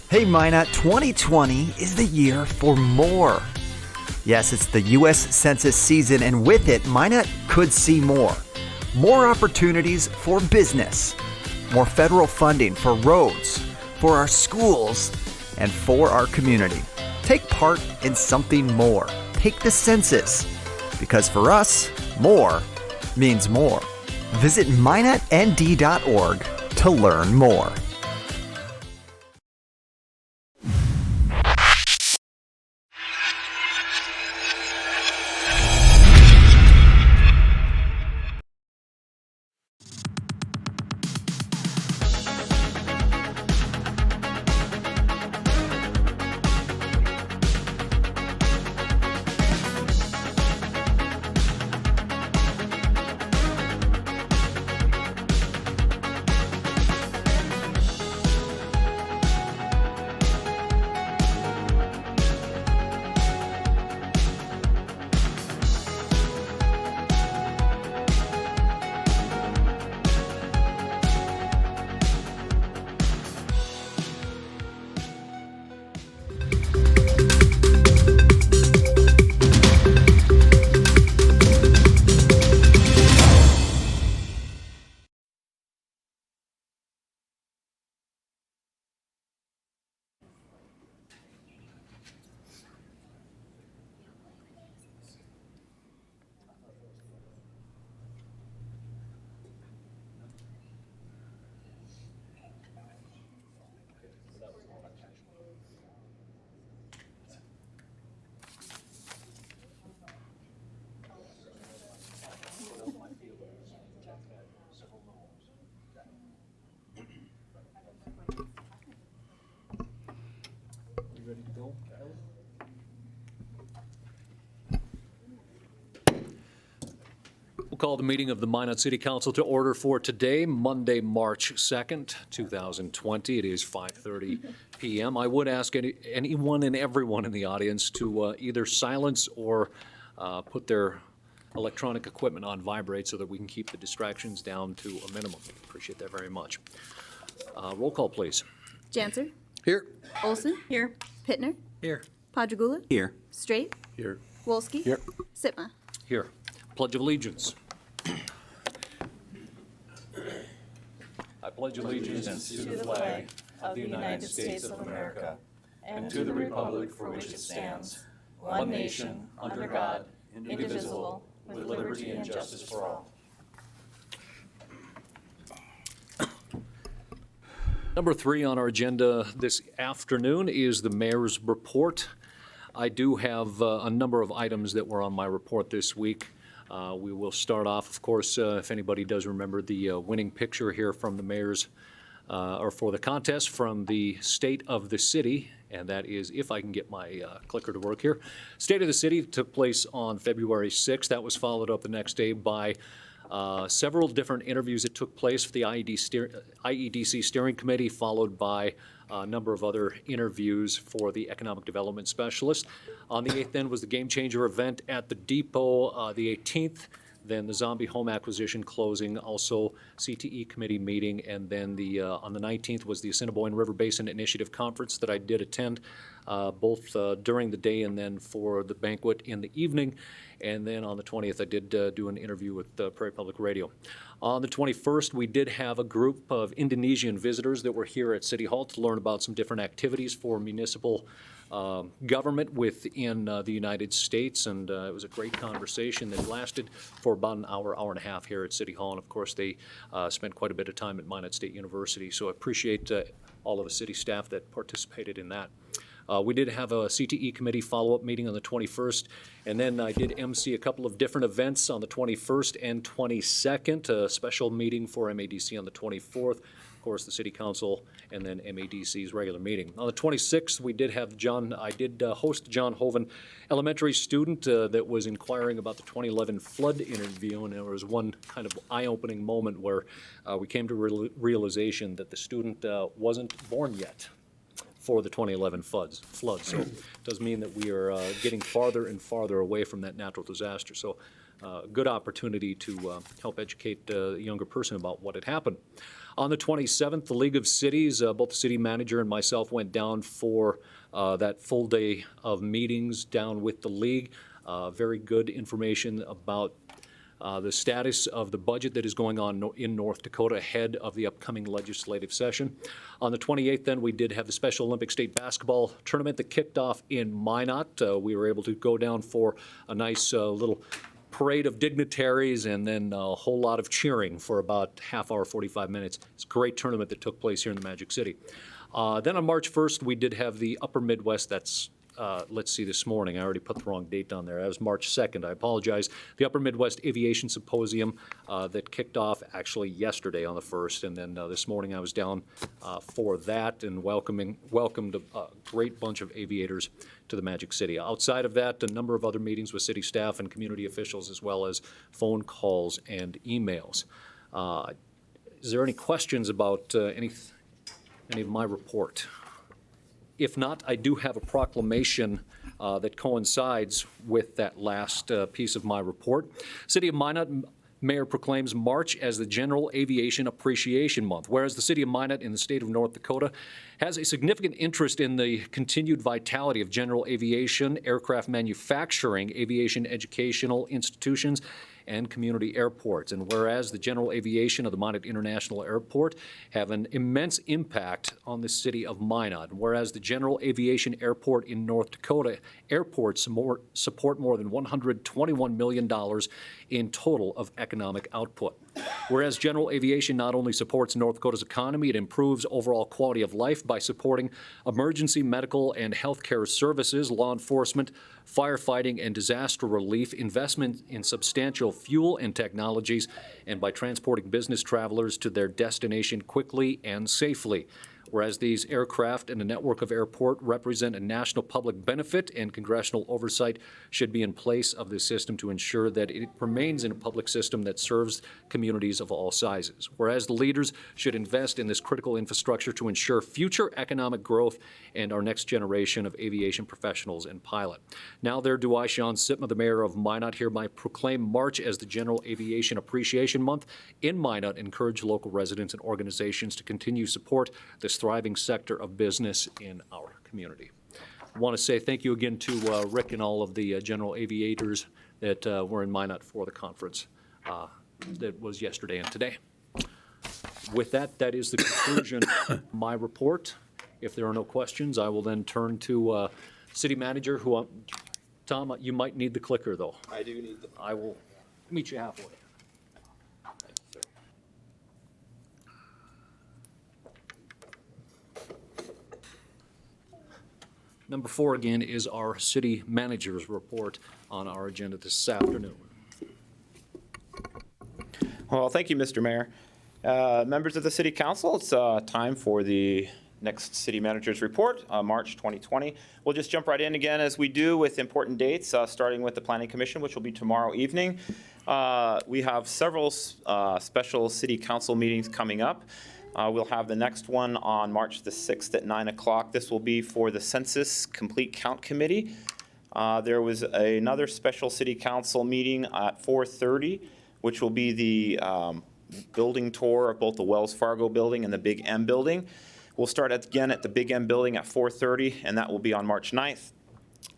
Hey Minot, 2020 is the year for more. Yes, it's the U.S. Census season, and with it, Minot could see more. More opportunities for business, more federal funding for roads, for our schools, and for our community. Take part in something more. Take the census, because for us, more means more. Visit minotnd.org to learn more. Ready to go, Kylie? We'll call the meeting of the Minot City Council to order for today, Monday, March 2nd, 2020. It is 5:30 p.m. I would ask anyone and everyone in the audience to either silence or put their electronic equipment on vibrate so that we can keep the distractions down to a minimum. Appreciate that very much. Roll call, please. Janser, Here. Olson. Here. Pittner. Here. Padragula. Here. Straight. Here. Wolski. Here. Sitma. Here. Pledge of Allegiance. I pledge allegiance to the flag of the United States of America and to the republic for which it stands, one nation, under God, indivisible, with liberty and justice for all. Number 3 on our agenda this afternoon is the mayor's report. I do have a number of items that were on my report this week. We will start off, of course, if anybody does remember the winning picture here from the mayor's, or for the contest from the State of the City, and that is, if I can get my clicker to work here. State of the City took place on February 6th. That was followed up the next day by several different interviews that took place for the IEDC Steering Committee, followed by a number of other interviews for the Economic Development Specialist. On the 8th then was the Game Changer event at the Depot, the 18th, then the Zombie Home Acquisition closing, also CTE Committee meeting, and then on the 19th was the Assiniboine River Basin Initiative Conference that I did attend, both during the day and then for the banquet in the evening. And then on the 20th, I did do an interview with Prairie Public Radio. On the 21st, we did have a group of Indonesian visitors that were here at City Hall to learn about some different activities for municipal government within the United States, and it was a great conversation that lasted for about an hour, hour and a half here at City Hall, and of course they spent quite a bit of time at Minot State University, so I appreciate all of the city staff that participated in that. We did have a CTE committee follow-up meeting on the 21st, and then I did MC a couple of different events on the 21st and 22nd, a special meeting for MADC on the 24th, of course, the City Council, and then MADC's regular meeting. On the 26th, we did have I did host John Hoven, elementary student that was inquiring about the 2011 flood interview, and there was one kind of eye-opening moment where we came to realization that the student wasn't born yet for the 2011 floods. So it does mean that we are getting farther and farther away from that natural disaster. So good opportunity to help educate the younger person about what had happened. On the 27th, the League of Cities, both the city manager and myself went down for that full day of meetings down with the league. Very good information about the status of the budget that is going on in North Dakota ahead of the upcoming legislative session. On the 28th, then, we did have the Special Olympic State Basketball Tournament that kicked off in Minot. We were able to go down for a nice little parade of dignitaries and then a whole lot of cheering for about half hour, 45 minutes. It's a great tournament that took place here in the Magic City. Then on March 1st, we did have the Upper Midwest. That's let's see, this morning, I already put the wrong date on there. That was March 2nd, I apologize. The Upper Midwest Aviation Symposium that kicked off actually yesterday on the 1st, and then this morning I was down for that and welcomed a great bunch of aviators to the Magic City. Outside of that, a number of other meetings with city staff and community officials, as well as phone calls and emails. Is there any questions about any of my report? If not, I do have a proclamation that coincides with that last piece of my report. City of Minot Mayor proclaims March as the General Aviation Appreciation Month, whereas the City of Minot in the state of North Dakota has a significant interest in the continued vitality of general aviation, aircraft manufacturing, aviation educational institutions, and community airports. And whereas the general aviation of the Minot International Airport have an immense impact on the city of Minot, and whereas the general aviation airport in North Dakota airports support more than $121 million in total of economic output. Whereas general aviation not only supports North Dakota's economy, it improves overall quality of life by supporting emergency medical and healthcare services, law enforcement, firefighting, and disaster relief, investment in substantial fuel and technologies, and by transporting business travelers to their destination quickly and safely. Whereas these aircraft and a network of airport represent a national public benefit, and congressional oversight should be in place of this system to ensure that it remains in a public system that serves communities of all sizes. Whereas the leaders should invest in this critical infrastructure to ensure future economic growth and our next generation of aviation professionals and pilot. Now there do I, Sean Sitma, the mayor of Minot, hereby proclaim March as the General Aviation Appreciation Month in Minot, encourage local residents and organizations to continue support this thriving sector of business in our community. I want to say thank you again to Rick and all of the general aviators that were in Minot for the conference that was yesterday and today. With that, that is the conclusion of my report. If there are no questions, I will then turn to City Manager, who, Tom, you might need the clicker, though. I do need the. I will meet you halfway. Number 4, again, is our city manager's report on our agenda this afternoon. Well, thank you, Mr. Mayor. Members of the City Council, it's time for the next city manager's report, March 2020. We'll just jump right in again as we do with important dates, starting with the Planning Commission, which will be tomorrow evening. We have several special City Council meetings coming up. We'll have the next one on March the 6th at 9 o'clock. This will be for the Census Complete Count Committee. There was another special City Council meeting at 4:30, which will be the building tour of both the Wells Fargo building and the Big M building. We'll start again at the Big M building at 4:30, and that will be on March 9th.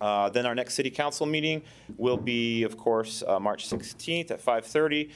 Then our next City Council meeting will be, of course, March 16th at 5:30.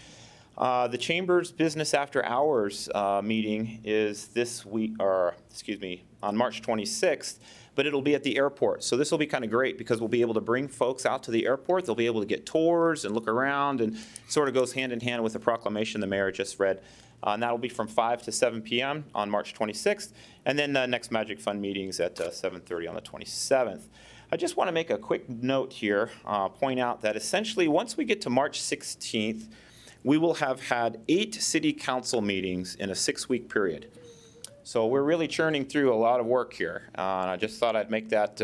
The Chamber's Business After Hours meeting is this week, or excuse me, on March 26th, but it'll be at the airport. So this will be kind of great because we'll be able to bring folks out to the airport. They'll be able to get tours and look around, and sort of goes hand in hand with the proclamation the mayor just read. And that'll be from 5 to 7 p.m. on March 26th. And then the next Magic Fund meetings at 7:30 on the 27th. I just want to make a quick note here, point out that essentially once we get to March 16th, we will have had 8 city council meetings in a 6-week period. So we're really churning through a lot of work here. And I just thought I'd make that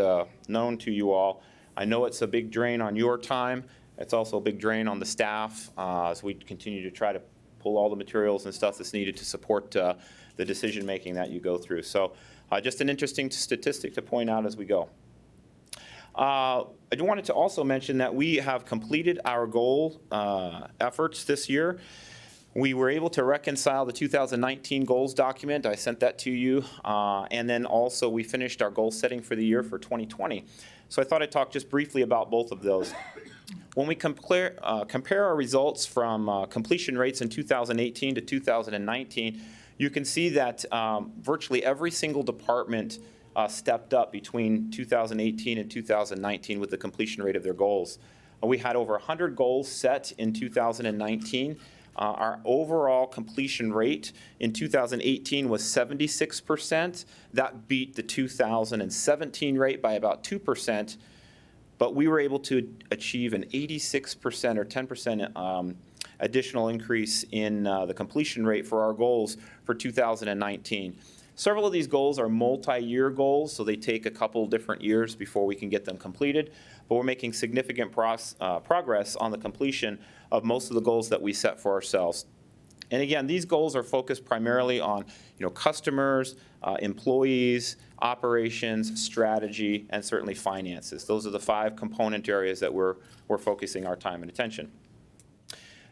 known to you all. I know it's a big drain on your time. It's also a big drain on the staff as we continue to try to pull all the materials and stuff that's needed to support the decision making that you go through. So just an interesting statistic to point out as we go. I do wanted to also mention that we have completed our goal efforts this year. We were able to reconcile the 2019 goals document. I sent that to you. And then also we finished our goal setting for the year for 2020. So I thought I'd talk just briefly about both of those. When we compare our results from completion rates in 2018 to 2019, you can see that virtually every single department stepped up between 2018 and 2019 with the completion rate of their goals. We had over 100 goals set in 2019. Our overall completion rate in 2018 was 76%. That beat the 2017 rate by about 2%, but we were able to achieve an 86% or 10% additional increase in the completion rate for our goals for 2019. Several of these goals are multi-year goals, so they take a couple different years before we can get them completed, but we're making significant progress on the completion of most of the goals that we set for ourselves. And again, these goals are focused primarily on customers, employees, operations, strategy, and certainly finances. Those are the 5 component areas that we're focusing our time and attention.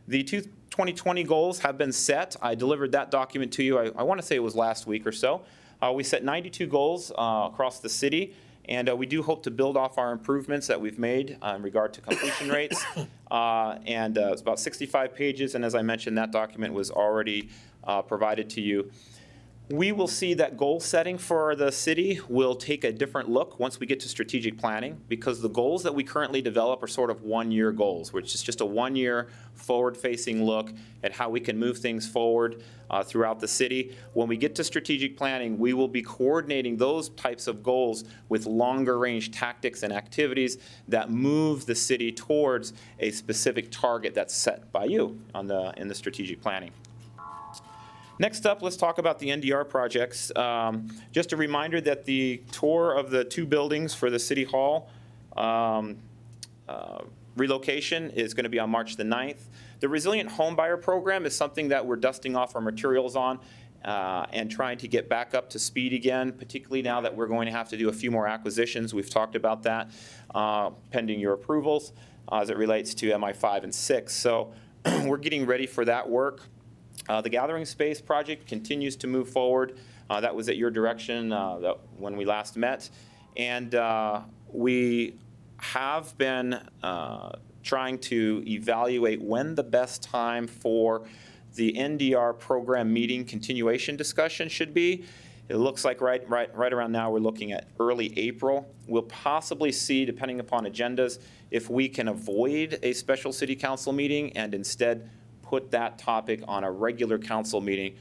The 2020 goals have been set. I delivered that document to you, I want to say it was last week or so. We set 92 goals across the city, and we do hope to build off our improvements that we've made in regard to completion rates. It's about 65 pages, and as I mentioned, that document was already provided to you. We will see that goal setting for the city will take a different look once we get to strategic planning, because the goals that we currently develop are sort of one-year goals, which is just a one-year forward-facing look at how we can move things forward throughout the city. When we get to strategic planning, we will be coordinating those types of goals with longer-range tactics and activities that move the city towards a specific target that's set by you in the strategic planning. Next up, let's talk about the NDR projects. Just a reminder that the tour of the 2 buildings for the City Hall relocation is going to be on March the 9th. The Resilient Homebuyer Program is something that we're dusting off our materials on and trying to get back up to speed again, particularly now that we're going to have to do a few more acquisitions. We've talked about that pending your approvals as it relates to MI5 and 6. So we're getting ready for that work. The Gathering Space project continues to move forward. That was at your direction when we last met. And we have been trying to evaluate when the best time for the NDR program meeting continuation discussion should be. It looks like right around now we're looking at early April. We'll possibly see, depending upon agendas, if we can avoid a special city council meeting and instead put that topic on a regular council meeting.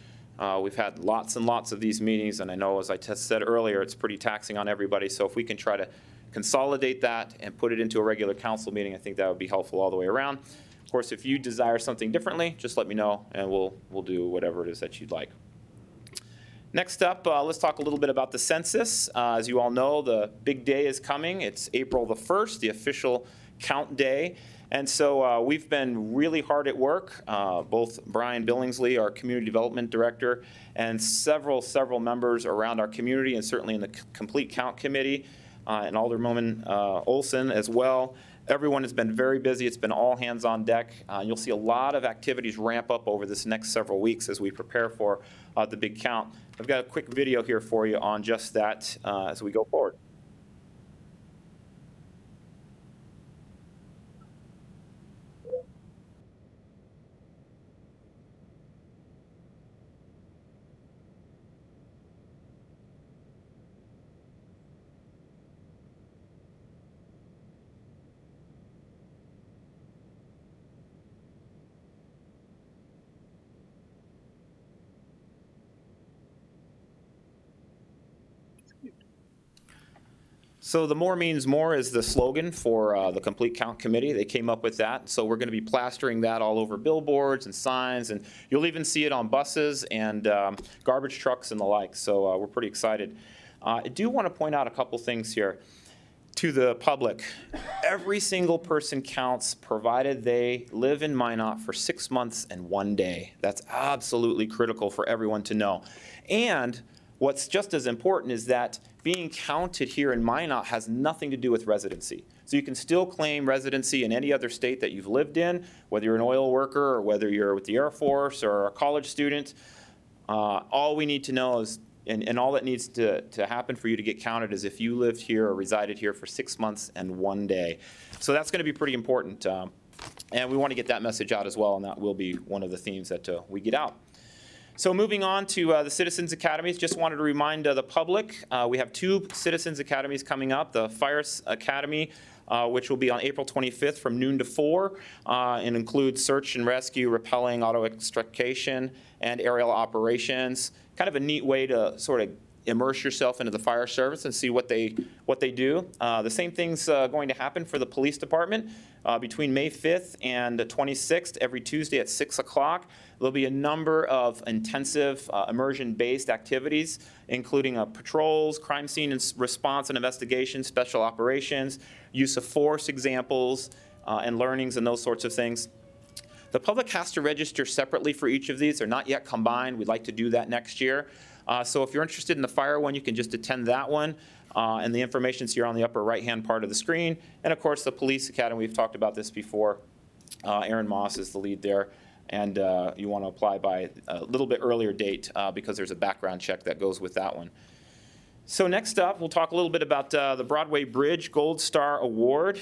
We've had lots and lots of these meetings, and I know, as I said earlier, it's pretty taxing on everybody. So if we can try to consolidate that and put it into a regular council meeting, I think that would be helpful all the way around. Of course, if you desire something differently, just let me know, and we'll do whatever it is that you'd like. Next up, let's talk a little bit about the census. As you all know, the big day is coming. It's April the 1st, the official count day. And so we've been really hard at work, both Brian Billingsley, our Community Development Director, and several members around our community, and certainly in the Complete Count Committee, and Alderwoman Olson as well. Everyone has been very busy. It's been all hands on deck. You'll see a lot of activities ramp up over this next several weeks as we prepare for the big count. I've got a quick video here for you on just that as we go forward. So the More Means More is the slogan for the Complete Count Committee. They came up with that. So we're going to be plastering that all over billboards and signs, and you'll even see it on buses and garbage trucks and the like. So we're pretty excited. I do want to point out a couple things here to the public. Every single person counts, provided they live in Minot for 6 months and 1 day. That's absolutely critical for everyone to know. And what's just as important is that being counted here in Minot has nothing to do with residency. So you can still claim residency in any other state that you've lived in, whether you're an oil worker or whether you're with the Air Force or a college student. All we need to know is, and all that needs to happen for you to get counted is if you lived here or resided here for 6 months and 1 day. So that's going to be pretty important. And we want to get that message out as well, and that will be one of the themes that we get out. So moving on to the Citizens Academies, just wanted to remind the public, we have 2 Citizens Academies coming up. The Fire Academy, which will be on April 25th from noon to 4, and includes search and rescue, rappelling, auto extrication, and aerial operations. Kind of a neat way to sort of immerse yourself into the fire service and see what they do. The same thing's going to happen for the police department between May 5th and the 26th, every Tuesday at 6 o'clock. There'll be a number of intensive immersion-based activities, including patrols, crime scene response and investigation, special operations, use of force examples, and learnings and those sorts of things. The public has to register separately for each of these. They're not yet combined. We'd like to do that next year. So if you're interested in the fire one, you can just attend that one. And the information's here on the upper right-hand part of the screen. And of course, the Police Academy, we've talked about this before. Aaron Moss is the lead there. And you want to apply by a little bit earlier date because there's a background check that goes with that one. So next up, we'll talk a little bit about the Broadway Bridge Gold Star Award.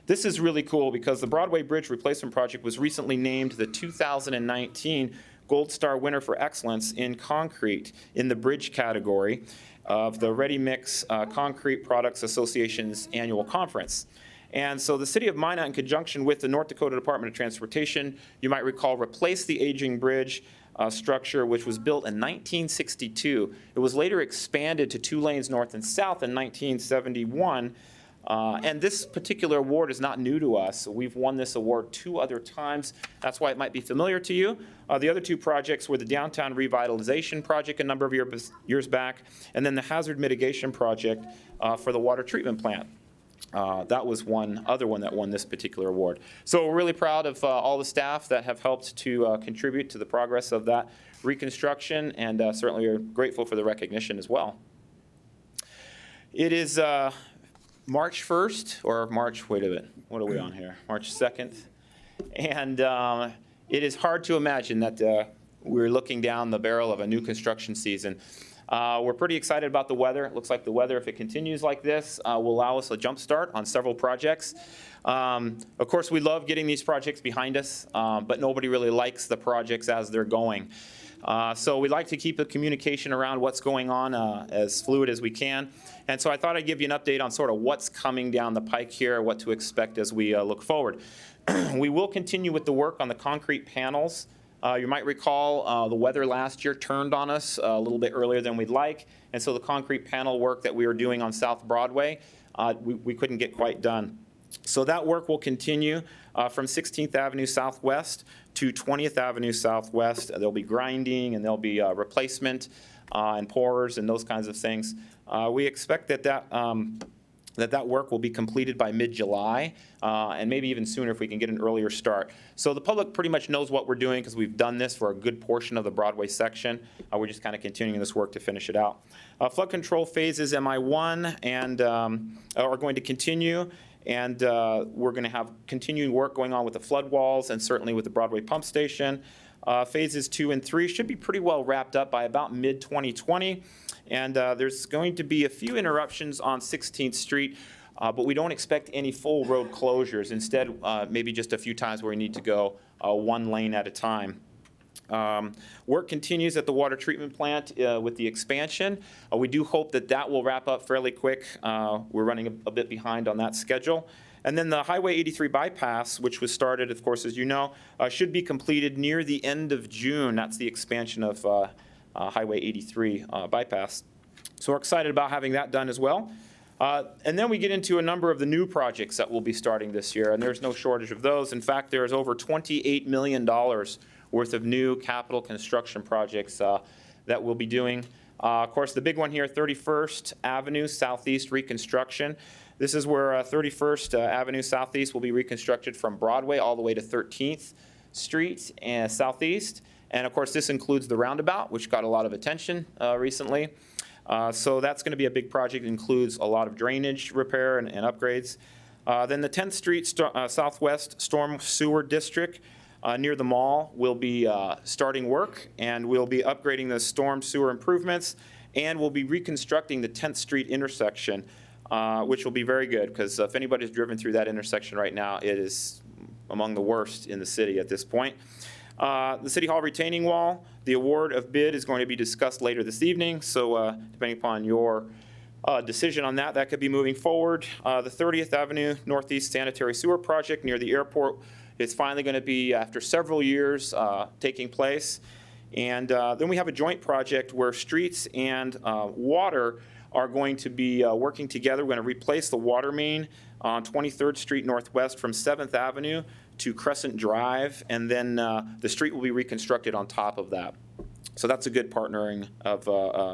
This is really cool because the Broadway Bridge Replacement Project was recently named the 2019 Gold Star winner for excellence in concrete in the bridge category of the Ready Mix Concrete Products Association's annual conference. And so the city of Minot, in conjunction with the North Dakota Department of Transportation, you might recall, replaced the aging bridge structure, which was built in 1962. It was later expanded to 2 lanes north and south in 1971. And this particular award is not new to us. We've won this award 2 other times. That's why it might be familiar to you. The other 2 projects were the Downtown Revitalization Project a number of years back, and then the Hazard Mitigation Project for the water treatment plant. That was one other one that won this particular award. So we're really proud of all the staff that have helped to contribute to the progress of that reconstruction, and certainly are grateful for the recognition as well. It is March 1st, or March, wait a minute, what are we on here? March 2nd. And it is hard to imagine that we're looking down the barrel of a new construction season. We're pretty excited about the weather. It looks like the weather, if it continues like this, will allow us a jump start on several projects. Of course, we love getting these projects behind us, but nobody really likes the projects as they're going. So we like to keep the communication around what's going on as fluid as we can. And so I thought I'd give you an update on sort of what's coming down the pike here, what to expect as we look forward. We will continue with the work on the concrete panels. You might recall the weather last year turned on us a little bit earlier than we'd like, and so the concrete panel work that we were doing on South Broadway, we couldn't get quite done. So that work will continue from 16th Avenue Southwest to 20th Avenue Southwest. There'll be grinding and there'll be replacement and pourers and those kinds of things. We expect that work will be completed by mid-July, and maybe even sooner if we can get an earlier start. So the public pretty much knows what we're doing because we've done this for a good portion of the Broadway section. We're just kind of continuing this work to finish it out. Flood control phases MI1 and are going to continue, and we're going to have continuing work going on with the flood walls and certainly with the Broadway pump station. Phases 2 and 3 should be pretty well wrapped up by about mid-2020. And there's going to be a few interruptions on 16th Street, but we don't expect any full road closures. Instead, maybe just a few times where we need to go 1 lane at a time. Work continues at the water treatment plant with the expansion. We do hope that that will wrap up fairly quick. We're running a bit behind on that schedule. And then the Highway 83 bypass, which was started, of course, as you know, should be completed near the end of June. That's the expansion of Highway 83 bypass. So we're excited about having that done as well. And then we get into a number of the new projects that will be starting this year, and there's no shortage of those. In fact, there is over $28 million worth of new capital construction projects that we'll be doing. Of course, the big one here, 31st Avenue Southeast reconstruction. This is where 31st Avenue Southeast will be reconstructed from Broadway all the way to 13th Street and Southeast. And of course, this includes the roundabout, which got a lot of attention recently. So that's going to be a big project. It includes a lot of drainage repair and upgrades. Then the 10th Street Southwest Storm Sewer District near the mall will be starting work, and we'll be upgrading the storm sewer improvements, and we'll be reconstructing the 10th Street intersection, which will be very good, because if anybody's driven through that intersection right now, it is among the worst in the city at this point. The City Hall retaining wall, the award of bid is going to be discussed later this evening, so depending upon your decision on that, that could be moving forward. The 30th Avenue Northeast Sanitary Sewer Project near the airport is finally going to be, after several years, taking place. And then we have a joint project where streets and water are going to be working together. We're going to replace the water main on 23rd Street Northwest from 7th Avenue to Crescent Drive, and then the street will be reconstructed on top of that. So that's a good partnering of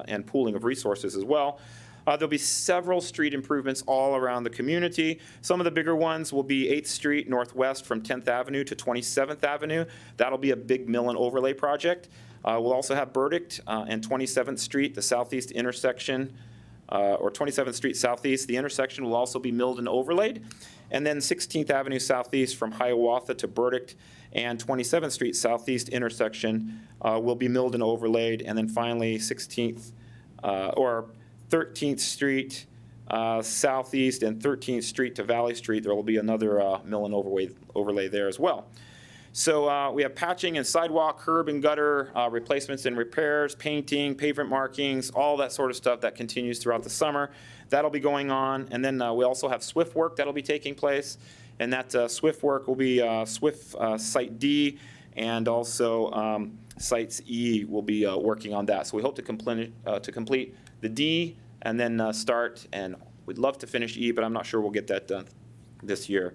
and pooling of resources as well. There'll be several street improvements all around the community. Some of the bigger ones will be 8th Street Northwest from 10th Avenue to 27th Avenue. That'll be a big mill and overlay project. We'll also have Burdick and 27th Street, the southeast intersection, or 27th Street Southeast. The intersection will also be milled and overlaid. And then 16th Avenue Southeast from Hiawatha to Burdick and 27th Street Southeast intersection will be milled and overlaid. And then finally 16th or 13th Street Southeast and 13th Street to Valley Street, there will be another mill and overlay there as well. So we have patching and sidewalk, curb and gutter replacements and repairs, painting, pavement markings, all that sort of stuff that continues throughout the summer. That'll be going on. And then we also have SWIFT work that'll be taking place. And that SWIFT work will be SWIFT Site D, and also Sites E will be working on that. So we hope to complete the D and then start, and we'd love to finish E, but I'm not sure we'll get that done this year.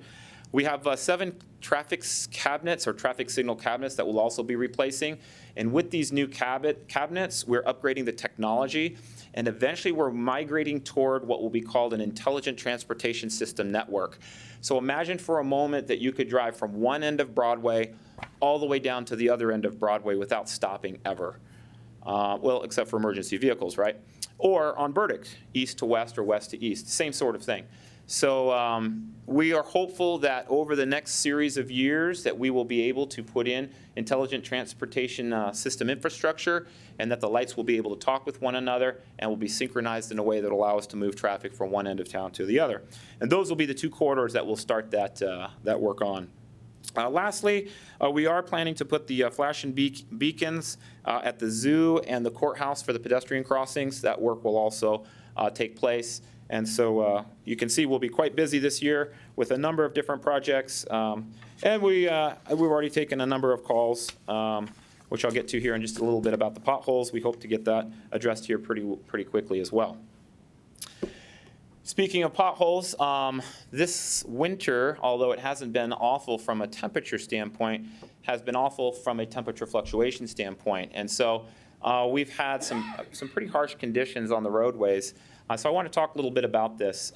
We have 7 traffic cabinets or traffic signal cabinets that we'll also be replacing. And with these new cabinets, we're upgrading the technology, and eventually we're migrating toward what will be called an intelligent transportation system network. So imagine for a moment that you could drive from one end of Broadway all the way down to the other end of Broadway without stopping ever. Well, except for emergency vehicles, right? Or on Burdick, east to west or west to east, same sort of thing. So we are hopeful that over the next series of years that we will be able to put in intelligent transportation system infrastructure, and that the lights will be able to talk with one another and will be synchronized in a way that will allow us to move traffic from one end of town to the other. And those will be the 2 corridors that we'll start that work on. Lastly, we are planning to put the flashing beacons at the zoo and the courthouse for the pedestrian crossings. That work will also take place. And so you can see we'll be quite busy this year with a number of different projects. And we've already taken a number of calls, which I'll get to here in just a little bit about the potholes. We hope to get that addressed here pretty quickly as well. Speaking of potholes, this winter, although it hasn't been awful from a temperature standpoint, has been awful from a temperature fluctuation standpoint. And so we've had some pretty harsh conditions on the roadways. So I want to talk a little bit about this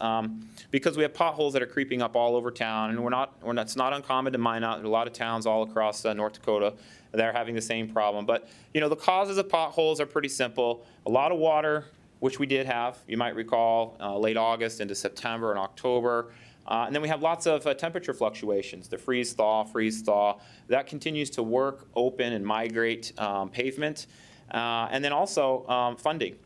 because we have potholes that are creeping up all over town, and it's not uncommon to mine out. There are a lot of towns all across North Dakota that are having the same problem. But the causes of potholes are pretty simple. A lot of water, which we did have, you might recall, late August into September and October. And then we have lots of temperature fluctuations, the freeze-thaw. That continues to work, open, and migrate pavement. And then also funding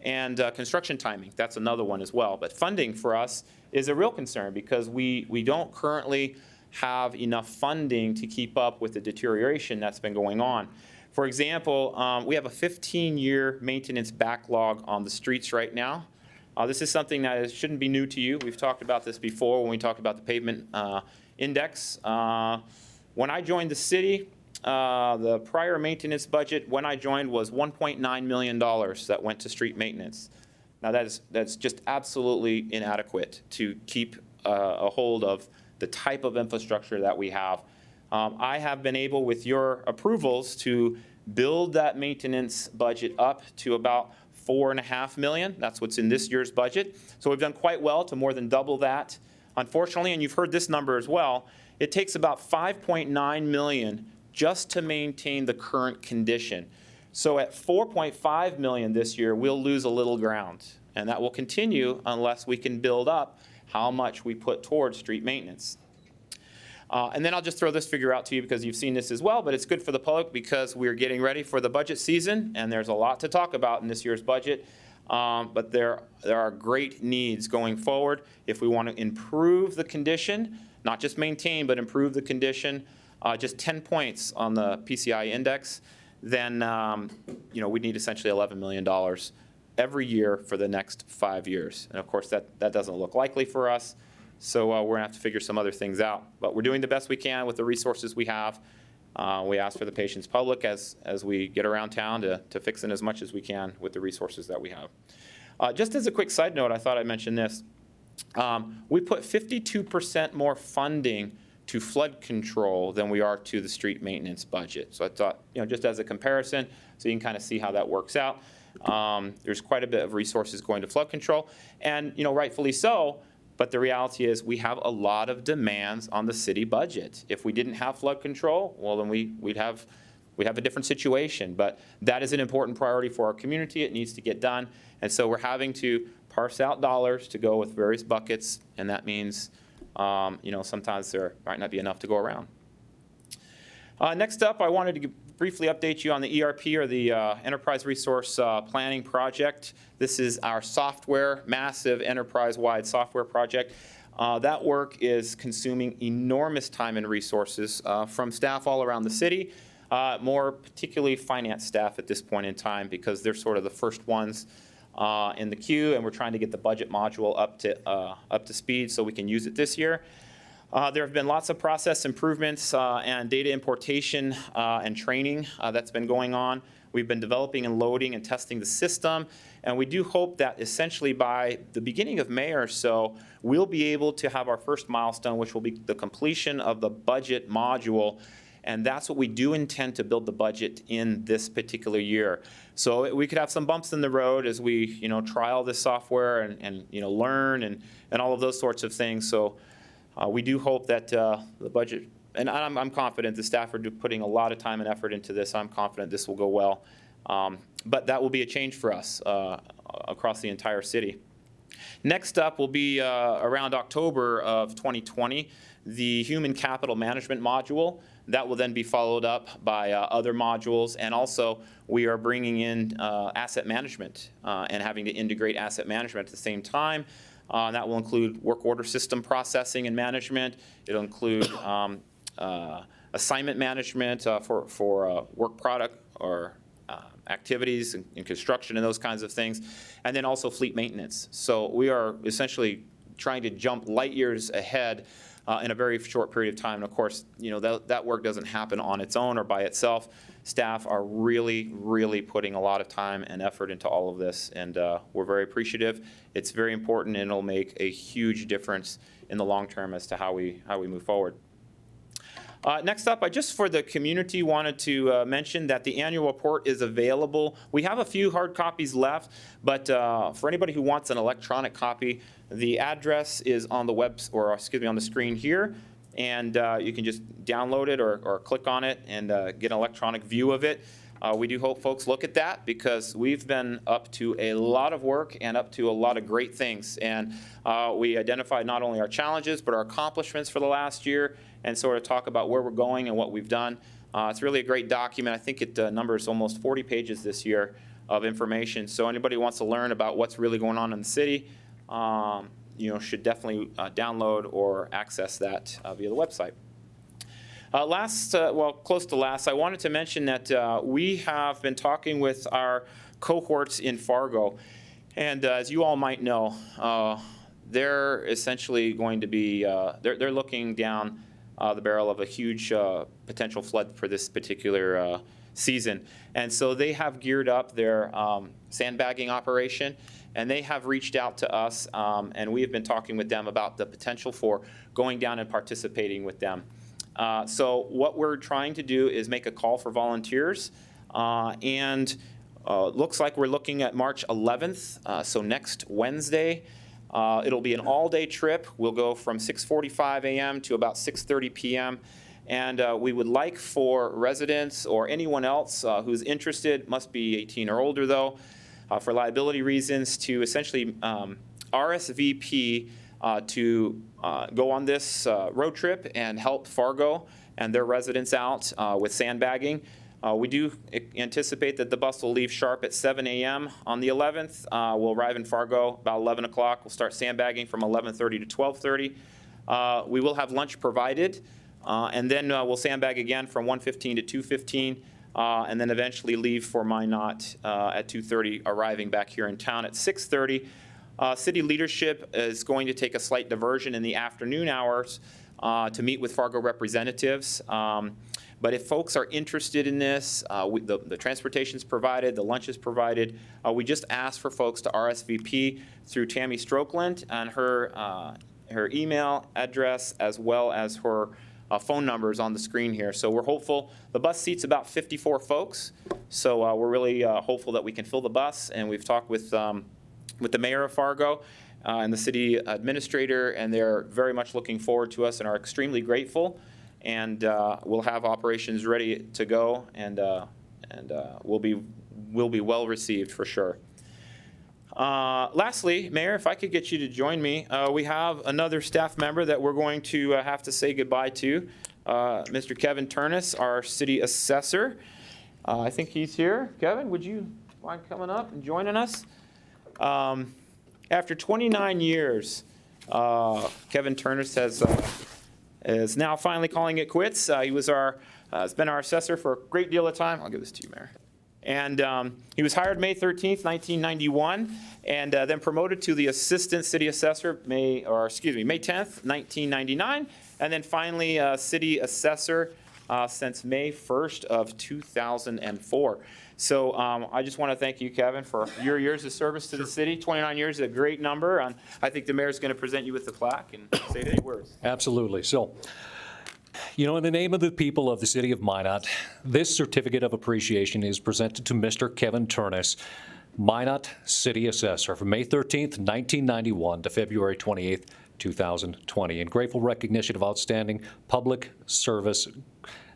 and construction timing. That's another one as well. But funding for us is a real concern because we don't currently have enough funding to keep up with the deterioration that's been going on. For example, we have a 15-year maintenance backlog on the streets right now. This is something that shouldn't be new to you. We've talked about this before when we talked about the pavement index. When I joined the city, the prior maintenance budget when I joined was $1.9 million that went to street maintenance. Now that's just absolutely inadequate to keep a hold of the type of infrastructure that we have. I have been able, with your approvals, to build that maintenance budget up to about $4.5 million. That's what's in this year's budget. So we've done quite well to more than double that. Unfortunately, and you've heard this number as well, it takes about $5.9 million just to maintain the current condition. So at $4.5 million this year, we'll lose a little ground, and that will continue unless we can build up how much we put towards street maintenance. And then I'll just throw this figure out to you because you've seen this as well, but it's good for the public because we're getting ready for the budget season, and there's a lot to talk about in this year's budget. But there are great needs going forward. If we want to improve the condition, not just maintain, but improve the condition, just 10 points on the PCI index, then we need essentially $11 million every year for the next 5 years. And of course, that doesn't look likely for us. So we're gonna have to figure some other things out. But we're doing the best we can with the resources we have. We ask for the patience public as we get around town to fix in as much as we can with the resources that we have. Just as a quick side note, I thought I'd mention this. We put 52% more funding to flood control than we are to the street maintenance budget. So I thought, just as a comparison, so you can kind of see how that works out. There's quite a bit of resources going to flood control, and rightfully so. But the reality is we have a lot of demands on the city budget. If we didn't have flood control, well, then we'd have a different situation. But that is an important priority for our community. It needs to get done. And so we're having to parse out dollars to go with various buckets. And that means, sometimes there might not be enough to go around. Next up, I wanted to briefly update you on the ERP, or the Enterprise Resource Planning Project. This is our software, massive enterprise-wide software project. That work is consuming enormous time and resources from staff all around the city, more particularly finance staff at this point in time, because they're sort of the first ones in the queue, and we're trying to get the budget module up to speed so we can use it this year. There have been lots of process improvements and data importation and training that's been going on. We've been developing and loading and testing the system, and we do hope that essentially by the beginning of May or so, we'll be able to have our first milestone, which will be the completion of the budget module. And that's what we do intend to build the budget in this particular year. So we could have some bumps in the road as we trial this software and learn and all of those sorts of things. So we do hope that the budget, and I'm confident the staff are putting a lot of time and effort into this. I'm confident this will go well. But that will be a change for us across the entire city. Next up will be around October of 2020, the Human Capital Management module. That will then be followed up by other modules. And also, we are bringing in asset management and having to integrate asset management at the same time. That will include work order system processing and management. It'll include assignment management for work product or activities in construction and those kinds of things, and then also fleet maintenance. So we are essentially trying to jump light years ahead in a very short period of time. And of course, that work doesn't happen on its own or by itself. Staff are really, really putting a lot of time and effort into all of this, and we're very appreciative. It's very important, and it'll make a huge difference in the long term as to how we move forward. Next up, I just for the community wanted to mention that the annual report is available. We have a few hard copies left, but for anybody who wants an electronic copy, the address is on the on the screen here, and you can just download it or click on it and get an electronic view of it. We do hope folks look at that because we've been up to a lot of work and up to a lot of great things. And we identified not only our challenges, but our accomplishments for the last year and sort of talk about where we're going and what we've done. It's really a great document. I think it numbers almost 40 pages this year of information. So anybody who wants to learn about what's really going on in the city, should definitely download or access that via the website. Close to last, I wanted to mention that we have been talking with our cohorts in Fargo. And as you all might know, they're essentially going to be, they're looking down the barrel of a huge potential flood for this particular season. And so they have geared up their sandbagging operation, and they have reached out to us, and we have been talking with them about the potential for going down and participating with them. So what we're trying to do is make a call for volunteers, and looks like we're looking at March 11th, so next Wednesday. It'll be an all-day trip. We'll go from 6:45 a.m. to about 6:30 p.m., And we would like for residents or anyone else who's interested, must be 18 or older though, for liability reasons, to essentially RSVP to go on this road trip and help Fargo and their residents out with sandbagging. We do anticipate that the bus will leave sharp at 7 a.m. on the 11th. We'll arrive in Fargo about 11 o'clock. We'll start sandbagging from 11:30 to 12:30. We will have lunch provided, and then we'll sandbag again from 1:15 to 2:15, and then eventually leave for Minot at 2:30, arriving back here in town at 6:30. City leadership is going to take a slight diversion in the afternoon hours to meet with Fargo representatives. But if folks are interested in this, the transportation's provided, the lunch is provided. We just ask for folks to RSVP through Tammy Strokeland and her email address, as well as her phone numbers on the screen here. So we're hopeful. The bus seats about 54 folks, so we're really hopeful that we can fill the bus. And we've talked with the mayor of Fargo and the city administrator, and they're very much looking forward to us and are extremely grateful. And we'll have operations ready to go, and we'll be well received for sure. Lastly, Mayor, if I could get you to join me, we have another staff member that we're going to have to say goodbye to, Mr. Kevin Turnus, our city assessor. I think he's here. Kevin, would you mind coming up and joining us? After 29 years, Kevin Turnus is now finally calling it quits. He was has been our assessor for a great deal of time. I'll give this to you, Mayor. And he was hired May 13th, 1991, and then promoted to the assistant city assessor May 10th, 1999, and then finally city assessor since May 1st of 2004. So I just want to thank you, Kevin, for your years of service to the city. 29 years is a great number, and I think the mayor's going to present you with the plaque and say a few words. Absolutely. So, in the name of the people of the city of Minot, this certificate of appreciation is presented to Mr. Kevin Turnus, Minot City Assessor, from May 13th, 1991 to February 28th, 2020, in grateful recognition of outstanding public service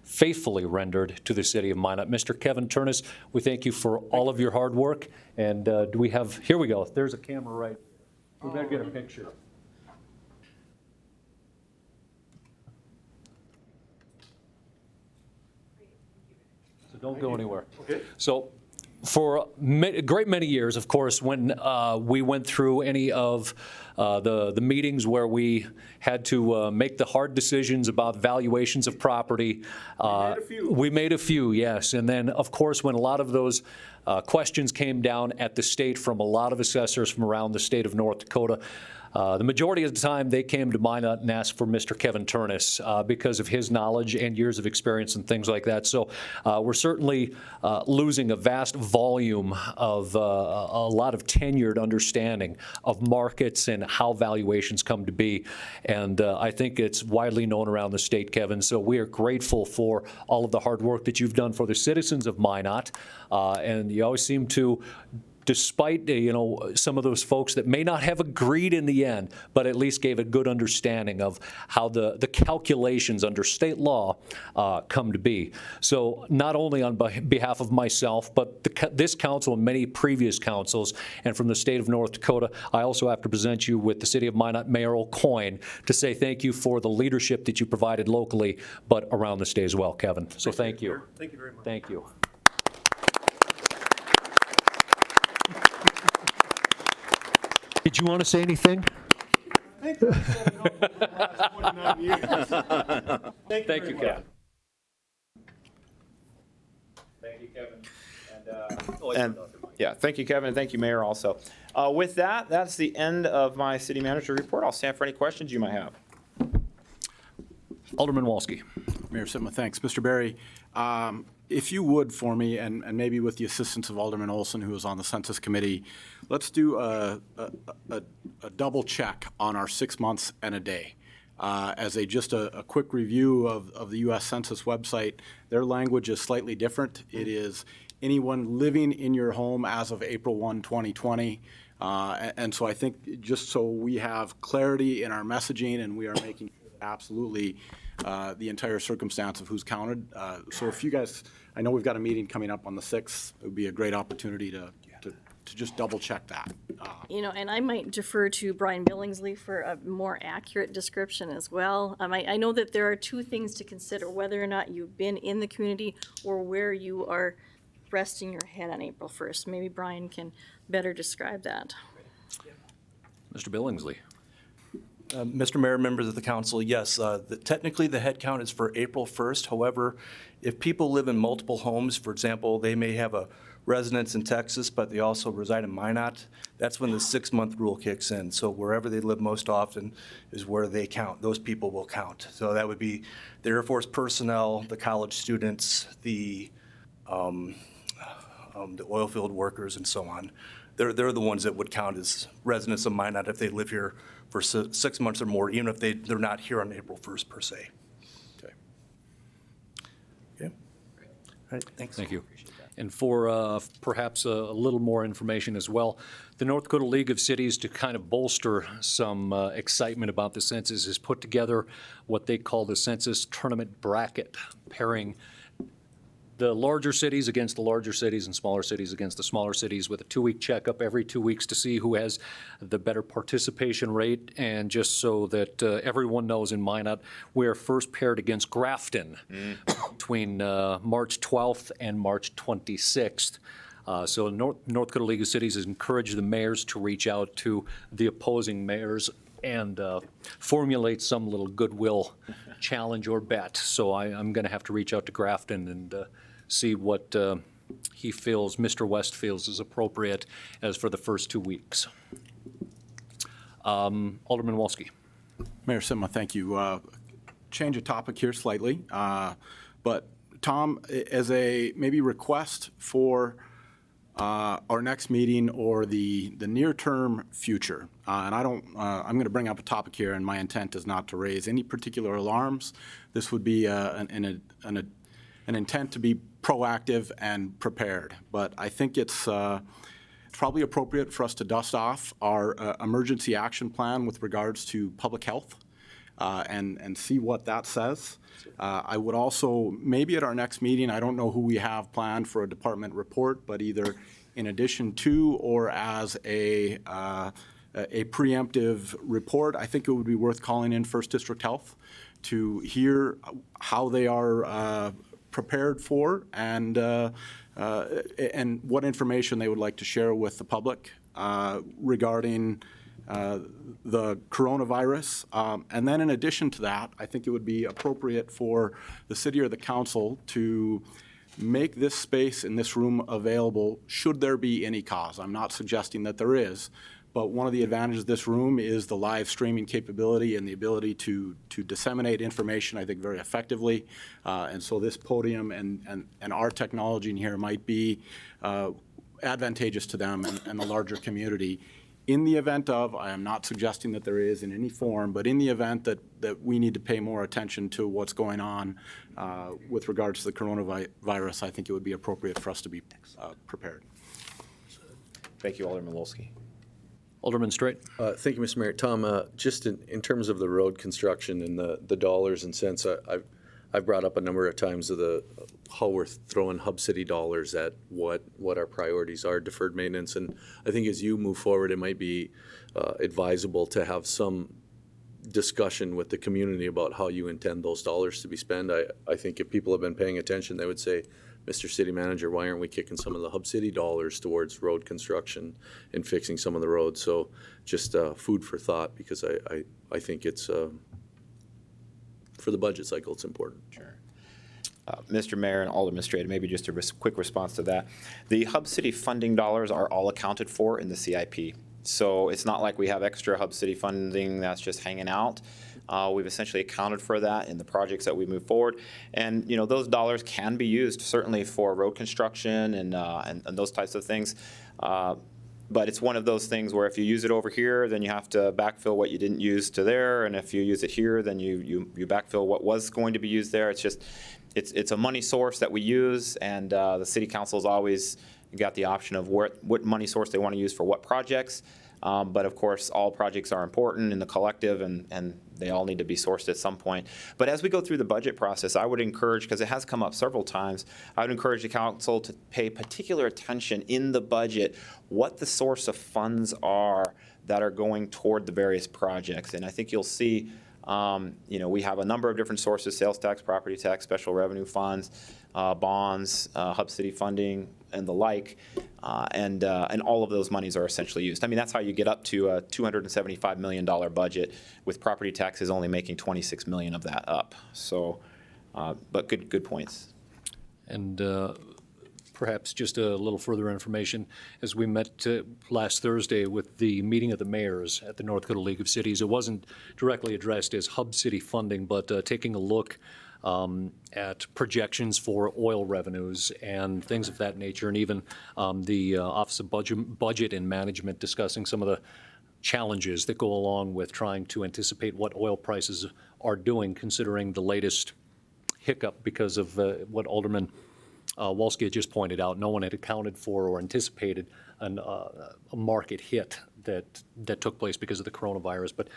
faithfully rendered to the city of Minot. Mr. Kevin Turnus, we thank you for all of your hard work. And do we have, here we go, there's a camera right. We better get a picture. So don't go anywhere. Okay. So for a great many years, of course, when we went through any of the meetings where we had to make the hard decisions about valuations of property. We made a few, yes. And then, of course, when a lot of those questions came down at the state from a lot of assessors from around the state of North Dakota, the majority of the time they came to Minot and asked for Mr. Kevin Turnus because of his knowledge and years of experience and things like that. So we're certainly losing a vast volume of a lot of tenured understanding of markets and how valuations come to be. And I think it's widely known around the state, Kevin. So we are grateful for all of the hard work that you've done for the citizens of Minot. And you always seem to, despite some of those folks that may not have agreed in the end, but at least gave a good understanding of how the calculations under state law come to be. So not only on behalf of myself, but this council and many previous councils, and from the state of North Dakota, I also have to present you with the city of Minot mayoral coin to say thank you for the leadership that you provided locally, but around the state as well, Kevin. So thank you. Thank you very much. Thank you. Did you want to say anything? Thank you. Thank you, Thank you, Kevin. Thank you, Kevin. Thank you, Kevin, and thank you, Mayor, also. With that, that's the end of my city manager report. I'll stand for any questions you might have. Alderman Walski. Mayor Sitma, thanks. Mr. Berry, if you would for me, and maybe with the assistance of Alderman Olson, who is on the Census Committee, let's do a double check on our 6 months and a day. As just a quick review of the U.S. Census website, their language is slightly different. It is anyone living in your home as of April 1, 2020. And so I think just so we have clarity in our messaging and we are making absolutely the entire circumstance of who's counted. So if you guys, I know we've got a meeting coming up on the 6th. It would be a great opportunity to just double check that. And I might defer to Brian Billingsley for a more accurate description as well. I know that there are two things to consider, whether or not you've been in the community or where you are resting your head on April 1st. Maybe Brian can better describe that. Mr. Billingsley. Mr. Mayor, members of the council, yes, technically the head count is for April 1st. However, if people live in multiple homes, for example, they may have a residence in Texas, but they also reside in Minot, that's when the 6-month rule kicks in. So wherever they live most often is where they count. Those people will count. So that would be the Air Force personnel, the college students, the oil field workers, and so on. They're the ones that would count as residents of Minot if they live here for 6 months or more, even if they're not here on April 1st per se. Okay. All right, thanks. Thank you. And for perhaps a little more information as well, the North Dakota League of Cities, to kind of bolster some excitement about the census, has put together what they call the Census Tournament Bracket, pairing the larger cities against the larger cities and smaller cities against the smaller cities with a 2-week checkup every 2 weeks to see who has the better participation rate. And just so that everyone knows, in Minot, we are first paired against Grafton between March 12th and March 26th. So North Dakota League of Cities has encouraged the mayors to reach out to the opposing mayors and formulate some little goodwill challenge or bet. So I'm going to have to reach out to Grafton and see what he feels, Mr. West feels is appropriate as for the first 2 weeks. Alderman Wolski. Mayor Sima, thank you. Change of topic here slightly, but Tom, as a maybe request for our next meeting or the near-term future, and I'm going to bring up a topic here, and my intent is not to raise any particular alarms. This would be an intent to be proactive and prepared, but I think it's probably appropriate for us to dust off our emergency action plan with regards to public health and see what that says. I would also, maybe at our next meeting, I don't know who we have planned for a department report, but either in addition to or as a preemptive report, I think it would be worth calling in First District Health to hear how they are prepared for and what information they would like to share with the public regarding the coronavirus. And then in addition to that, I think it would be appropriate for the city or the council to make this space in this room available should there be any cause. I'm not suggesting that there is, but one of the advantages of this room is the live streaming capability and the ability to disseminate information, I think, very effectively. And so this podium and our technology in here might be advantageous to them and the larger community. In the event of, I am not suggesting that there is in any form, but in the event that we need to pay more attention to what's going on with regards to the coronavirus, I think it would be appropriate for us to be prepared. Thank you, Alderman Wolski. Alderman Straight. Thank you, Mr. Mayor. Tom, just in terms of the road construction and the dollars and cents, I've brought up a number of times of how we're throwing Hub City dollars at what our priorities are, deferred maintenance. And I think as you move forward, it might be advisable to have some discussion with the community about how you intend those dollars to be spent. I think if people have been paying attention, they would say, Mr. City Manager, why aren't we kicking some of the Hub City dollars towards road construction and fixing some of the roads? So just food for thought, because I think it's, for the budget cycle, it's important. Sure. Mr. Mayor and Alderman Straight, maybe just a quick response to that. The Hub City funding dollars are all accounted for in the CIP. So it's not like we have extra Hub City funding that's just hanging out. We've essentially accounted for that in the projects that we move forward. And, those dollars can be used certainly for road construction and those types of things. But it's one of those things where if you use it over here, then you have to backfill what you didn't use to there. And if you use it here, then you backfill what was going to be used there. It's just, it's a money source that we use. And the city council's always got the option of what money source they want to use for what projects. But of course, all projects are important in the collective, and they all need to be sourced at some point. But as we go through the budget process, I would encourage, because it has come up several times, I would encourage the council to pay particular attention in the budget what the source of funds are that are going toward the various projects. And I think you'll see, we have a number of different sources: sales tax, property tax, special revenue funds, bonds, Hub City funding, and the like. And all of those monies are essentially used. I mean, that's how you get up to a $275 million budget, with property taxes only making $26 million of that up. So, but good points. And perhaps just a little further information, as we met last Thursday with the meeting of the mayors at the North Dakota League of Cities, it wasn't directly addressed as Hub City funding, but taking a look at projections for oil revenues and things of that nature, and even the Office of Budget and Management discussing some of the challenges that go along with trying to anticipate what oil prices are doing, considering the latest hiccup because of what Alderman Wolski had just pointed out. No one had accounted for or anticipated a market hit that took place because of the coronavirus. But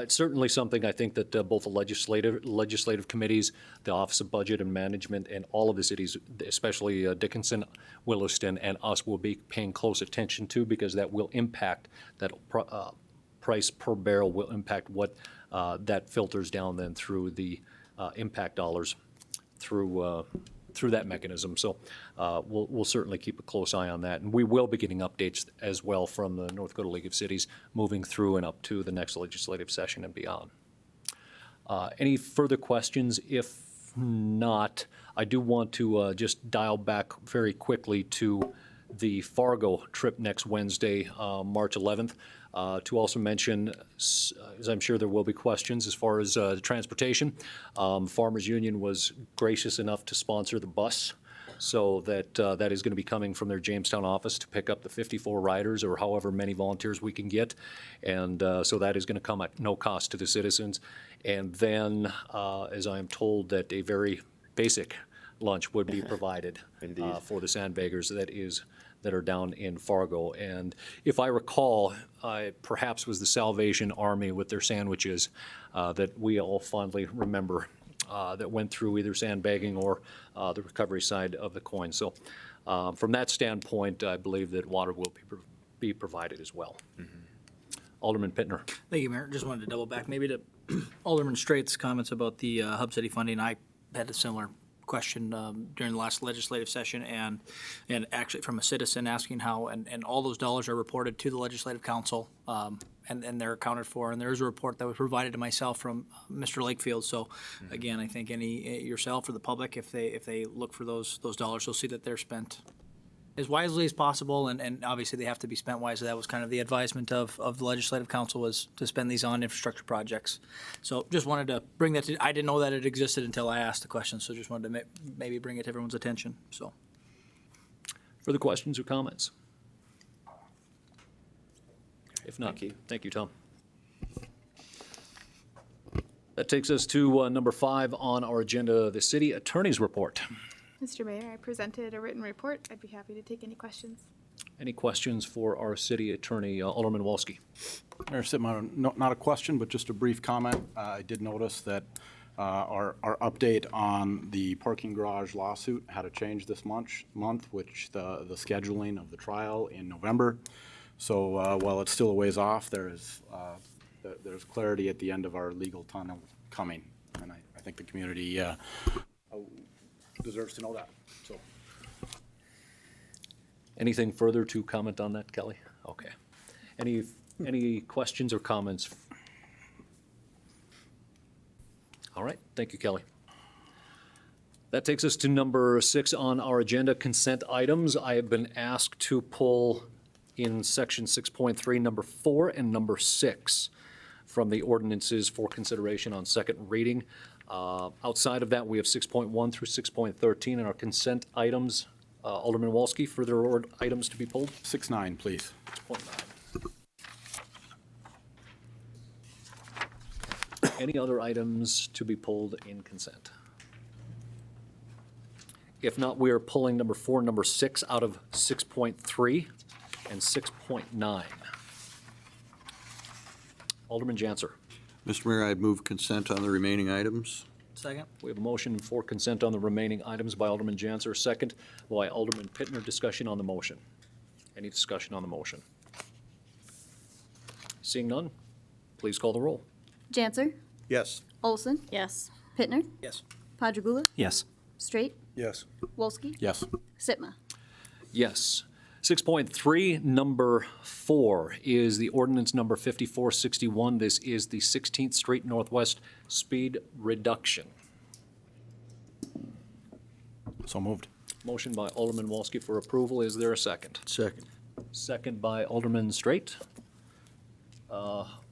it's certainly something I think that both the legislative committees, the Office of Budget and Management, and all of the cities, especially Dickinson, Williston, and us, will be paying close attention to, because that will impact that price per barrel, will impact what that filters down then through the impact dollars through that mechanism. So we'll certainly keep a close eye on that. And we will be getting updates as well from the North Dakota League of Cities moving through and up to the next legislative session and beyond. Any further questions? If not, I do want to just dial back very quickly to the Fargo trip next Wednesday, March 11th. To also mention, as I'm sure there will be questions as far as transportation, Farmers Union was gracious enough to sponsor the bus, so that that is going to be coming from their Jamestown office to pick up the 54 riders, or however many volunteers we can get. And so that is going to come at no cost to the citizens. And then, as I am told, that a very basic lunch would be provided for the sandbaggers that are down in Fargo. And if I recall, perhaps was the Salvation Army with their sandwiches that we all fondly remember that went through either sandbagging or the recovery side of the coin. So from that standpoint, I believe that water will be provided as well. Alderman Pittner. Thank you, Mayor. Just wanted to double back maybe to Alderman Straight's comments about the Hub City funding. I had a similar question during the last legislative session, and actually from a citizen asking how, and all those dollars are reported to the Legislative Council, and they're accounted for. And there is a report that was provided to myself from Mr. Lakefield. So again, I think yourself or the public, if they look for those dollars, they'll see that they're spent as wisely as possible, and obviously they have to be spent wisely. That was kind of the advisement of the Legislative Council, was to spend these on infrastructure projects. So just wanted to bring that to, I didn't know that it existed until I asked the question, so just wanted to maybe bring it to everyone's attention. So, Further questions or comments? If not, thank you, Tom. That takes us to number 5 on our agenda, the City Attorney's Report. Mr. Mayor, I presented a written report. I'd be happy to take any questions. Any questions for our City Attorney, Alderman Wolski? Mayor Sitman, not a question, but just a brief comment. I did notice that our update on the parking garage lawsuit had a change this month, which the scheduling of the trial in November. So while it's still a ways off, there's clarity at the end of our legal tunnel coming, and I think the community deserves to know that. So, anything further to comment on that, Kelly? Okay. Any questions or comments? All right. Thank you, Kelly. That takes us to number 6 on our agenda, consent items. I have been asked to pull in section 6.3, number 4 and number 6 from the ordinances for consideration on second reading. Outside of that, we have 6.1 through 6.13 in our consent items. Alderman Wolski, further items to be pulled? 6.9, please. 6.9. Any other items to be pulled in consent? If not, we are pulling number 4 and number 6 out of 6.3 and 6.9. Alderman Janser. Mr. Mayor, I'd move consent on the remaining items. Second? We have a motion for consent on the remaining items by Alderman Janser, second by Alderman Pittner. Discussion on the motion. Any discussion on the motion? Seeing none, please call the roll. Janser, Yes. Olson, Yes. Pittner, Yes. Padragula, Yes. Straight, Yes. Wolski, Yes. Sitma. Yes. 6.3, number 4, is the ordinance number 5461. This is the 16th Street Northwest speed reduction. So moved. Motion by Alderman Wolski for approval. Is there a second? Second. Second by Alderman Straight.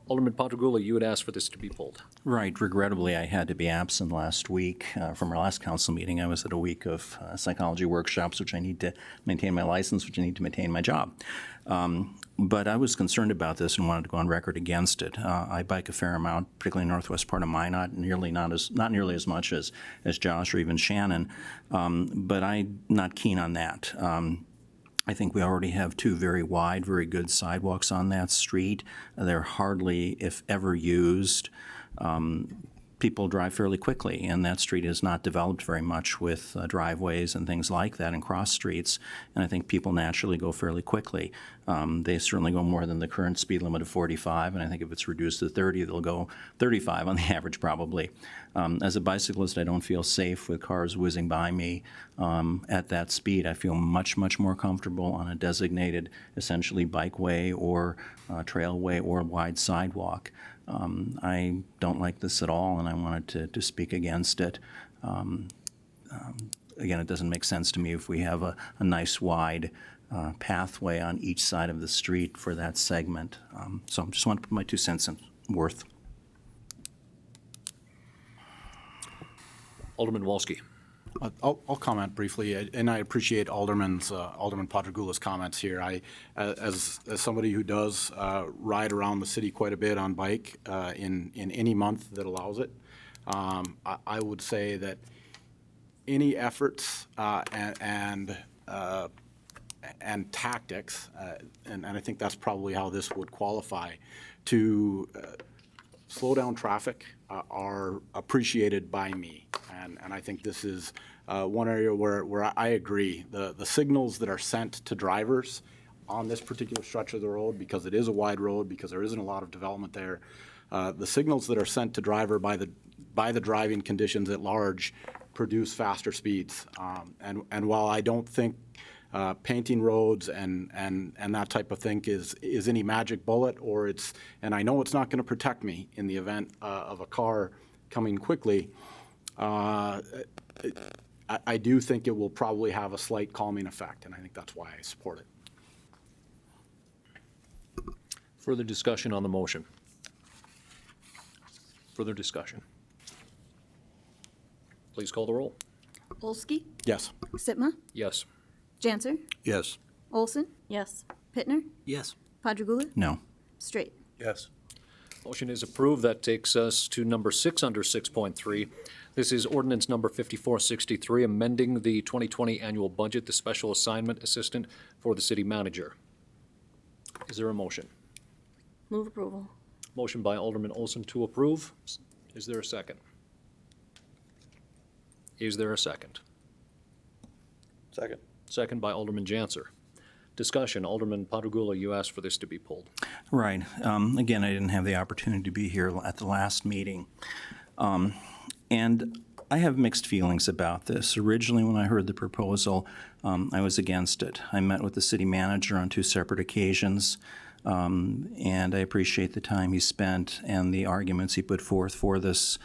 Alderman Padragula, you had asked for this to be pulled. Right. Regrettably, I had to be absent last week from our last council meeting. I was at a week of psychology workshops, which I need to maintain my license, which I need to maintain my job. But I was concerned about this and wanted to go on record against it. I bike a fair amount, particularly in the northwest part of Minot, not nearly as much as Josh or even Shannon, but I'm not keen on that. I think we already have 2 very wide, very good sidewalks on that street. They're hardly, if ever, used. People drive fairly quickly, and that street is not developed very much with driveways and things like that and cross streets, and I think people naturally go fairly quickly. They certainly go more than the current speed limit of 45, and I think if it's reduced to 30, they'll go 35 on the average probably. As a bicyclist, I don't feel safe with cars whizzing by me at that speed. I feel much, much more comfortable on a designated, essentially bikeway or trailway or wide sidewalk. I don't like this at all, and I wanted to speak against it. Again, it doesn't make sense to me if we have a nice wide pathway on each side of the street for that segment. So I just want to put my 2 cents worth. Alderman Wolski. I'll comment briefly, and I appreciate Alderman Padragula's comments here. As somebody who does ride around the city quite a bit on bike in any month that allows it, I would say that any efforts and tactics, and I think that's probably how this would qualify, to slow down traffic are appreciated by me. And I think this is one area where I agree. The signals that are sent to drivers on this particular stretch of the road, because it is a wide road, because there isn't a lot of development there, the signals that are sent to driver by the driving conditions at large produce faster speeds. And while I don't think painting roads and that type of thing is any magic bullet, and I know it's not going to protect me in the event of a car coming quickly, I do think it will probably have a slight calming effect, and I think that's why I support it. Further discussion on the motion? Further discussion? Please call the roll. Wolski, Yes. Sitma, Yes. Janser, Yes. Olson, Yes. Pittner, Yes. Padragula, No. Straight. Yes. Motion is approved. That takes us to number 6 under 6.3. This is ordinance number 5463, amending the 2020 annual budget, the special assignment assistant for the city manager. Is there a motion? Move approval. Motion by Alderman Olson to approve. Is there a second? Is there a second? Second. Second by Alderman Janser. Discussion, Alderman Padragula, you asked for this to be pulled. Right. Again, I didn't have the opportunity to be here at the last meeting. And I have mixed feelings about this. Originally, when I heard the proposal, I was against it. I met with the city manager on 2 separate occasions, and I appreciate the time he spent and the arguments he put forth for this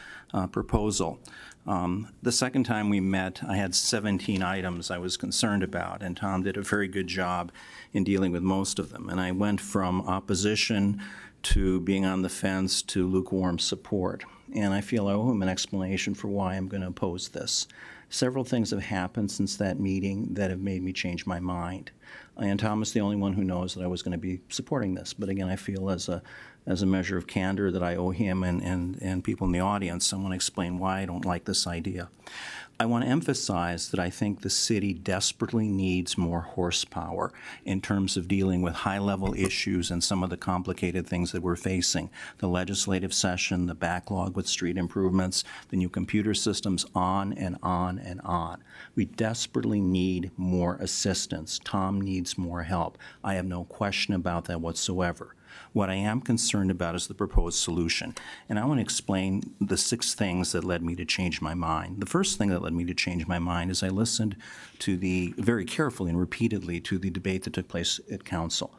proposal. The second time we met, I had 17 items I was concerned about, and Tom did a very good job in dealing with most of them. And I went from opposition to being on the fence to lukewarm support. And I feel I owe him an explanation for why I'm going to oppose this. Several things have happened since that meeting that have made me change my mind. And Tom is the only one who knows that I was going to be supporting this. But again, I feel as a measure of candor that I owe him and people in the audience, I want to explain why I don't like this idea. I want to emphasize that I think the city desperately needs more horsepower in terms of dealing with high-level issues and some of the complicated things that we're facing. The legislative session, the backlog with street improvements, the new computer systems, on and on and on. We desperately need more assistance. Tom needs more help. I have no question about that whatsoever. What I am concerned about is the proposed solution. And I want to explain the 6 things that led me to change my mind. The first thing that led me to change my mind is I listened to very carefully and repeatedly to the debate that took place at council.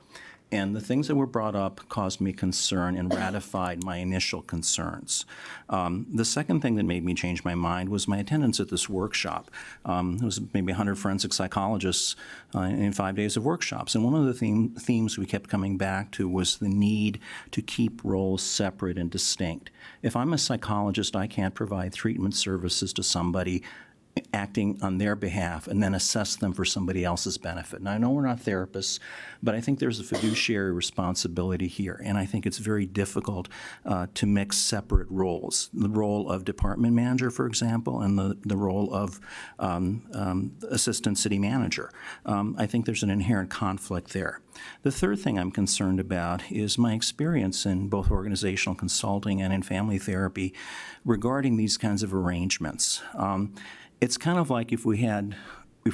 And the things that were brought up caused me concern and ratified my initial concerns. The second thing that made me change my mind was my attendance at this workshop. It was maybe 100 forensic psychologists in 5 days of workshops. And one of the themes we kept coming back to was the need to keep roles separate and distinct. If I'm a psychologist, I can't provide treatment services to somebody acting on their behalf and then assess them for somebody else's benefit. Now, I know we're not therapists, but I think there's a fiduciary responsibility here, and I think it's very difficult to mix separate roles. The role of department manager, for example, and the role of assistant city manager. I think there's an inherent conflict there. The third thing I'm concerned about is my experience in both organizational consulting and in family therapy regarding these kinds of arrangements. It's kind of like if we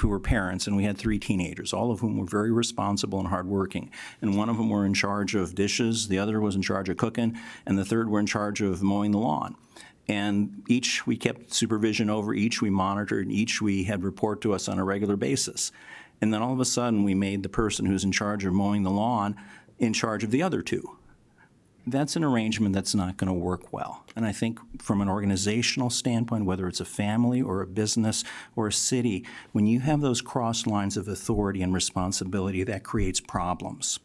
were parents and we had 3 teenagers, all of whom were very responsible and hardworking, and one of them were in charge of dishes, the other was in charge of cooking, and the third were in charge of mowing the lawn. And each we kept supervision over, each we monitored, and each we had report to us on a regular basis. And then all of a sudden we made the person who's in charge of mowing the lawn in charge of the other 2. That's an arrangement that's not going to work well. And I think from an organizational standpoint, whether it's a family or a business or a city, when you have those cross lines of authority and responsibility, that creates problems.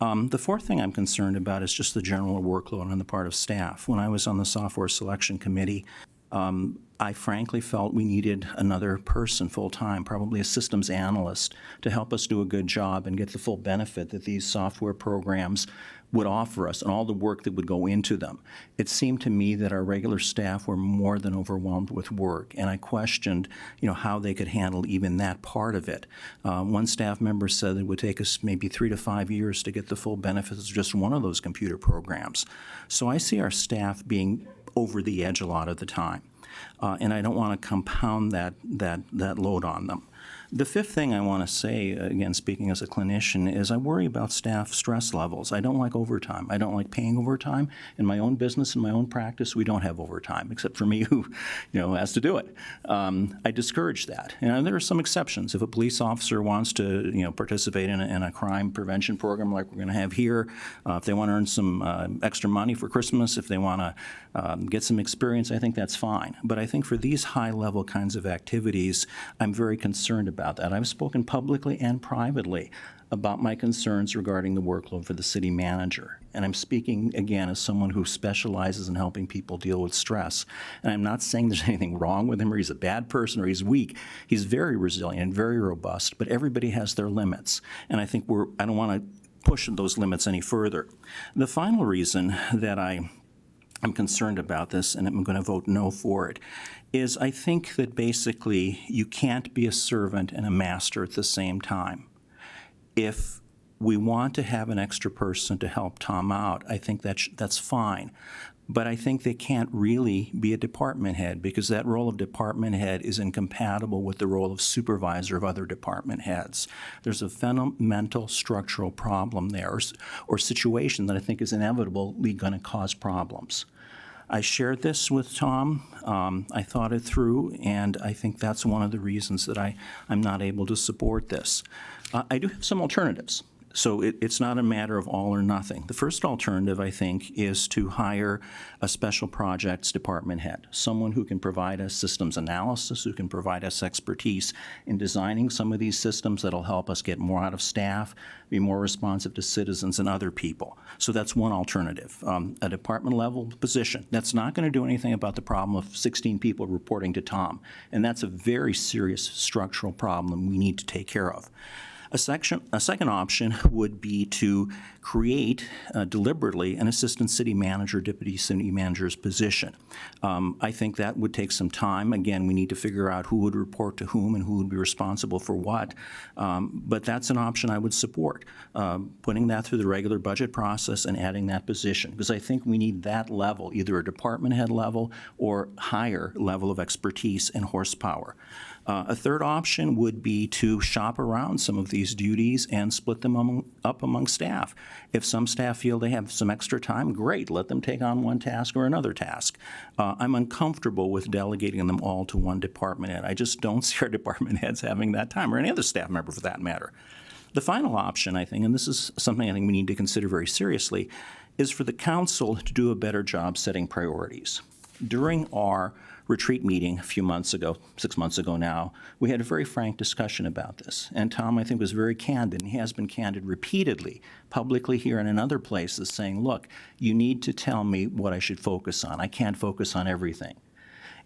The fourth thing I'm concerned about is just the general workload on the part of staff. When I was on the software selection committee, I frankly felt we needed another person full-time, probably a systems analyst, to help us do a good job and get the full benefit that these software programs would offer us and all the work that would go into them. It seemed to me that our regular staff were more than overwhelmed with work, and I questioned, how they could handle even that part of it. One staff member said it would take us maybe 3 to 5 years to get the full benefits of just one of those computer programs. So I see our staff being over the edge a lot of the time, and I don't want to compound that load on them. The fifth thing I want to say, again, speaking as a clinician, is I worry about staff stress levels. I don't like overtime. I don't like paying overtime. In my own business, in my own practice, we don't have overtime, except for me who, has to do it. I discourage that. And there are some exceptions. If a police officer wants to, participate in a crime prevention program like we're going to have here, if they want to earn some extra money for Christmas, if they want to get some experience, I think that's fine. But I think for these high-level kinds of activities, I'm very concerned about that. I've spoken publicly and privately about my concerns regarding the workload for the city manager. And I'm speaking, again, as someone who specializes in helping people deal with stress. And I'm not saying there's anything wrong with him or he's a bad person or he's weak. He's very resilient and very robust, but everybody has their limits. And I think I don't want to push those limits any further. The final reason that I'm concerned about this, and I'm going to vote no for it, is I think that basically you can't be a servant and a master at the same time. If we want to have an extra person to help Tom out, I think that's fine. But I think they can't really be a department head because that role of department head is incompatible with the role of supervisor of other department heads. There's a fundamental structural problem there or situation that I think is inevitably going to cause problems. I shared this with Tom. I thought it through, and I think that's one of the reasons that I'm not able to support this. I do have some alternatives. So it's not a matter of all or nothing. The first alternative, I think, is to hire a special projects department head, someone who can provide us systems analysis, who can provide us expertise in designing some of these systems that'll help us get more out of staff, be more responsive to citizens and other people. So that's one alternative, a department level position. That's not going to do anything about the problem of 16 people reporting to Tom. And that's a very serious structural problem we need to take care of. A second option would be to create deliberately an assistant city manager, deputy city manager's position. I think that would take some time. Again, we need to figure out who would report to whom and who would be responsible for what. But that's an option I would support, putting that through the regular budget process and adding that position, because I think we need that level, either a department head level or higher level of expertise and horsepower. A third option would be to shop around some of these duties and split them up among staff. If some staff feel they have some extra time, great, let them take on one task or another task. I'm uncomfortable with delegating them all to one department head. I just don't see our department heads having that time, or any other staff member for that matter. The final option, I think, and this is something I think we need to consider very seriously, is for the council to do a better job setting priorities. During our retreat meeting a few months ago, 6 months ago now, we had a very frank discussion about this. And Tom, I think, was very candid, and he has been candid repeatedly, publicly here and in other places, saying, look, you need to tell me what I should focus on. I can't focus on everything.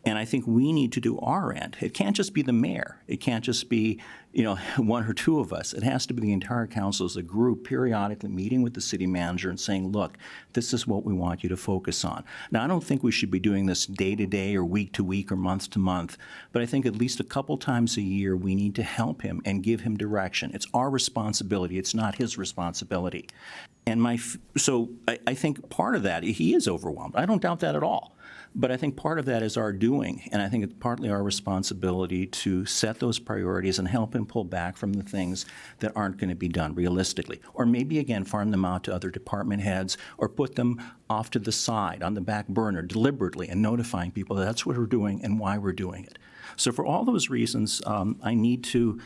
And I think we need to do our end. It can't just be the mayor. It can't just be, one or two of us. It has to be the entire council as a group periodically meeting with the city manager and saying, look, this is what we want you to focus on. Now, I don't think we should be doing this day to day or week to week or month to month, but I think at least a couple times a year we need to help him and give him direction. It's our responsibility. It's not his responsibility. And I think part of that, he is overwhelmed. I don't doubt that at all. But I think part of that is our doing, and I think it's partly our responsibility to set those priorities and help him pull back from the things that aren't going to be done realistically. Or maybe, again, farm them out to other department heads or put them off to the side on the back burner deliberately and notifying people that that's what we're doing and why we're doing it. So for all those reasons, I need to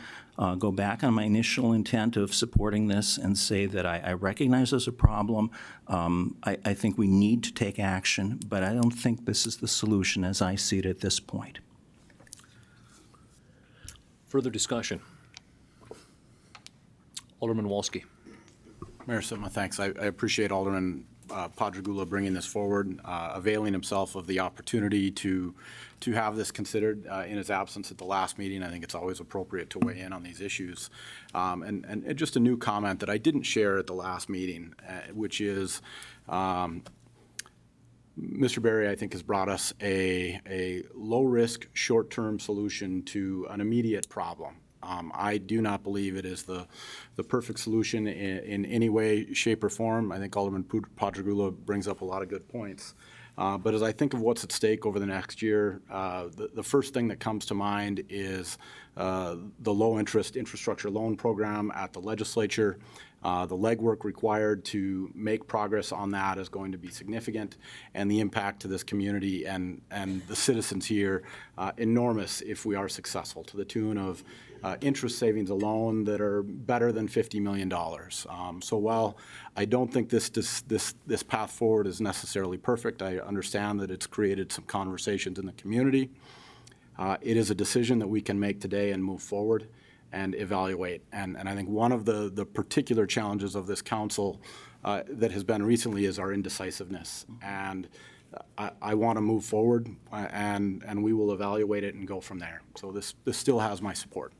go back on my initial intent of supporting this and say that I recognize there's a problem. I think we need to take action, but I don't think this is the solution as I see it at this point. Further discussion? Alderman Wolski. Mayor Sitma, thanks. I appreciate Alderman Padragula bringing this forward, availing himself of the opportunity to have this considered in his absence at the last meeting. I think it's always appropriate to weigh in on these issues. And just a new comment that I didn't share at the last meeting, which is Mr. Berry, I think, has brought us a low-risk, short-term solution to an immediate problem. I do not believe it is the perfect solution in any way, shape, or form. I think Alderman Padragula brings up a lot of good points. But as I think of what's at stake over the next year, the first thing that comes to mind is the low-interest infrastructure loan program at the legislature. The legwork required to make progress on that is going to be significant, and the impact to this community and the citizens here enormous if we are successful, to the tune of interest savings alone that are better than $50 million. So while I don't think this path forward is necessarily perfect, I understand that it's created some conversations in the community. It is a decision that we can make today and move forward and evaluate. And I think one of the particular challenges of this council that has been recently is our indecisiveness. And I want to move forward, and we will evaluate it and go from there. So this still has my support.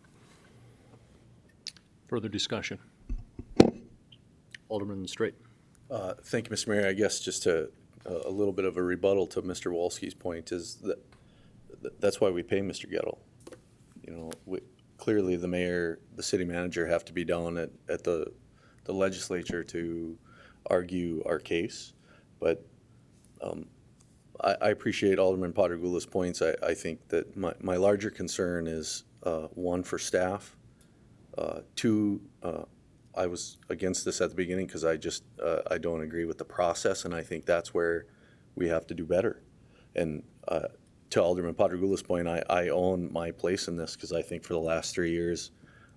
Further discussion? Alderman Straight. Thank you, Mr. Mayor. I guess just a little bit of a rebuttal to Mr. Wolski's point is that that's why we pay Mr. Gettle. Clearly the mayor, the city manager have to be down at the legislature to argue our case. But I appreciate Alderman Padragula's points. I think that my larger concern is, one, for staff. Two, I was against this at the beginning because I don't agree with the process, and I think that's where we have to do better. And to Alderman Padragula's point, I own my place in this because I think for the last 3 years,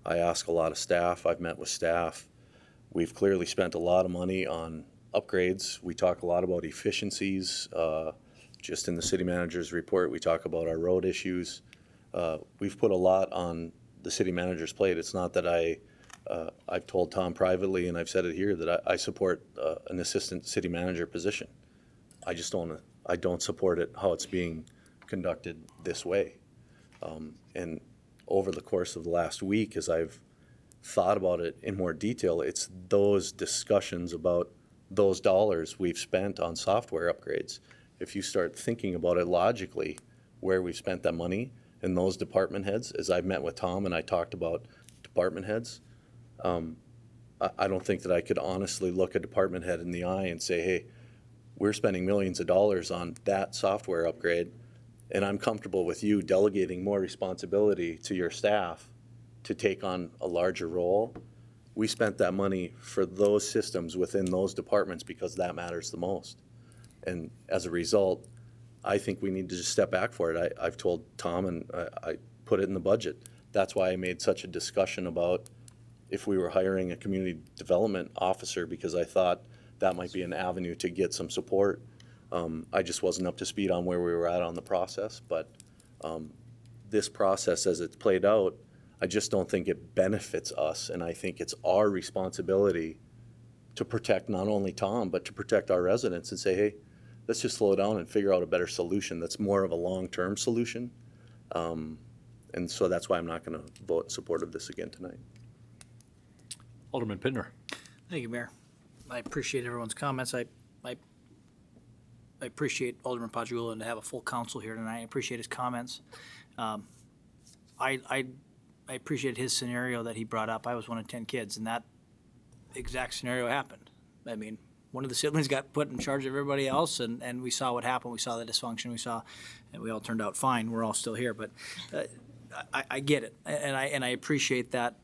I ask a lot of staff. I've met with staff. We've clearly spent a lot of money on upgrades. We talk a lot about efficiencies. Just in the city manager's report, we talk about our road issues. We've put a lot on the city manager's plate. It's not that I've told Tom privately, and I've said it here, that I support an assistant city manager position. I just don't support it how it's being conducted this way. And over the course of the last week, as I've thought about it in more detail, it's those discussions about those dollars we've spent on software upgrades. If you start thinking about it logically, where we've spent that money and those department heads, as I've met with Tom and I talked about department heads, I don't think that I could honestly look a department head in the eye and say, hey, we're spending millions of dollars on that software upgrade, and I'm comfortable with you delegating more responsibility to your staff to take on a larger role. We spent that money for those systems within those departments because that matters the most. And as a result, I think we need to just step back for it. I've told Tom, and I put it in the budget. That's why I made such a discussion about if we were hiring a community development officer, because I thought that might be an avenue to get some support. I just wasn't up to speed on where we were at on the process, but this process as it's played out, I just don't think it benefits us, and I think it's our responsibility to protect not only Tom, but to protect our residents and say, hey, let's just slow down and figure out a better solution that's more of a long-term solution. And so that's why I'm not going to vote in support of this again tonight. Alderman Pittner. Thank you, Mayor. I appreciate everyone's comments. I appreciate Alderman Pajula and to have a full council here tonight. I appreciate his comments. I appreciate his scenario that he brought up. I was one of 10 kids, and that exact scenario happened. I mean, one of the siblings got put in charge of everybody else, and we saw what happened. We saw the dysfunction. And we all turned out fine. We're all still here, but I get it, and I appreciate that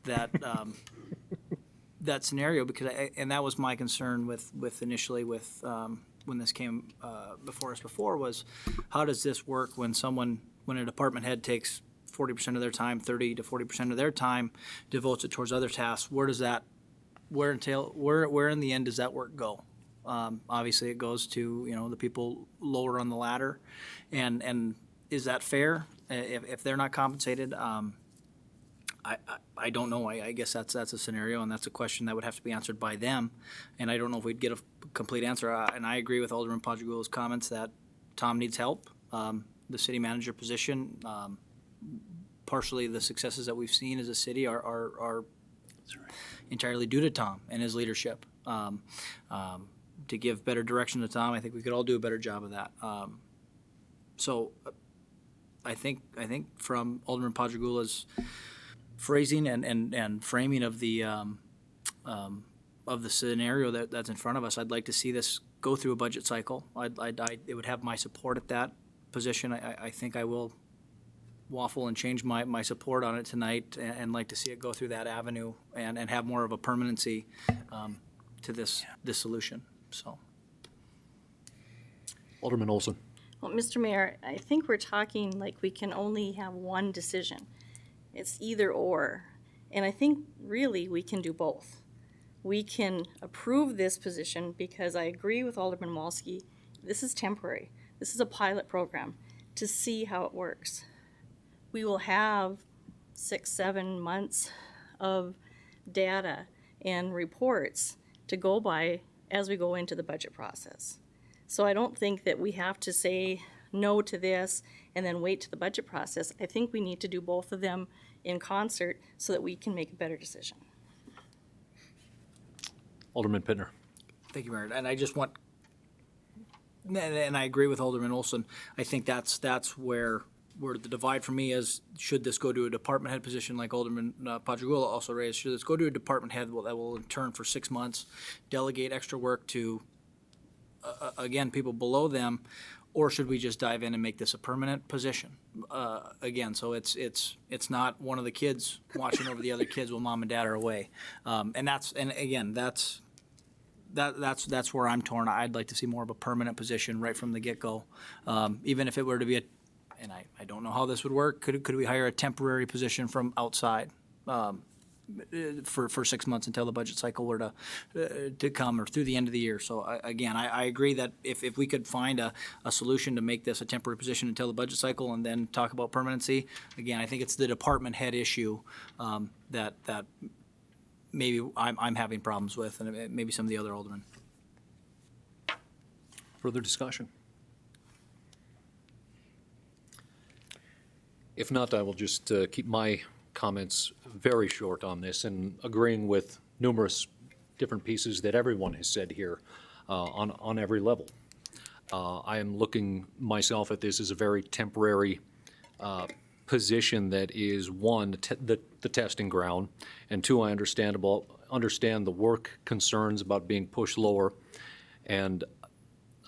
that scenario, because that was my concern with initially with when this came before us before, was how does this work when a department head takes 40% of their time, 30 to 40% of their time, devotes it towards other tasks? Where in the end does that work go? Obviously, it goes to the people lower on the ladder, and is that fair if they're not compensated? I don't know. I guess that's a scenario, and that's a question that would have to be answered by them, and I don't know if we'd get a complete answer. And I agree with Alderman Pajugula's comments that Tom needs help. The city manager position, partially the successes that we've seen as a city are entirely due to Tom and his leadership. To give better direction to Tom, I think we could all do a better job of that. So I think from Alderman Pajugula's phrasing and framing of the scenario that's in front of us, I'd like to see this go through a budget cycle. It would have my support at that position. I think I will waffle and change my support on it tonight, and like to see it go through that avenue and have more of a permanency to this solution. So, Alderman Olson. Well, Mr. Mayor, I think we're talking like we can only have one decision. It's either or. And I think really we can do both. We can approve this position because I agree with Alderman Walski. This is temporary. This is a pilot program to see how it works. We will have 6-7 months of data and reports to go by as we go into the budget process. So I don't think that we have to say no to this and then wait to the budget process. I think we need to do both of them in concert so that we can make a better decision. Alderman Pittner. Thank you, Mayor. And I just want, and I agree with Alderman Olson. I think that's where the divide for me is, should this go to a department head position like Alderman Pajugula also raised? Should this go to a department head that will in turn for 6 months delegate extra work to, again, people below them, or should we just dive in and make this a permanent position? Again, so it's not one of the kids watching over the other kids while mom and dad are away, and that's where I'm torn. I'd like to see more of a permanent position right from the get-go, even if it were to be and I don't know how this would work. Could we hire a temporary position from outside for 6 months until the budget cycle were to come, or through the end of the year? So I agree that if we could find a solution to make this a temporary position until the budget cycle and then talk about permanency, again, I think it's the department head issue that maybe I'm having problems with, and maybe some of the other aldermen. Further discussion? If not, I will just keep my comments very short on this and agreeing with numerous different pieces that everyone has said here on every level. I am looking myself at this as a very temporary position that is, one, the testing ground, and two, I understand the work concerns about being pushed lower, and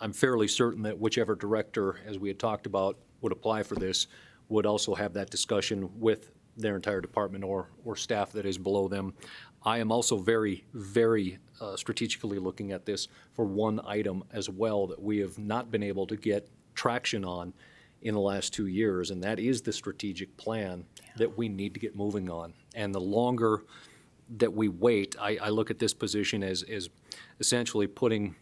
I'm fairly certain that whichever director, as we had talked about, would apply for this, would also have that discussion with their entire department or staff that is below them. I am also very, very strategically looking at this for one item as well that we have not been able to get traction on in the last 2 years, and that is the strategic plan that we need to get moving on. And the longer that we wait, I look at this position as essentially putting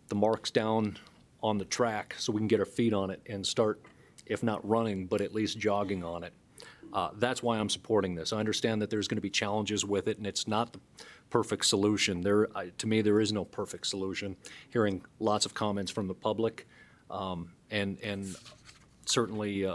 the marks down on the track so we can get our feet on it and start, if not running, but at least jogging on it. That's why I'm supporting this. I understand that there's going to be challenges with it, and it's not the perfect solution. To me, there is no perfect solution. Hearing lots of comments from the public, and certainly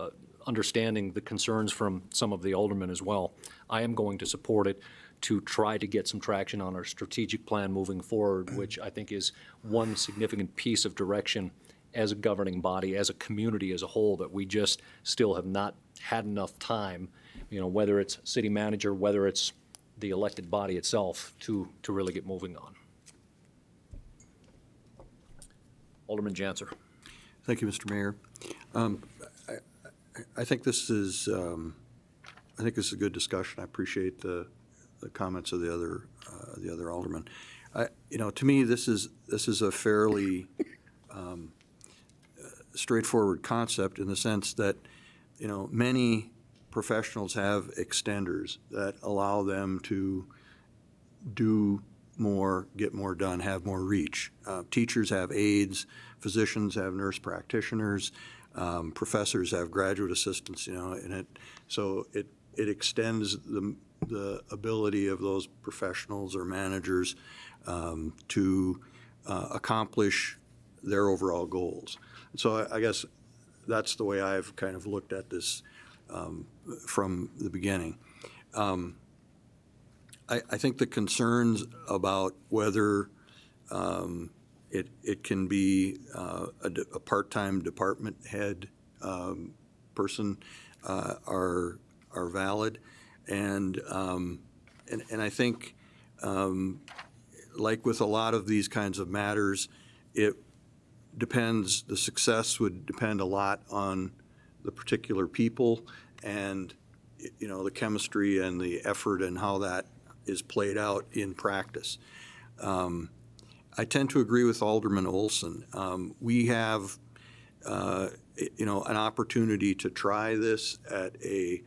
understanding the concerns from some of the aldermen as well, I am going to support it to try to get some traction on our strategic plan moving forward, which I think is one significant piece of direction as a governing body, as a community as a whole, that we just still have not had enough time, whether it's city manager, whether it's the elected body itself, to really get moving on. Alderman Janser. Thank you, Mr. Mayor. I think this is a good discussion. I appreciate the comments of the other aldermen. To me, this is a fairly straightforward concept in the sense that many professionals have extenders that allow them to do more, get more done, have more reach. Teachers have aides, physicians have nurse practitioners, professors have graduate assistants, and it extends the ability of those professionals or managers to accomplish their overall goals. So I guess that's the way I've kind of looked at this from the beginning. I think the concerns about whether it can be a part-time department head person are valid, and I think like with a lot of these kinds of matters, it depends. The success would depend a lot on the particular people and the chemistry and the effort and how that is played out in practice. I tend to agree with Alderman Olson. We have an opportunity to try this at a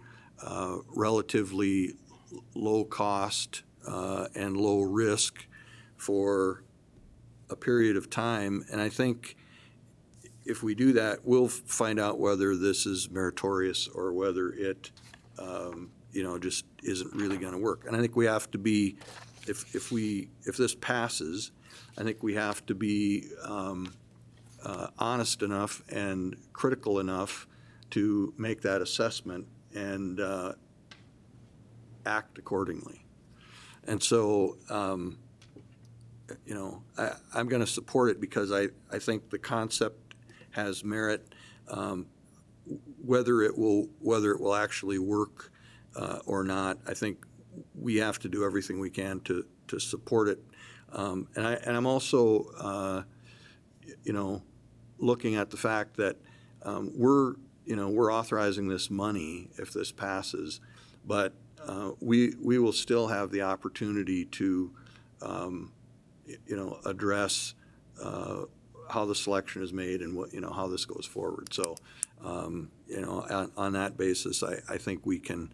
relatively low cost and low risk for a period of time, and I think if we do that, we'll find out whether this is meritorious or whether it just isn't really going to work. And I think we have to be, if this passes, I think we have to be honest enough and critical enough to make that assessment and act accordingly. And so, I'm going to support it because I think the concept has merit. Whether it will actually work or not, I think we have to do everything we can to support it. And I'm also looking at the fact that we're authorizing this money if this passes, but we will still have the opportunity to address how the selection is made and how this goes forward. So on that basis, I think we can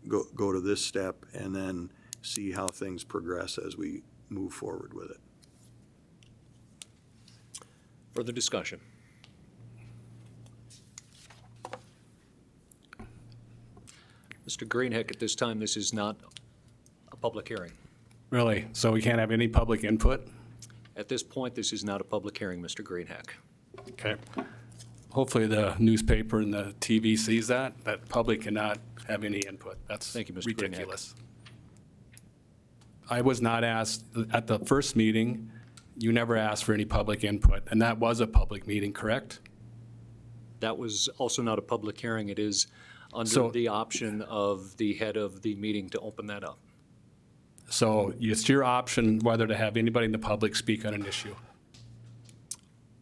go to this step and then see how things progress as we move forward with it. Further discussion? Mr. Greenhick, at this time, this is not a public hearing. Really? So we can't have any public input? At this point, this is not a public hearing, Mr. Greenhick. Okay. hopefully the newspaper and the TV sees that public cannot have any input. That's Thank you, Mr. ridiculous. I was not asked, at the first meeting, you never asked for any public input, and that was a public meeting, correct? That was also not a public hearing. It is under So- the option of the head of the meeting to open that up. So it's your option whether to have anybody in the public speak on an issue.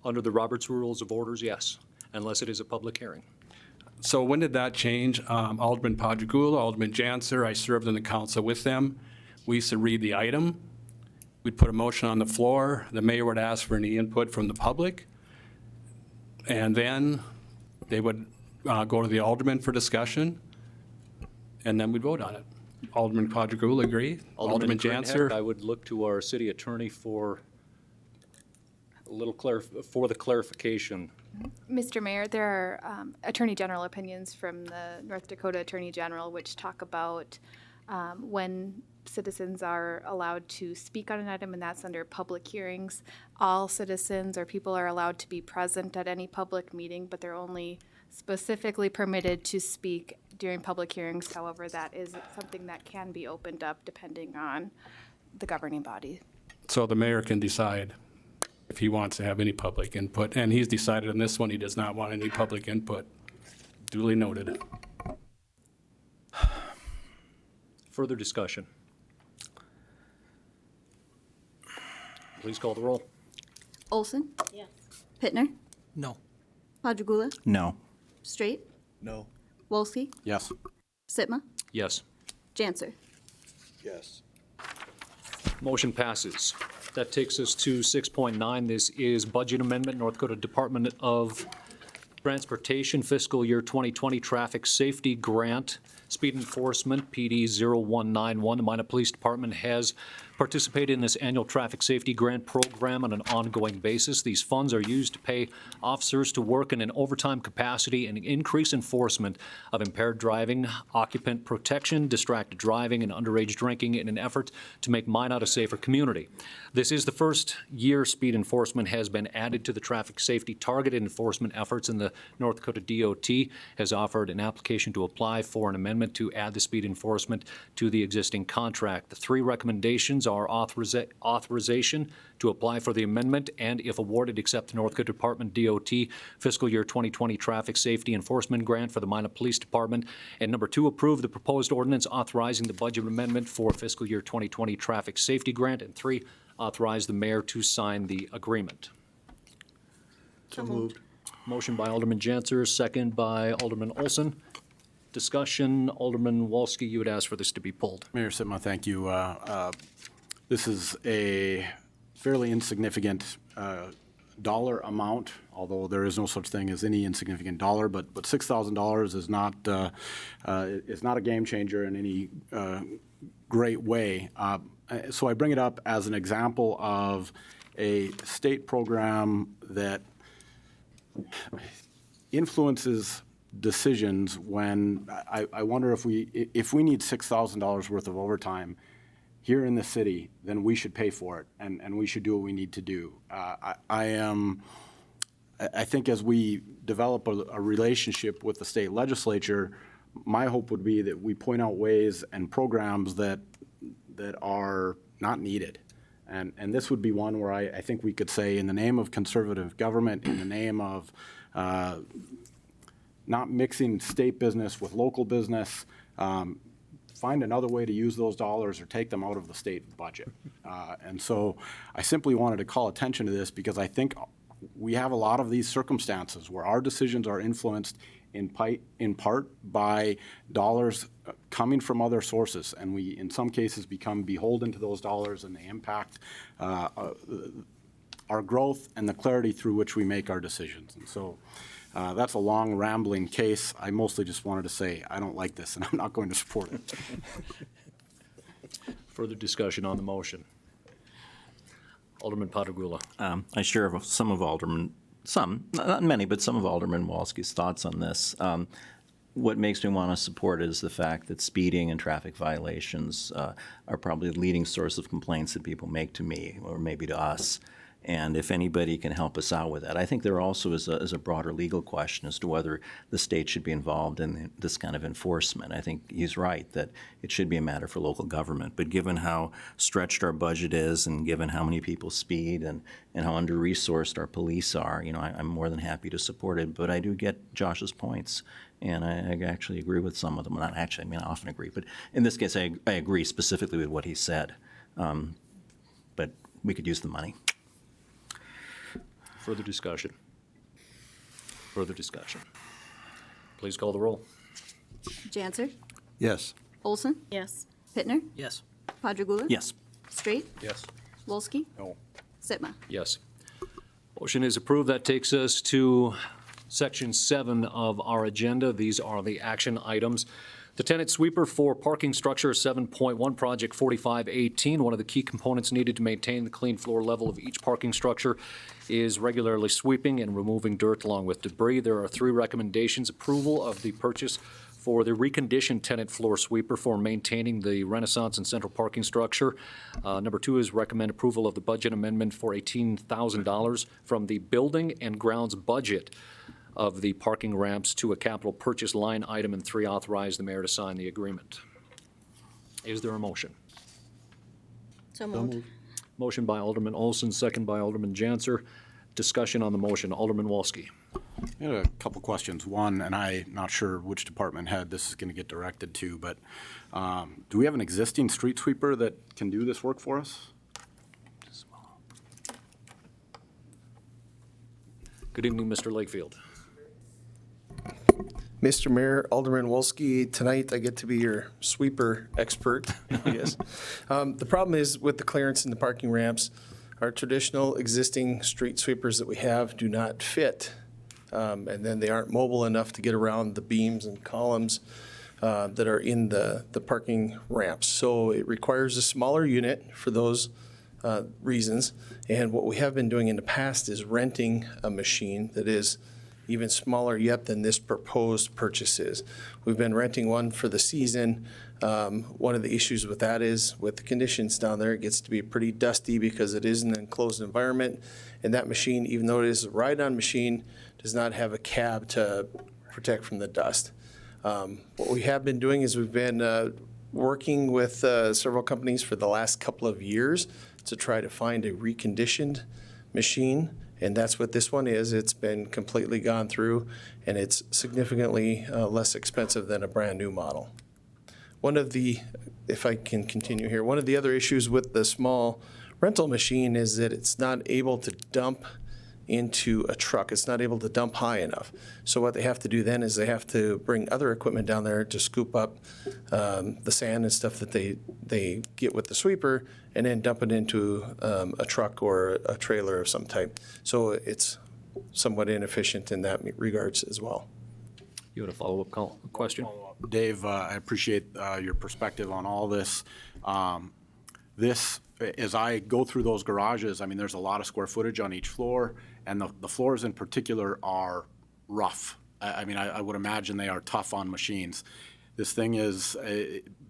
Under the Roberts Rules of Orders, yes, unless it is a public hearing. So when did that change? Alderman Padragula, Alderman Janser, I served on the council with them. We used to read the item. We'd put a motion on the floor. The mayor would ask for any input from the public. And then they would go to the alderman for discussion, and then we'd vote on it. Alderman Padragula, agree? Alderman Kornheck, Janser? I would look to our city attorney for a little for the clarification. Mr. Mayor, there are Attorney General opinions from the North Dakota Attorney General which talk about when citizens are allowed to speak on an item, and that's under public hearings. All citizens or people are allowed to be present at any public meeting, but they're only specifically permitted to speak during public hearings. However, that is something that can be opened up depending on the governing body. So the mayor can decide if he wants to have any public input, and he's decided on this one he does not want any public input. Duly noted. Further discussion? Please call the roll. Olson? Yes. Pittner? No. Padragula? No. Straight? No. Wolski? Yes. Sitma? Yes. Janser? Yes. Motion passes. That takes us to 6.9. This is Budget Amendment, North Dakota Department of Transportation Fiscal Year 2020 Traffic Safety Grant, Speed Enforcement, PD 0191. The Minot Police Department has participated in this annual traffic safety grant program on an ongoing basis. These funds are used to pay officers to work in an overtime capacity and increase enforcement of impaired driving, occupant protection, distracted driving, and underage drinking in an effort to make Minot a safer community. This is the first year speed enforcement has been added to the traffic safety targeted enforcement efforts, and the North Dakota DOT has offered an application to apply for an amendment to add the speed enforcement to the existing contract. The three recommendations are authorization to apply for the amendment, and if awarded, accept the North Dakota Department DOT fiscal year 2020 traffic safety enforcement grant for the Minot Police Department. And number two, approve the proposed ordinance authorizing the budget amendment for fiscal year 2020 traffic safety grant. And three, authorize the mayor to sign the agreement. So moved. Motion by Alderman Janser, second by Alderman Olson. Discussion, Alderman Wolski, you would ask for this to be pulled. Mayor Sitma, thank you. This is a fairly insignificant dollar amount, although there is no such thing as any insignificant dollar, but $6,000 is not a game changer in any great way. So I bring it up as an example of a state program that influences decisions when I wonder if we need $6,000 worth of overtime here in the city, then we should pay for it, and we should do what we need to do. I think as we develop a relationship with the state legislature, my hope would be that we point out ways and programs that are not needed. And this would be one where I think we could say, in the name of conservative government, in the name of not mixing state business with local business, find another way to use those dollars or take them out of the state budget. And so I simply wanted to call attention to this because I think we have a lot of these circumstances where our decisions are influenced in part by dollars coming from other sources, and we, in some cases, become beholden to those dollars, and they impact our growth and the clarity through which we make our decisions. And so that's a long, rambling case. I mostly just wanted to say I don't like this, and I'm not going to support it. Further discussion on the motion. Alderman Padragula. I share not many, but some of Alderman Wolski's thoughts on this. What makes me want to support is the fact that speeding and traffic violations are probably the leading source of complaints that people make to me or maybe to us. And if anybody can help us out with that. I think there also is a broader legal question as to whether the state should be involved in this kind of enforcement. I think he's right that it should be a matter for local government. But given how stretched our budget is and given how many people speed and how under-resourced our police are, I'm more than happy to support it. But I do get Josh's points. And I actually agree with some of them. Not actually, I often agree. But in this case, I agree specifically with what he said. But we could use the money. Further discussion? Further discussion? Please call the roll. Janser, Yes. Olson, Yes. Pittner, Yes. Padragula. Yes. Straight, Yes. Wolski, No. Sitma. Yes. Motion is approved. That takes us to Section 7 of our agenda. These are the action items. The tenant sweeper for parking structure 7.1, Project 4518. One of the key components needed to maintain the clean floor level of each parking structure is regularly sweeping and removing dirt along with debris. There are 3 recommendations. Approval of the purchase for the reconditioned tenant floor sweeper for maintaining the Renaissance and Central parking structure. Number 2 is recommend approval of the budget amendment for $18,000 from the building and grounds budget of the parking ramps to a capital purchase line item, and 3, authorize the mayor to sign the agreement. Is there a motion? So moved. Motion by Alderman Olson, second by Alderman Janser. Discussion on the motion. Alderman Wolski. I had a couple questions. One, and I'm not sure which department head this is going to get directed to, but do we have an existing street sweeper that can do this work for us? Good evening, Mr. Lakefield. Mr. Mayor, Alderman Wolski, tonight I get to be your sweeper expert, I guess. The problem is with the clearance in the parking ramps, our traditional existing street sweepers that we have do not fit. And then they aren't mobile enough to get around the beams and columns that are in the parking ramps. So it requires a smaller unit for those reasons. And what we have been doing in the past is renting a machine that is even smaller yet than this proposed purchase is. We've been renting one for the season. One of the issues with that is with the conditions down there, it gets to be pretty dusty because it is an enclosed environment. And that machine, even though it is a ride-on machine, does not have a cab to protect from the dust. What we have been doing is we've been working with several companies for the last couple of years to try to find a reconditioned machine. And that's what this one is. It's been completely gone through, and it's significantly less expensive than a brand new model. One of the, if I can continue here, one of the other issues with the small rental machine is that it's not able to dump into a truck. It's not able to dump high enough. So what they have to do then is they have to bring other equipment down there to scoop up the sand and stuff that they get with the sweeper and then dump it into a truck or a trailer of some type. So it's somewhat inefficient in that regards as well. You had a follow-up question? Dave, I appreciate your perspective on all this. As I go through those garages, there's a lot of square footage on each floor, and the floors in particular are rough. I would imagine they are tough on machines. This thing is,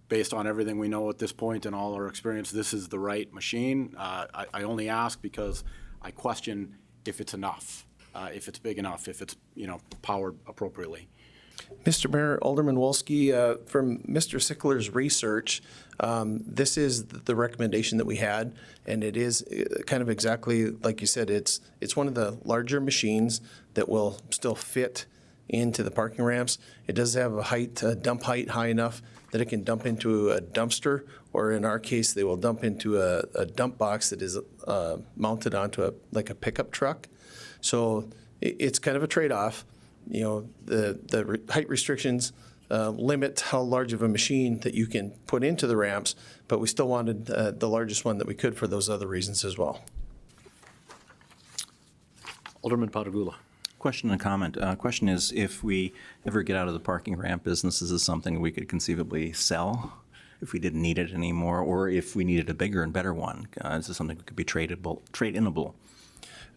based on everything we know at this point and all our experience, this is the right machine. I only ask because I question if it's enough, if it's big enough, if it's powered appropriately. Mr. Mayor, Alderman Wolski, from Mr. Sickler's research, this is the recommendation that we had, and it is kind of exactly like you said. It's one of the larger machines that will still fit into the parking ramps. It does have a dump height high enough that it can dump into a dumpster, or in our case, they will dump into a dump box that is mounted onto a pickup truck. So it's kind of a trade-off. The height restrictions limit how large of a machine that you can put into the ramps, but we still wanted the largest one that we could for those other reasons as well. Alderman Padragula. Question and comment. Question is, if we ever get out of the parking ramp business, is this something we could conceivably sell if we didn't need it anymore, or if we needed a bigger and better one? Is this something that could be trade-inable?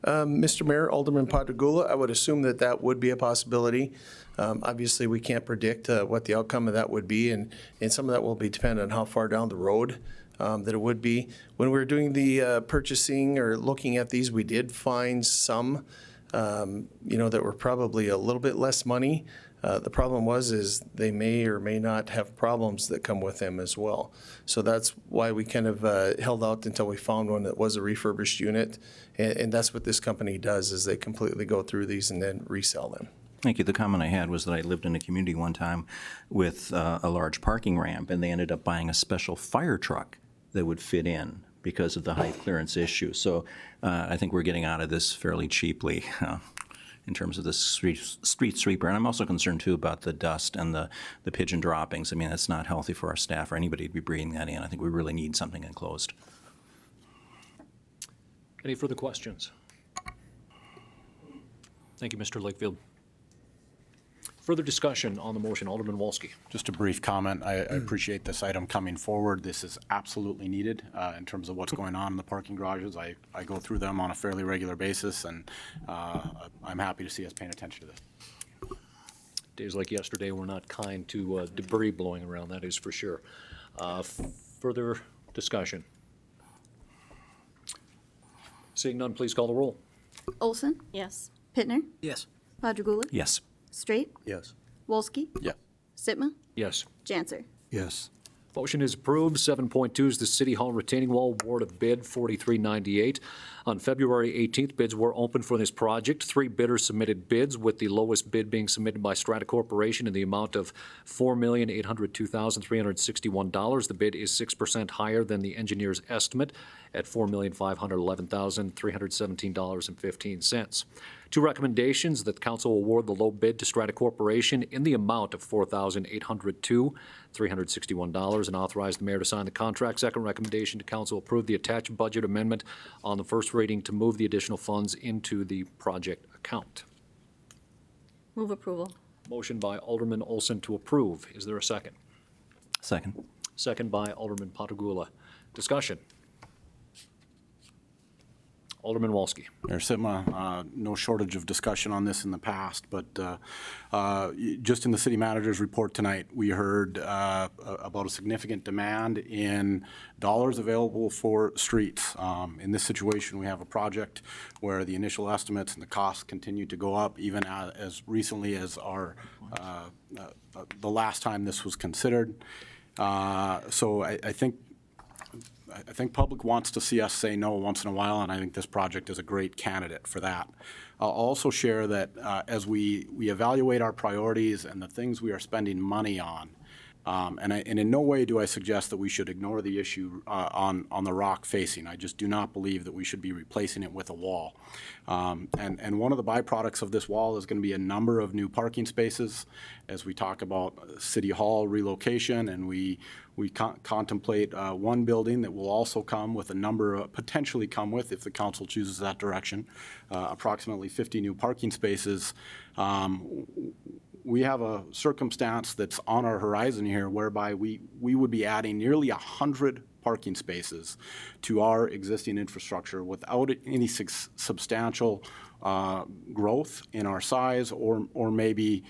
Mr. Mayor, Alderman Padragula, I would assume that would be a possibility. Obviously, we can't predict what the outcome of that would be, and some of that will be dependent on how far down the road that it would be. When we were doing the purchasing or looking at these, we did find some, that were probably a little bit less money. The problem is they may or may not have problems that come with them as well. So that's why we kind of held out until we found one that was a refurbished unit. And that's what this company does, is they completely go through these and then resell them. Thank you. The comment I had was that I lived in a community one time with a large parking ramp, and they ended up buying a special fire truck that would fit in because of the height clearance issue. So I think we're getting out of this fairly cheaply in terms of the street sweeper. And I'm also concerned, too, about the dust and the pigeon droppings. I mean, that's not healthy for our staff or anybody to be breathing that in. I think we really need something enclosed. Any further questions? Thank you, Mr. Lakefield. Further discussion on the motion, Alderman Wolski. Just a brief comment. I appreciate this item coming forward. This is absolutely needed in terms of what's going on in the parking garages. I go through them on a fairly regular basis, and I'm happy to see us paying attention to this. Days like yesterday were not kind to debris blowing around, that is for sure. Further discussion? Seeing none, please call the roll. Olson? Yes. Pittner? Yes. Padragula? Yes. Straight? Yes. Wolski? Yeah. Sitma? Yes. Janser? Yes. Motion is approved. 7.2 is the City Hall retaining wall award of bid 4398. On February 18th, bids were opened for this project. 3 bidders submitted bids, with the lowest bid being submitted by Strata Corporation in the amount of $4,802,361. The bid is 6% higher than the engineer's estimate at $4,511,317.15. 2 recommendations: that the council award the low bid to Strata Corporation in the amount of $4,802,361 and authorize the mayor to sign the contract. Second recommendation, to council approve the attached budget amendment on the first reading to move the additional funds into the project account. Move approval. Motion by Alderman Olson to approve. Is there a second? Second. Second by Alderman Padragula. Discussion. Alderman Wolski. Mayor Sitma, no shortage of discussion on this in the past, but just in the city manager's report tonight, we heard about a significant demand in dollars available for streets. In this situation, we have a project where the initial estimates and the costs continue to go up, even as recently as the last time this was considered. So I think public wants to see us say no once in a while, and I think this project is a great candidate for that. I'll also share that as we evaluate our priorities and the things we are spending money on, and in no way do I suggest that we should ignore the issue on the rock facing. I just do not believe that we should be replacing it with a wall. And one of the byproducts of this wall is going to be a number of new parking spaces as we talk about City Hall relocation, and we contemplate one building that will also come with a number of, potentially come with, if the council chooses that direction, approximately 50 new parking spaces. We have a circumstance that's on our horizon here whereby we would be adding nearly 100 parking spaces to our existing infrastructure without any substantial growth in our size or maybe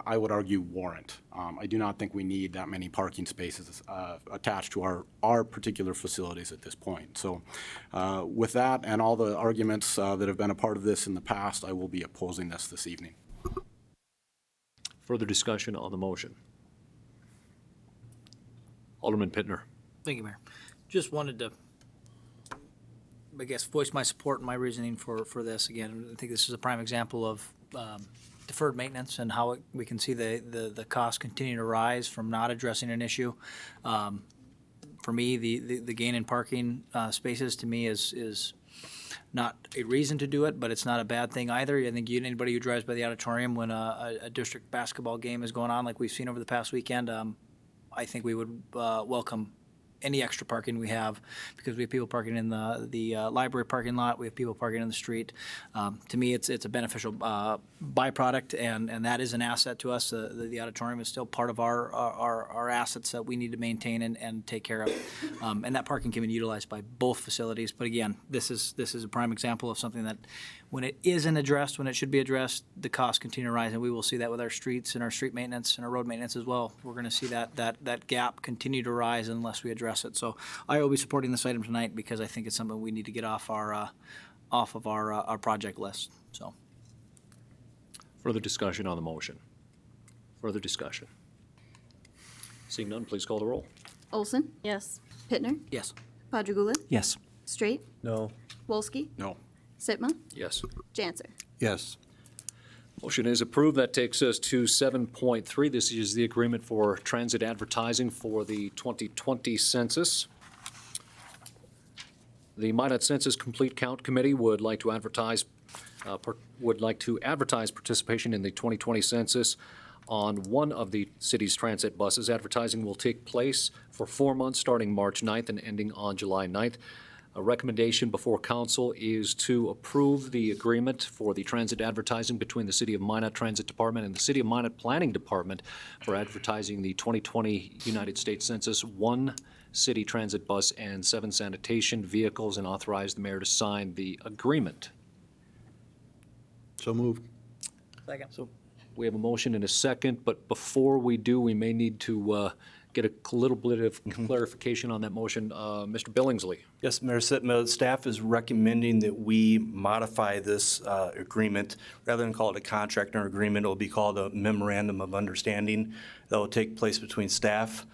I would argue warrant. I do not think we need that many parking spaces attached to our particular facilities at this point. So with that and all the arguments that have been a part of this in the past, I will be opposing this evening. Further discussion on the motion. Alderman Pittner. Thank you, Mayor. Just wanted to, I guess, voice my support and my reasoning for this. Again, I think this is a prime example of deferred maintenance and how we can see the costs continue to rise from not addressing an issue. For me, the gain in parking spaces to me is not a reason to do it, but it's not a bad thing either. I think anybody who drives by the auditorium when a district basketball game is going on, like we've seen over the past weekend, I think we would welcome any extra parking we have, because we have people parking in the library parking lot, we have people parking in the street. To me, it's a beneficial byproduct, and that is an asset to us. The auditorium is still part of our assets that we need to maintain and take care of. And that parking can be utilized by both facilities. But again, this is a prime example of something that when it isn't addressed, when it should be addressed, the costs continue to rise, and we will see that with our streets and our street maintenance and our road maintenance as well. We're going to see that gap continue to rise unless we address address it. So I will be supporting this item tonight because I think it's something we need to get off of our project list, so. Further discussion on the motion? Further discussion? Seeing none, please call the roll. Olson, Yes. Pittner, Yes. Padragula, Yes. Straight, No. Wolski, No. Sitma, Yes. Janser. Yes. Motion is approved. That takes us to 7.3. This is the agreement for transit advertising for the 2020 census. The Minot Census Complete Count Committee would like to advertise participation in the 2020 census on one of the city's transit buses. Advertising will take place for 4 months, starting March 9th and ending on July 9th. A recommendation before council is to approve the agreement for the transit advertising between the City of Minot Transit Department and the City of Minot Planning Department for advertising the 2020 United States Census, 1 city transit bus and 7 sanitation vehicles, and authorize the mayor to sign the agreement. So moved. Second. So we have a motion and a second, but before we do, we may need to get a little bit of clarification on that motion. Mr. Billingsley. Yes, Mayor Sitma, staff is recommending that we modify this agreement. Rather than call it a contract or agreement, it will be called a memorandum of understanding that will take place between staff.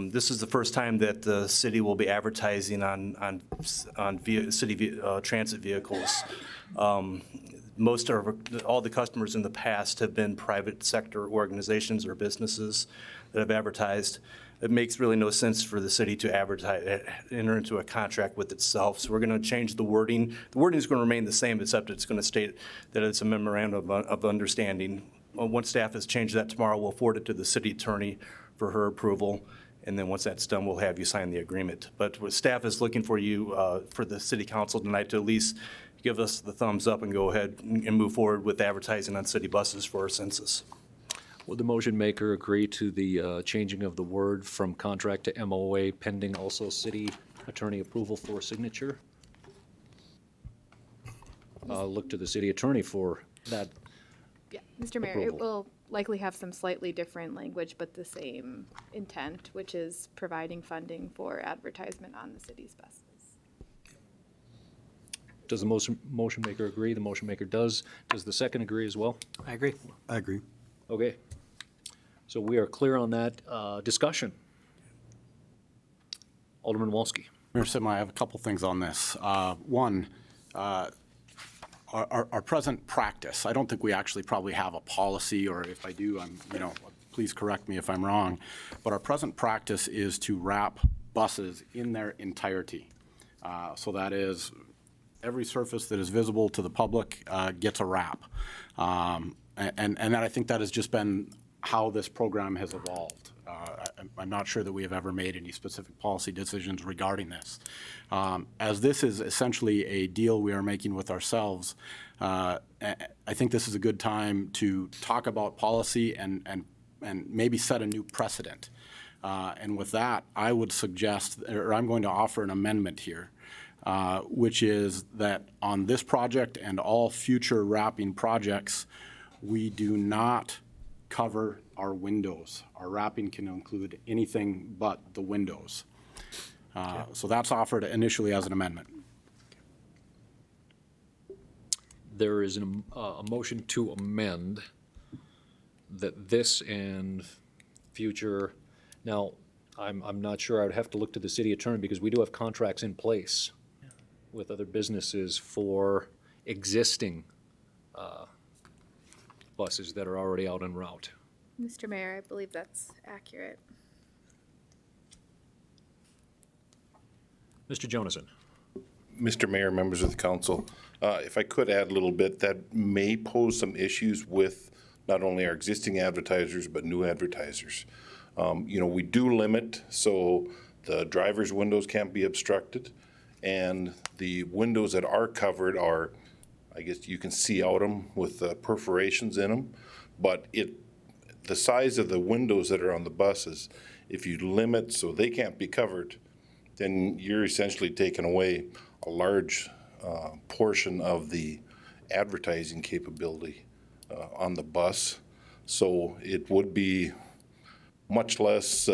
This is the first time that the city will be advertising on city transit vehicles. Most of all the customers in the past have been private sector organizations or businesses that have advertised. It makes really no sense for the city to enter into a contract with itself. So we're going to change the wording. The wording is going to remain the same, except it's going to state that it's a memorandum of understanding. Once staff has changed that tomorrow, we'll forward it to the city attorney for her approval. And then once that's done, we'll have you sign the agreement. But what staff is looking for you, for the city council tonight, to at least give us the thumbs up and go ahead and move forward with advertising on city buses for our census. Would the motion maker agree to the changing of the word from contract to MOA pending also city attorney approval for signature? Look to the city attorney for that. Yeah, Mr. Mayor, it Approval. will likely have some slightly different language, but the same intent, which is providing funding for advertisement on the city's buses. Does the motion maker agree? The motion maker does. Does the second agree as well? I agree. I agree. Okay. So we are clear on that. Discussion. Alderman Wolski. Mayor Sitma, I have a couple things on this. One, our present practice, I don't think we actually probably have a policy, or if I do, please correct me if I'm wrong, but our present practice is to wrap buses in their entirety. So that is, every surface that is visible to the public gets a wrap. And I think that has just been how this program has evolved. I'm not sure that we have ever made any specific policy decisions regarding this. As this is essentially a deal we are making with ourselves, I think this is a good time to talk about policy and maybe set a new precedent. And with that, I would suggest, or I'm going to offer an amendment here, which is that on this project and all future wrapping projects, we do not cover our windows. Our wrapping can include anything but the windows. So that's offered initially as an amendment. There is a motion to amend that this and future, now, I'm not sure, I would have to look to the city attorney because we do have contracts in place with other businesses for existing buses that are already out en route. Mr. Mayor, I believe that's accurate. Mr. Jonason. Mr. Mayor, members of the council, if I could add a little bit, that may pose some issues with not only our existing advertisers, but new advertisers. We do limit, so the driver's windows can't be obstructed, and the windows that are covered are, I guess you can see out them with perforations in them, but the size of the windows that are on the buses, if you limit so they can't be covered, then you're essentially taking away a large portion of the advertising capability on the bus. So it would be much less,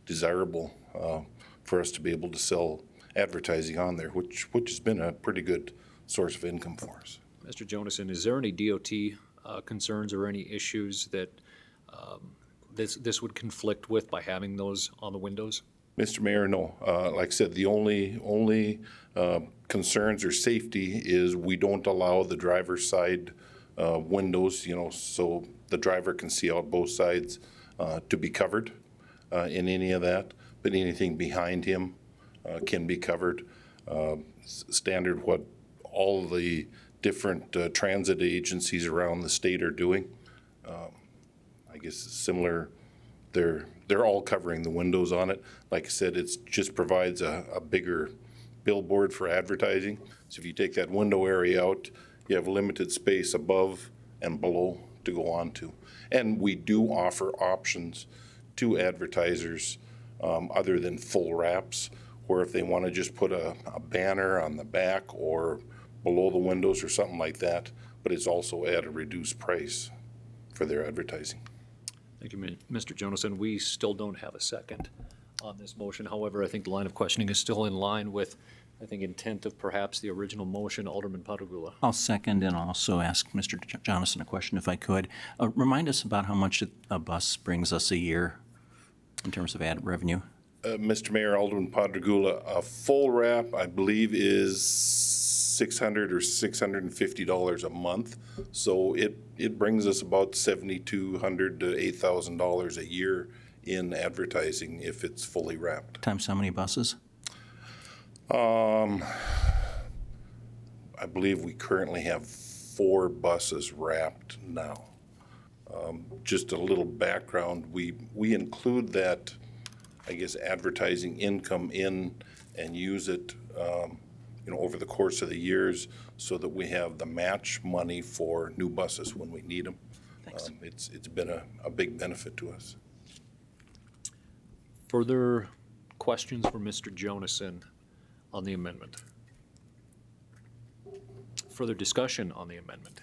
desirable for us to be able to sell advertising on there, which has been a pretty good source of income for us. Mr. Jonason, is there any DOT concerns or any issues that this would conflict with by having those on the windows? Mr. Mayor, no. Like I said, the only concerns or safety is we don't allow the driver's side windows, so the driver can see out both sides to be covered in any of that. But anything behind him can be covered. Standard what all the different transit agencies around the state are doing. I guess it's similar. They're all covering the windows on it. Like I said, it just provides a bigger billboard for advertising. So if you take that window area out, you have limited space above and below to go on to. And we do offer options to advertisers other than full wraps, where if they want to just put a banner on the back or below the windows or something like that, but it's also at a reduced price for their advertising. Thank you, Mr. Jonason. We still don't have a second on this motion. However, I think the line of questioning is still in line with, I think, intent of perhaps the original motion. Alderman Padagula. I'll second and also ask Mr. Jonason a question if I could. Remind us about how much a bus brings us a year in terms of ad revenue. Mr. Mayor, Alderman Padagula, a full wrap, I believe, is $600 or $650 a month. So it brings us about $7,200 to $8,000 a year in advertising if it's fully wrapped. Times how many buses? I believe we currently have 4 buses wrapped now. Just a little background, we include that, I guess, advertising income in and use it over the course of the years so that we have the match money for new buses when we need them. Thanks. It's been a big benefit to us. Further questions for Mr. Jonason on the amendment? Further discussion on the amendment?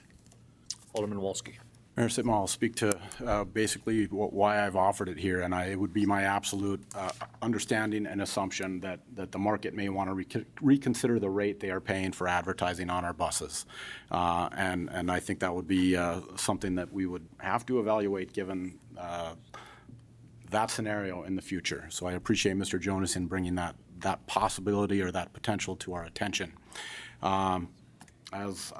Alderman Wolski. Mayor Sitma, I'll speak to basically why I've offered it here, and it would be my absolute understanding and assumption that the market may want to reconsider the rate they are paying for advertising on our buses. And I think that would be something that we would have to evaluate given that scenario in the future. So I appreciate Mr. Jonason bringing that possibility or that potential to our attention. As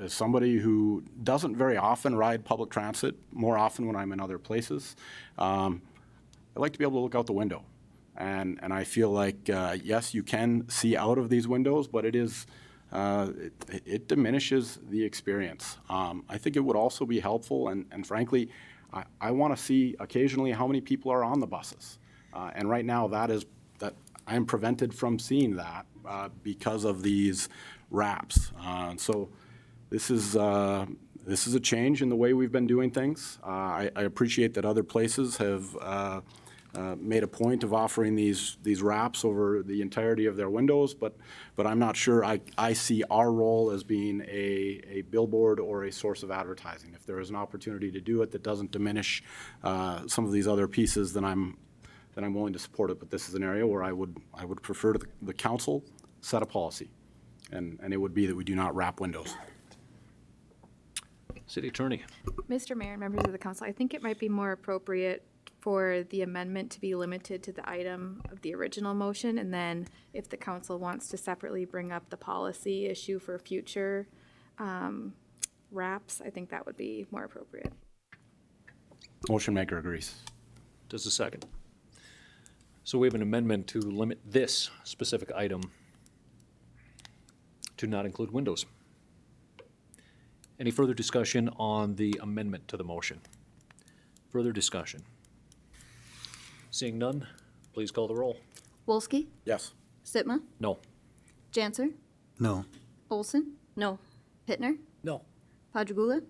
somebody who doesn't very often ride public transit, more often when I'm in other places, I like to be able to look out the window. And I feel like, yes, you can see out of these windows, but it diminishes the experience. I think it would also be helpful, and frankly, I want to see occasionally how many people are on the buses. And right now, that I am prevented from seeing that because of these wraps. So this is a change in the way we've been doing things. I appreciate that other places have made a point of offering these wraps over the entirety of their windows, but I'm not sure I see our role as being a billboard or a source of advertising. If there is an opportunity to do it that doesn't diminish some of these other pieces, then I'm willing to support it. But this is an area where I would prefer to the council set a policy. And it would be that we do not wrap windows. City Attorney. Mr. Mayor and members of the council, I think it might be more appropriate for the amendment to be limited to the item of the original motion, and then if the council wants to separately bring up the policy issue for future wraps, I think that would be more appropriate. Motion maker agrees. Does a second. So we have an amendment to limit this specific item to not include windows. Any further discussion on the amendment to the motion? Further discussion? Seeing none, please call the roll. Wolski? Yes. Sitma? No. Janser? No. Olson? No. Hittner? No. Padragula?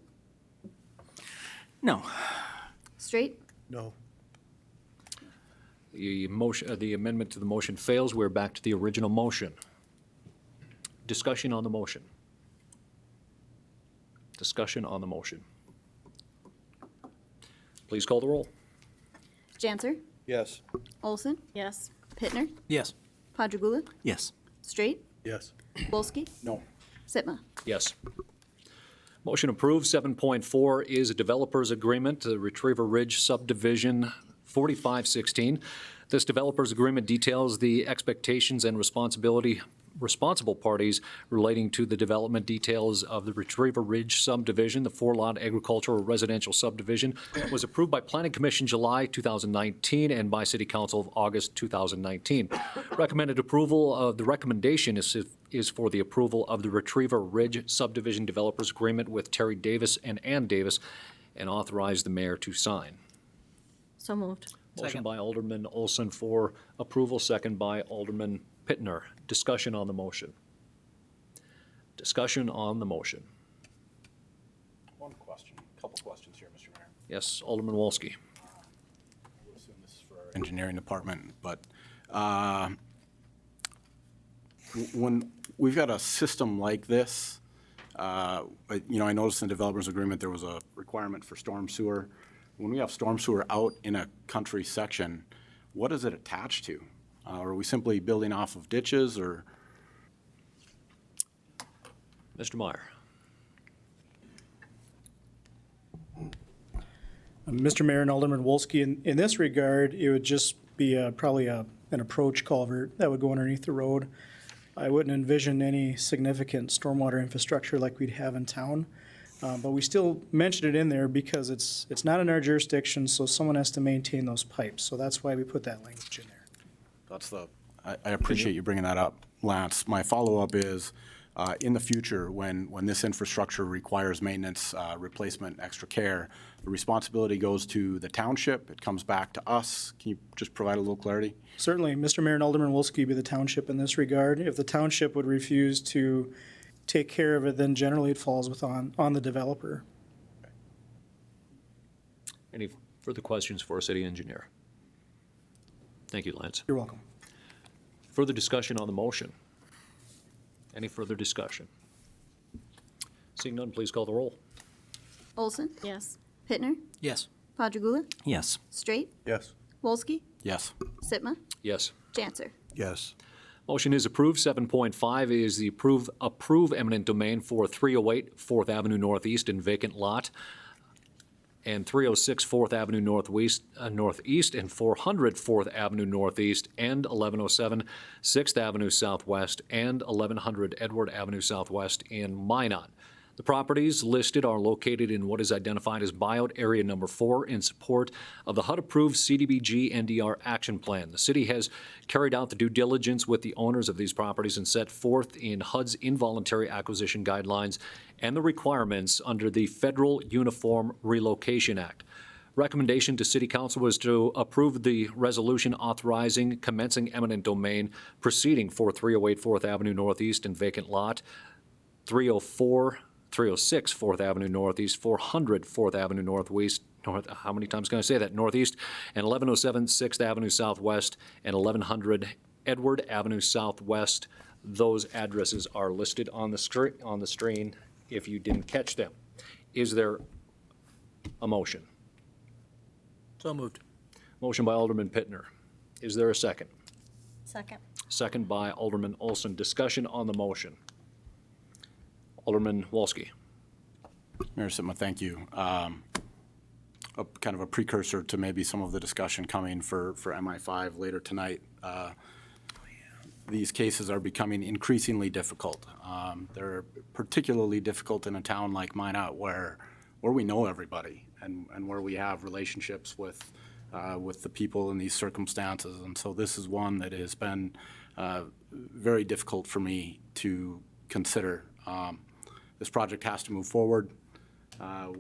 No. Straight? No. The motion, the amendment to the motion fails. We're back to the original motion. Discussion on the motion. Discussion on the motion. Please call the roll. Janser? Yes. Olson, Yes. Pittner, Yes. Padragula, Yes. Straight, Yes. Wolski, No. Sitma. Yes. Motion approved. 7.4 is a developer's agreement to Retriever Ridge subdivision 4516. This developer's agreement details the expectations and responsible parties relating to the development details of the Retriever Ridge subdivision. The 4-lot agricultural residential subdivision was approved by Planning Commission July 2019 and by City Council of August 2019. Recommended approval of the recommendation is for the approval of the Retriever Ridge subdivision developers agreement with Terry Davis and Ann Davis, and authorize the mayor to sign. So moved. Motion Second. by Alderman Olson for approval, second by Alderman Pittner. Discussion on the motion. Discussion on the motion. One question, couple questions here, Mr. Mayor. Yes, Alderman Wolski. I assume this is for our engineering department, but when we've got a system like this, I noticed in the developers agreement there was a requirement for storm sewer. When we have storm sewer out in a country section, what is it attached to? Are we simply building off of ditches, or? Mr. Meyer. Mr. Mayor and Alderman Wolski, in this regard, it would just be probably an approach culvert that would go underneath the road. I wouldn't envision any significant stormwater infrastructure like we'd have in town. But we still mention it in there because it's not in our jurisdiction, so someone has to maintain those pipes. So that's why we put that language in there. I appreciate you bringing that up, Lance. My follow-up is, in the future, when this infrastructure requires maintenance, replacement, extra care, the responsibility goes to the township, it comes back to us. Can you just provide a little clarity? Certainly, Mr. Mayor and Alderman Wolski be the township in this regard. If the township would refuse to take care of it, then generally it falls on the developer. Any further questions for our city engineer? Thank you, Lance. You're welcome. Further discussion on the motion? Any further discussion? Seeing none, please call the roll. Olson, Yes. Pittner, Yes. Padragula, Yes. Straight, Yes. Wolski, Yes. Sitma, Yes. Janser. Yes. Motion is approved. 7.5 is the approve eminent domain for 308 4th Avenue Northeast in vacant lot, and 306 4th Avenue Northeast and 400 4th Avenue Northeast, and 1107 6th Avenue Southwest and 1100 Edward Avenue Southwest in Minot. The properties listed are located in what is identified as buyout area number 4 in support of the HUD-approved CDBG NDR action plan. The city has carried out the due diligence with the owners of these properties and set forth in HUD's involuntary acquisition guidelines and the requirements under the Federal Uniform Relocation Act. Recommendation to City Council was to approve the resolution authorizing commencing eminent domain proceeding for 308 4th Avenue Northeast and vacant lot, 306 4th Avenue Northeast, 400 4th Avenue Northeast, how many times can I say that? Northeast, and 1107 6th Avenue Southwest, and 1100 Edward Avenue Southwest. Those addresses are listed on the screen if you didn't catch them. Is there a motion? So moved. Motion by Alderman Pittner. Is there a second? Second. Second by Alderman Olson. Discussion on the motion. Alderman Wolski. Mayor Sitma, thank you. Kind of a precursor to maybe some of the discussion coming for MI5 later tonight. These cases are becoming increasingly difficult. They're particularly difficult in a town like Minot where we know everybody and where we have relationships with the people in these circumstances. And so this is one that has been very difficult for me to consider. This project has to move forward.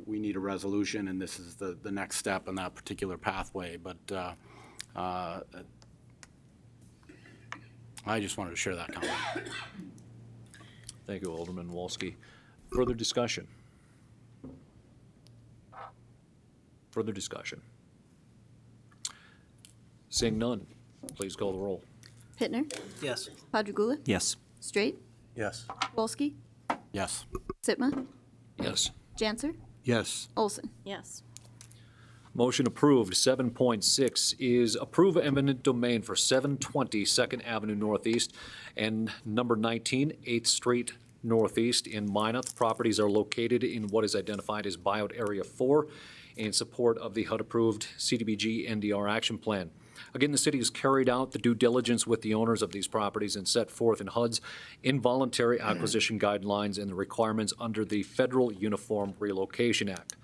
We need a resolution, and this is the next step in that particular pathway. But I just wanted to share that comment. Thank you, Alderman Wolski. Further discussion? Further discussion? Seeing none, please call the roll. Pittner, Yes. Padragula, Yes. Straight, Yes. Wolski, Yes. Sitma, Yes. Janser, Yes. Olson. Yes. Motion approved. 7.6 is approve eminent domain for 720 Second Avenue Northeast and number 19 8th Street Northeast in Minot. The properties are located in what is identified as Buyout Area 4 in support of the HUD-approved CDBG NDR action plan. Again, the city has carried out the due diligence with the owners of these properties and set forth in HUD's involuntary acquisition guidelines and the requirements under the Federal Uniform Relocation Act.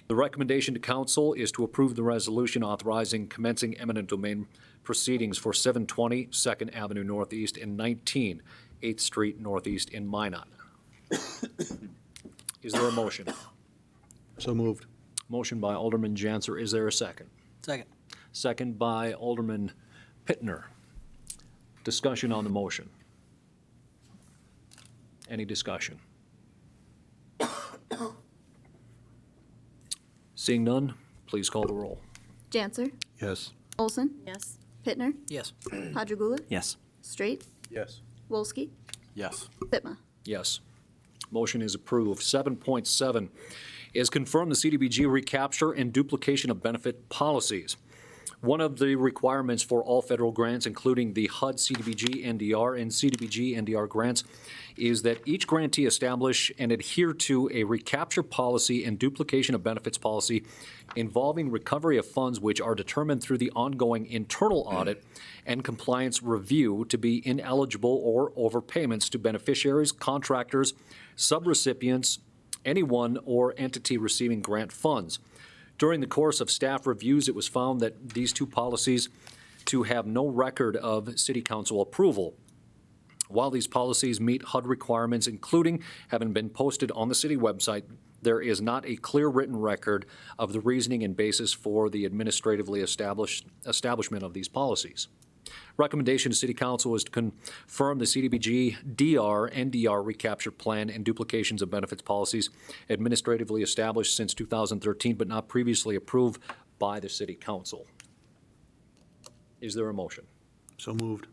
The recommendation to council is to approve the resolution authorizing commencing eminent domain proceedings for 720 Second Avenue Northeast and 19 8th Street Northeast in Minot. Is there a motion? So moved. Motion by Alderman Janser. Is there a second? Second. Second by Alderman Pittner. Discussion on the motion. Any discussion? Seeing none, please call the roll. Janser, Yes. Olson, Yes. Pittner, Yes. Padragula, Yes. Straight, Yes. Wolski, Yes. Pitma. Yes. Motion is approved. 7.7 is confirm the CDBG recapture and duplication of benefit policies. One of the requirements for all federal grants, including the HUD CDBG NDR and CDBG NDR grants, is that each grantee establish and adhere to a recapture policy and duplication of benefits policy involving recovery of funds which are determined through the ongoing internal audit and compliance review to be ineligible or overpayments to beneficiaries, contractors, subrecipients, anyone or entity receiving grant funds. During the course of staff reviews, it was found that these two policies to have no record of City Council approval. While these policies meet HUD requirements, including having been posted on the city website, there is not a clear written record of the reasoning and basis for the administratively establishment of these policies. Recommendation to City Council is to confirm the CDBG DR NDR recapture plan and duplications of benefits policies administratively established since 2013 but not previously approved by the City Council. Is there a motion? So moved.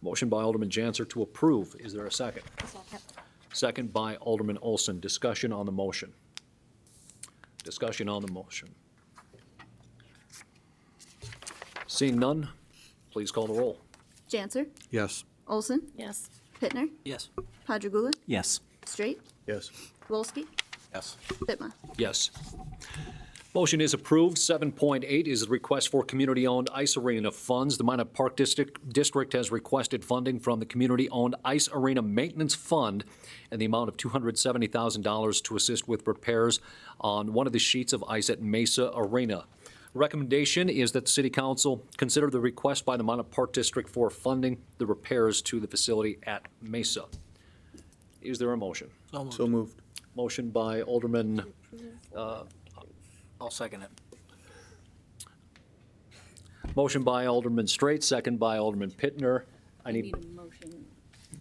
Motion by Alderman Janser to approve. Is there a second? Second by Alderman Olson. Discussion on the motion. Discussion on the motion. Seeing none, please call the roll. Janser, Yes. Olson, Yes. Pittner, Yes. Padragula, Yes. Straight, Yes. Wolski, Yes. Pitma. Yes. Motion is approved. 7.8 is a request for community-owned ice arena funds. The Minot Park District has requested funding from the community-owned ice arena maintenance fund in the amount of $270,000 to assist with repairs on one of the sheets of ice at Mesa Arena. Recommendation is that the City Council consider the request by the Minot Park District for funding the repairs to the facility at Mesa. Is there a motion? So moved. So moved. Motion by Alderman I'll second it. Motion by Alderman Straight, second by Alderman Pittner. I Need need, a motion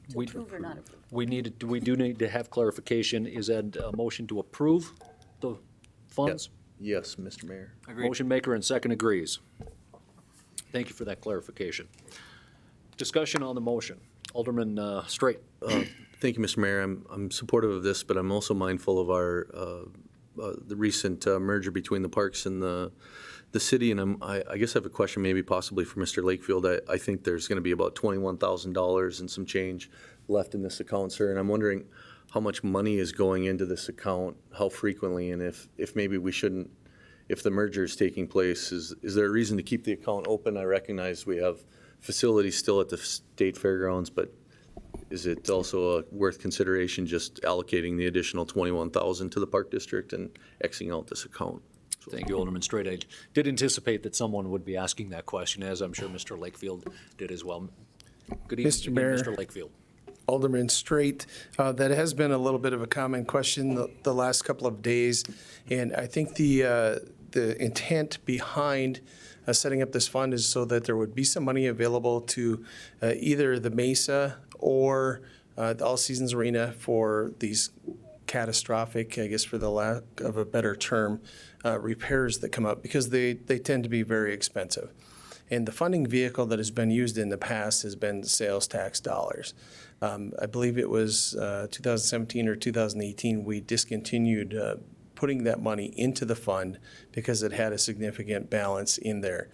to We- approve or not approve. we do need to have clarification. Is that a motion to approve the funds? Yes, Mr. Mayor. Agreed. Motion maker and second agrees. Thank you for that clarification. Discussion on the motion. Alderman Straight. Thank you, Mr. Mayor. I'm supportive of this, but I'm also mindful of our the recent merger between the parks and the city, and I guess I have a question maybe possibly for Mr. Lakefield. I think there's going to be about $21,000 and some change left in this account, sir, and I'm wondering how much money is going into this account, how frequently, and if maybe we shouldn't, if the merger is taking place, is there a reason to keep the account open? I recognize we have facilities still at the state fairgrounds, but is it also worth consideration just allocating the additional $21,000 to the Park District and Xing out this account? Thank you, Alderman Straight. I did anticipate that someone would be asking that question, as I'm sure Mr. Lakefield did as well. Good evening, Mr. Mayor. Mr. Lakefield. Alderman Straight, that has been a little bit of a common question the last couple of days, and I think the intent behind setting up this fund is so that there would be some money available to either the Mesa or the All Seasons Arena for these catastrophic, I guess for the lack of a better term, repairs that come up, because they tend to be very expensive. And the funding vehicle that has been used in the past has been sales tax dollars. I believe it was 2017 or 2018, we discontinued putting that money into the fund because it had a significant balance in there.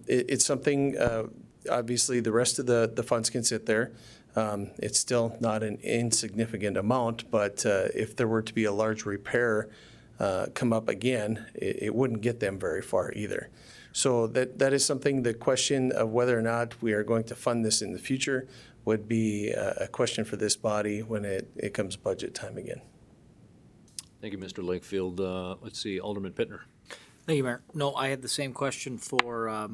It's something, obviously, the rest of the funds can sit there. It's still not an insignificant amount, but if there were to be a large repair come up again, it wouldn't get them very far either. So that is something, the question of whether or not we are going to fund this in the future would be a question for this body when it comes budget time again. Thank you, Mr. Lakefield. Let's see, Alderman Pittner. Thank you, Mayor. No, I had the same question for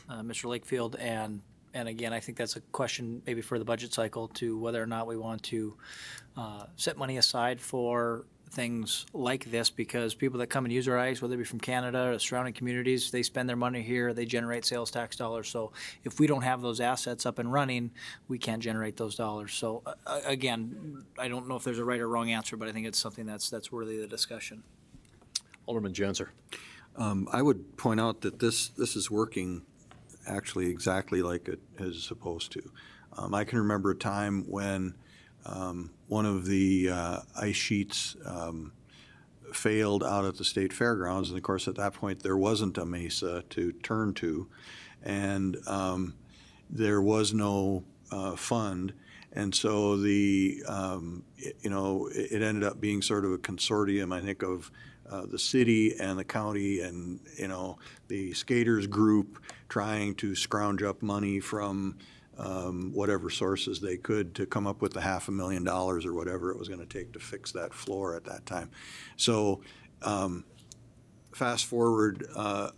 Mr. Lakefield, and again, I think that's a question maybe for the budget cycle to whether or not we want to set money aside for things like this, because people that come and use our ice, whether it be from Canada or the surrounding communities, they spend their money here, they generate sales tax dollars. So if we don't have those assets up and running, we can't generate those dollars. So again, I don't know if there's a right or wrong answer, but I think it's something that's worthy of the discussion. Alderman Janser. I would point out that this is working actually exactly like it is supposed to. I can remember a time when one of the ice sheets failed out at the state fairgrounds, and of course at that point there wasn't a mesa to turn to, and there was no fund, and so it ended up being sort of a consortium, I think, of the city and the county and the skaters group trying to scrounge up money from whatever sources they could to come up with the $500,000 or whatever it was going to take to fix that floor at that time. So fast forward, 5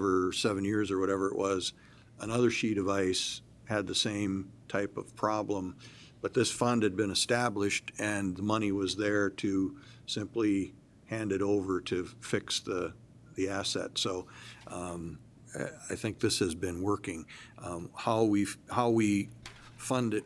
or 7 years or whatever it was, another sheet of ice had the same type of problem, but this fund had been established and the money was there to simply hand it over to fix the asset. So I think this has been working. How we fund it,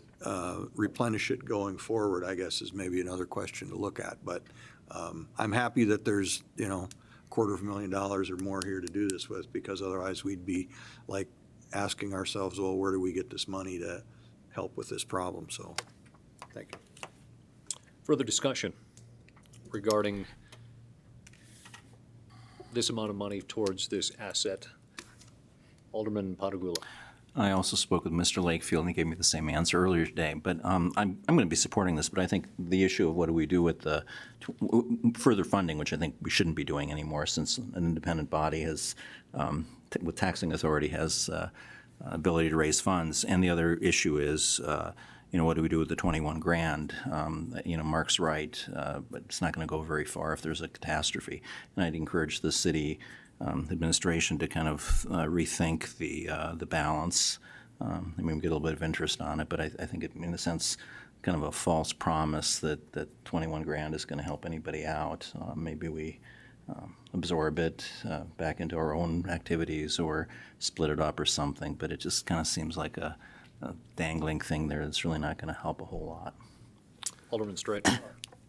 replenish it going forward, I guess, is maybe another question to look at. But I'm happy that there's $250,000 or more here to do this with, because otherwise we'd be like asking ourselves, well, where do we get this money to help with this problem? So, thank you. Further discussion regarding this amount of money towards this asset. Alderman Patagula. I also spoke with Mr. Lakefield, and he gave me the same answer earlier today. But I'm going to be supporting this. But I think the issue of what do we do with the further funding, which I think we shouldn't be doing anymore, since an independent body has, with taxing authority, has ability to raise funds. And the other issue is, what do we do with the 21 grand? Mark's right, but it's not going to go very far if there's a catastrophe. And I'd encourage the city administration to kind of rethink the balance. We get a little bit of interest on it, but I think it, in a sense, kind of a false promise that 21 grand is going to help anybody out. Maybe we absorb it back into our own activities or split it up or something, but it just kind of seems like a dangling thing there that's really not going to help a whole lot. Alderman Straight.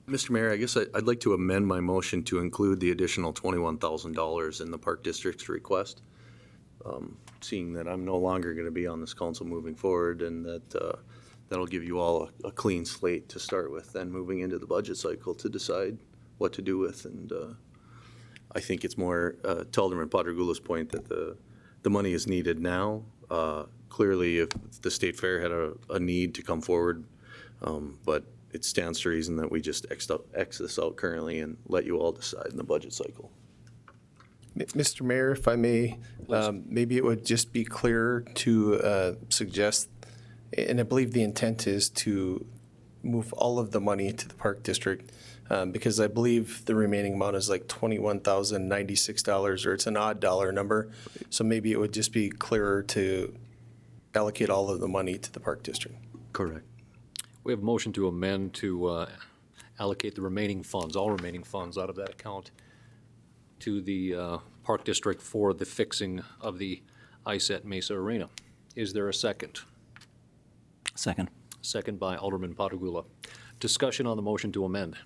Mr. Mayor, I guess I'd like to amend my motion to include the additional $21,000 in the Park District's request, seeing that I'm no longer going to be on this council moving forward, and that'll give you all a clean slate to start with, then moving into the budget cycle to decide what to do with. And I think it's more, to Alderman Patagula's point, that the money is needed now. Clearly, if the State Fair had a need to come forward, but it stands to reason that we just X this out currently and let you all decide in the budget cycle. Mr. Mayor, if I may, maybe it would just be clearer to suggest, and I believe the intent is to move all of the money to the Park District, because I believe the remaining amount is like $21,096, or it's an odd dollar number. So maybe it would just be clearer to allocate all of the money to the Park District. Correct. We have a motion to amend to allocate the remaining funds, all remaining funds out of that account, to the Park District for the fixing of the ice at Mesa Arena. Is there a second? Second. Second by Alderman Patagula. Discussion on the motion to amend.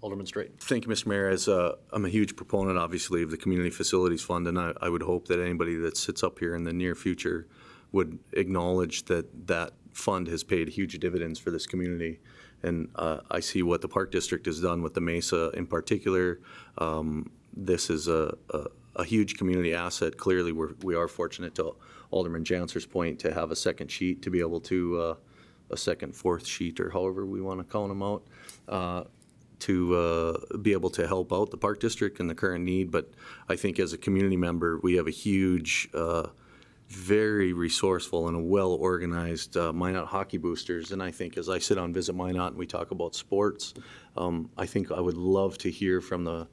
Alderman Straight. Thank you, Mr. Mayor. I'm a huge proponent, obviously, of the Community Facilities Fund, and I would hope that anybody that sits up here in the near future would acknowledge that that fund has paid huge dividends for this community. And I see what the Park District has done with the Mesa in particular. This is a huge community asset. Clearly, we are fortunate, to Alderman Janser's point, to have a second sheet, to be able to, a second, fourth sheet, or however we want to count them out, to be able to help out the Park District in the current need. But I think as a community member, we have a huge, very resourceful and well-organized Minot Hockey Boosters. And I think as I sit on Visit Minot and we talk about sports, I think I would love to hear from the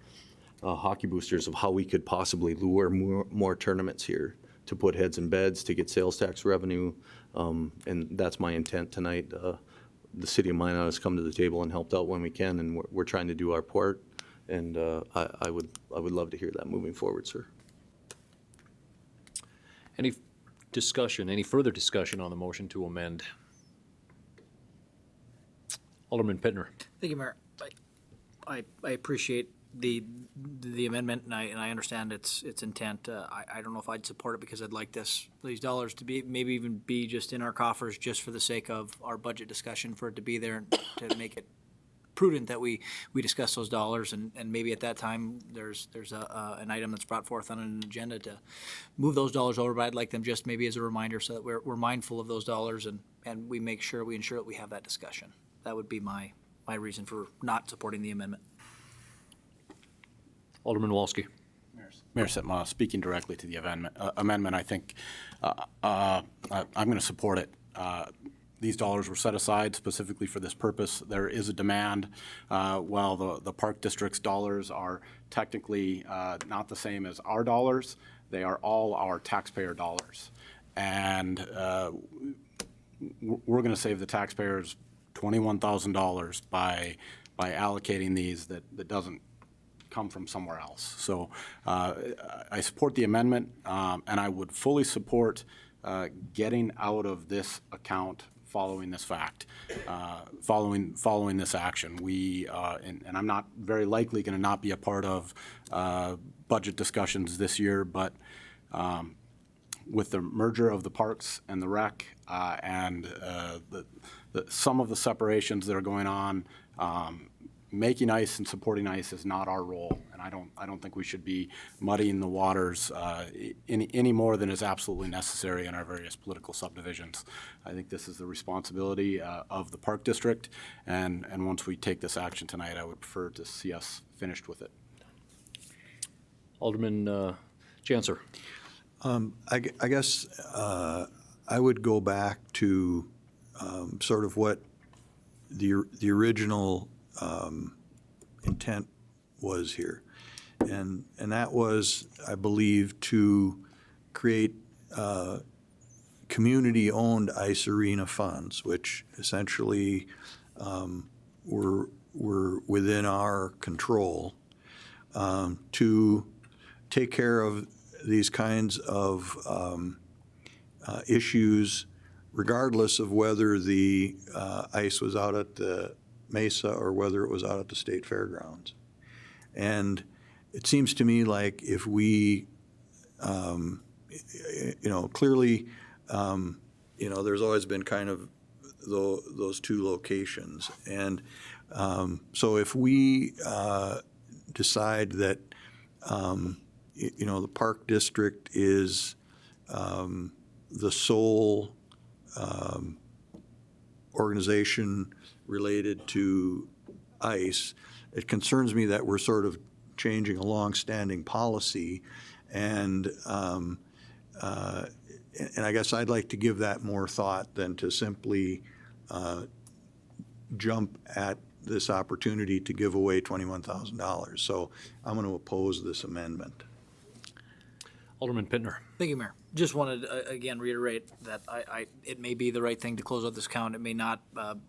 Hockey Boosters of how we could possibly lure more tournaments here, to put heads in beds, to get sales tax revenue. And that's my intent tonight. The city of Minot has come to the table and helped out when we can, and we're trying to do our part. And I would love to hear that moving forward, sir. Any discussion, any further discussion on the motion to amend? Alderman Pittner. Thank you, Mayor. I appreciate the amendment, and I understand its intent. I don't know if I'd support it, because I'd like these dollars to be, maybe even be just in our coffers, just for the sake of our budget discussion, for it to be there and to make it prudent that we discuss those dollars, and maybe at that time there's an item that's brought forth on an agenda to move those dollars over. But I'd like them just maybe as a reminder, so that we're mindful of those dollars, and we ensure that we have that discussion. That would be my reason for not supporting the amendment. Alderman Walski. Mayor Sitma, speaking directly to the amendment, I think I'm going to support it. These dollars were set aside specifically for this purpose. There is a demand. While the Park District's dollars are technically not the same as our dollars, they are all our taxpayer dollars. And we're going to save the taxpayers $21,000 by allocating these that doesn't come from somewhere else. So I support the amendment, and I would fully support getting out of this account following this fact, following this action. And I'm not very likely going to not be a part of budget discussions this year, but with the merger of the parks and the rec, and some of the separations that are going on, making ice and supporting ice is not our role, and I don't think we should be muddying the waters any more than is absolutely necessary in our various political subdivisions. I think this is the responsibility of the Park District, and once we take this action tonight, I would prefer to see us finished with it. Alderman Janser. I guess I would go back to sort of what the original intent was here. And that was, I believe, to create community-owned ice arena funds, which essentially were within our control, to take care of these kinds of issues, regardless of whether the ice was out at the Mesa or whether it was out at the state fairgrounds. And it seems to me like if we, clearly, there's always been kind of those two locations. And so if we decide that, the Park District is the sole organization related to ice, it concerns me that we're sort of changing a long-standing policy, and I guess I'd like to give that more thought than to simply jump at this opportunity to give away $21,000. So I'm going to oppose this amendment. Alderman Pittner. Thank you, Mayor. Just wanted to, again, reiterate that it may be the right thing to close out this account. It may not,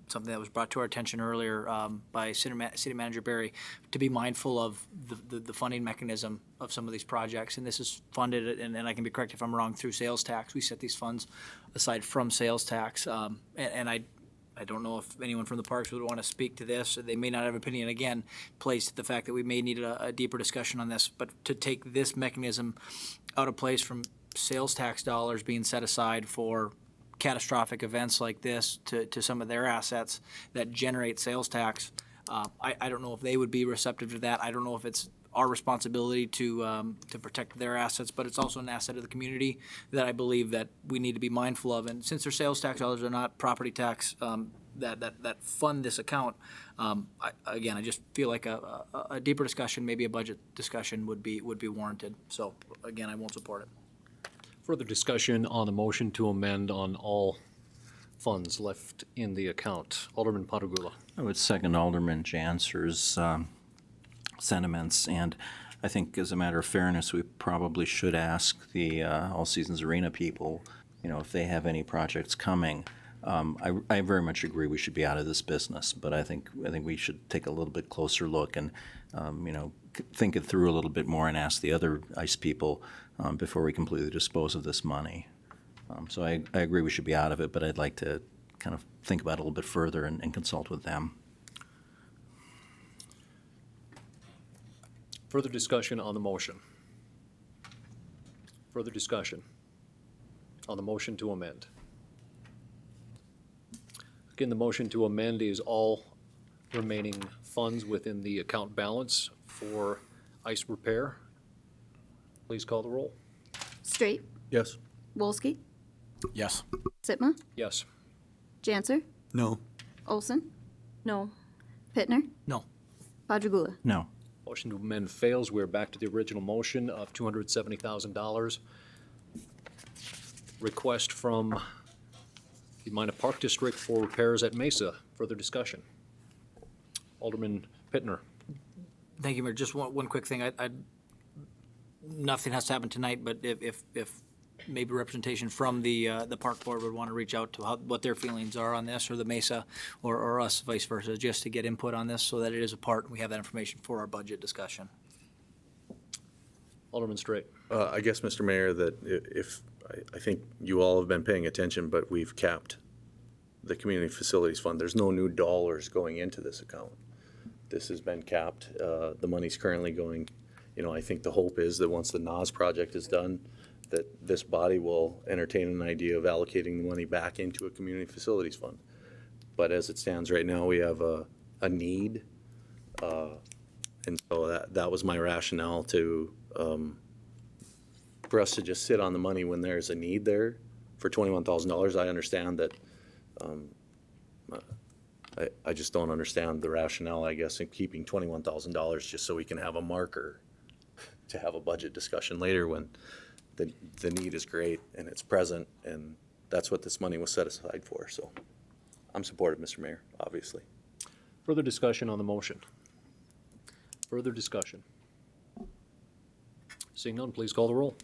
something that was brought to our attention earlier by City Manager Barry, to be mindful of the funding mechanism of some of these projects. And this is funded, and I can be correct if I'm wrong, through sales tax. We set these funds aside from sales tax. And I don't know if anyone from the parks would want to speak to this. They may not have an opinion. Again, plays to the fact that we may need a deeper discussion on this. But to take this mechanism out of place from sales tax dollars being set aside for catastrophic events like this to some of their assets that generate sales tax. I don't know if they would be receptive to that. I don't know if it's our responsibility to protect their assets, but it's also an asset of the community that I believe that we need to be mindful of. And since their sales tax dollars are not property tax that fund this account, I just feel like a deeper discussion, maybe a budget discussion would be warranted. So again, I won't support it. Further discussion on the motion to amend on all funds left in the account. Alderman Patagula. I would second Alderman Janser's sentiments, and I think as a matter of fairness, we probably should ask the All Seasons Arena people, if they have any projects coming. I very much agree we should be out of this business, but I think we should take a little bit closer look and think it through a little bit more and ask the other ICE people before we completely dispose of this money. So I agree we should be out of it, but I'd like to kind of think about it a little bit further and consult with them. Further discussion on the motion. Further discussion on the motion to amend. Again, the motion to amend is all remaining funds within the account balance for ice repair. Please call the roll. Straight, Yes. Wolski, Yes. Sitma, Yes. Janser, No. Olson, No. Pittner, No. Padragula. No. Motion to amend fails. We're back to the original motion of $270,000. Request from the Minot Park District for repairs at Mesa. Further discussion. Alderman Pittner. Thank you, Mayor. Just one quick thing. Nothing has to happen tonight, but if maybe representation from the park board would want to reach out to what their feelings are on this, or the Mesa, or us, vice versa, just to get input on this so that it is a part and we have that information for our budget discussion. Alderman Straight. I guess, Mr. Mayor, that I think you all have been paying attention, but we've capped the Community Facilities Fund. There's no new dollars going into this account. This has been capped. The money's currently going, I think the hope is that once the NAS project is done, that this body will entertain an idea of allocating the money back into a Community Facilities Fund. But as it stands right now, we have a need. And so that was my rationale for us to just sit on the money when there's a need there for $21,000. I understand that. I just don't understand the rationale, I guess, in keeping $21,000 just so we can have a marker to have a budget discussion later when the need is great and it's present, and that's what this money was set aside for. So I'm supportive, Mr. Mayor, obviously. Further discussion on the motion. Further discussion. Seeing none, please call the roll.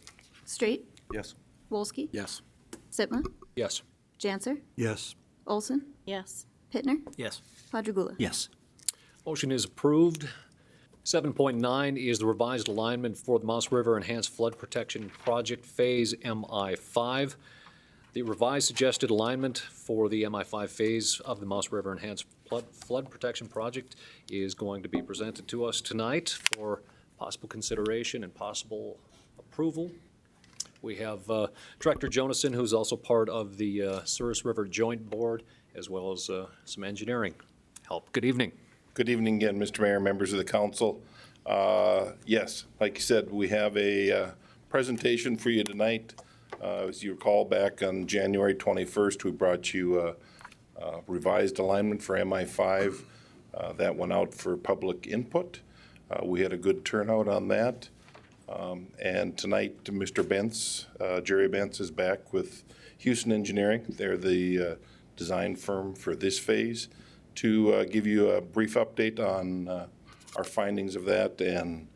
Straight, Yes. Wolski, Yes. Sitma, Yes. Janser, Yes. Olson, Yes. Pittner, Yes. Padragula. Yes. Motion is approved. 7.9 is the revised alignment for the Mouse River Enhanced Flood Protection Project Phase MI5. The revised suggested alignment for the MI5 phase of the Mouse River Enhanced Flood Protection Project is going to be presented to us tonight for possible consideration and possible approval. We have Director Jonason, who's also part of the Souris River Joint Board, as well as some engineering help. Good evening. Good evening again, Mr. Mayor, members of the council. Yes, like you said, we have a presentation for you tonight. As you recall, back on January 21st, we brought you a revised alignment for MI5. That went out for public input. We had a good turnout on that. And tonight, Mr. Bentz, Jerry Bentz is back with Houston Engineering. They're the design firm for this phase, to give you a brief update on our findings of that and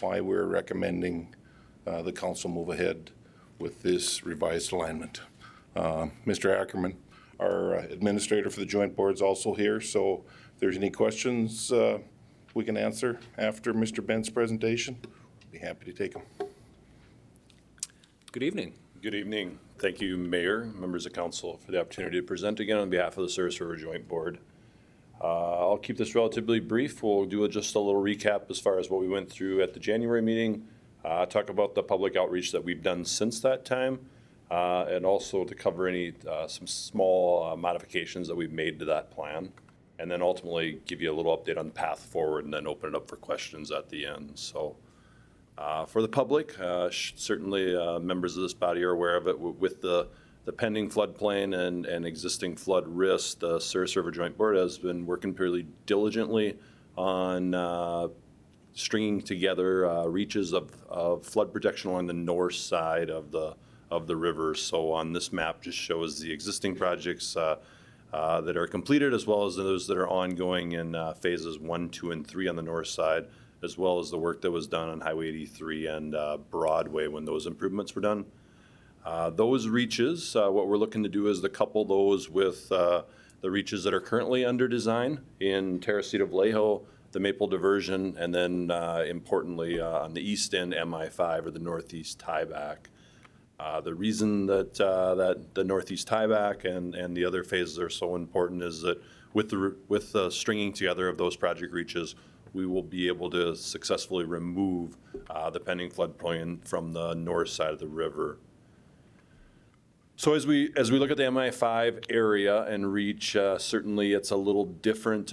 why we're recommending the council move ahead with this revised alignment. Mr. Ackerman, our administrator for the joint board, is also here, so if there's any questions we can answer after Mr. Bentz's presentation, be happy to take them. Good evening. Good evening. Thank you, Mayor, members of council, for the opportunity to present again on behalf of the Souris River Joint Board. I'll keep this relatively brief. We'll do just a little recap as far as what we went through at the January meeting, talk about the public outreach that we've done since that time, and also to cover any, some small modifications that we've made to that plan, and then ultimately give you a little update on the path forward and then open it up for questions at the end. So for the public, certainly members of this body are aware of it. With the pending floodplain and existing flood risk, the Service River Joint Board has been working fairly diligently on stringing together reaches of flood protection along the north side of the river. So on this map just shows the existing projects that are completed, as well as those that are ongoing in phases 1, 2, and 3 on the north side, as well as the work that was done on Highway 83 and Broadway when those improvements were done. Those reaches, what we're looking to do is to couple those with the reaches that are currently under design in Teresita Vallejo, the Maple Diversion, and then importantly on the east end, MI5 or the Northeast Tieback. The reason that that the Northeast Tieback and the other phases are so important is that with the stringing together of those project reaches, we will be able to successfully remove the pending floodplain from the north side of the river. So as we look at the MI5 area and reach, certainly it's a little different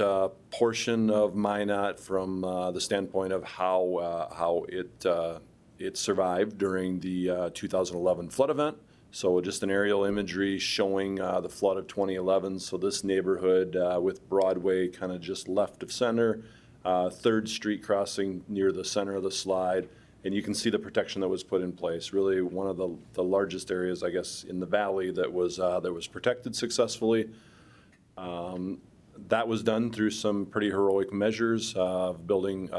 portion of Minot from the standpoint of how it survived during the 2011 flood event. So just an aerial imagery showing the flood of 2011. So this neighborhood with Broadway kind of just left of center, 3rd Street crossing near the center of the slide. And you can see the protection that was put in place. Really one of the largest areas, I guess, in the valley that was protected successfully. That was done through some pretty heroic measures of building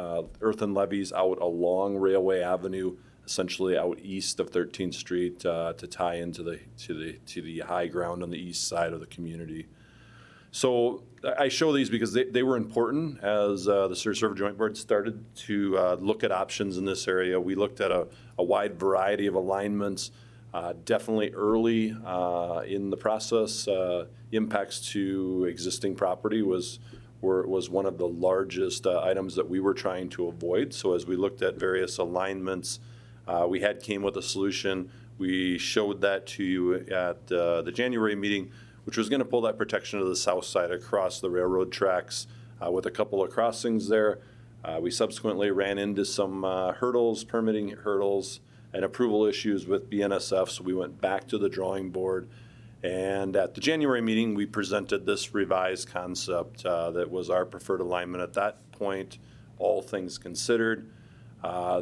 earthen levees out along Railway Avenue, essentially out east of 13th Street to tie into the high ground on the east side of the community. So I show these because they were important as the Service River Joint Board started to look at options in this area. We looked at a wide variety of alignments. Definitely early in the process, impacts to existing property was one of the largest items that we were trying to avoid. So as we looked at various alignments, we came with a solution. We showed that to you at the January meeting, which was going to pull that protection to the south side across the railroad tracks with a couple of crossings there. We subsequently ran into some permitting hurdles, and approval issues with BNSF, so we went back to the drawing board. And at the January meeting, we presented this revised concept that was our preferred alignment at that point, all things considered.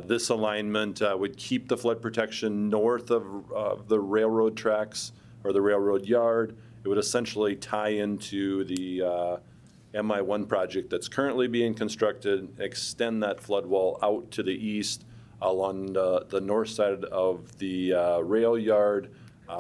This alignment would keep the flood protection north of the railroad tracks or the railroad yard. It would essentially tie into the MI1 project that's currently being constructed, extend that flood wall out to the east along the north side of the rail yard,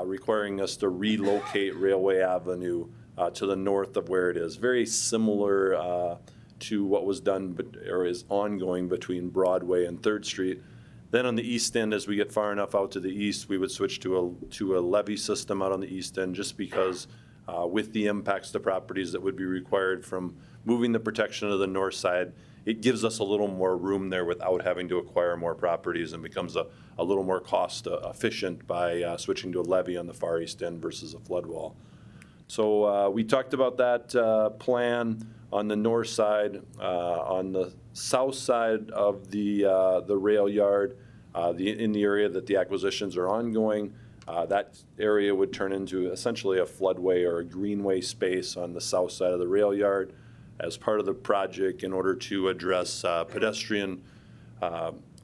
requiring us to relocate Railway Avenue to the north of where it is. Very similar to what was done or is ongoing between Broadway and 3rd Street. Then on the east end, as we get far enough out to the east, we would switch to a levee system out on the east end, just because with the impacts to properties that would be required from moving the protection to the north side, it gives us a little more room there without having to acquire more properties, and becomes a little more cost efficient by switching to a levee on the far east end versus a flood wall. So we talked about that plan on the north side. On the south side of the rail yard, in the area that the acquisitions are ongoing, that area would turn into essentially a floodway or a greenway space on the south side of the rail yard. As part of the project, in order to address pedestrian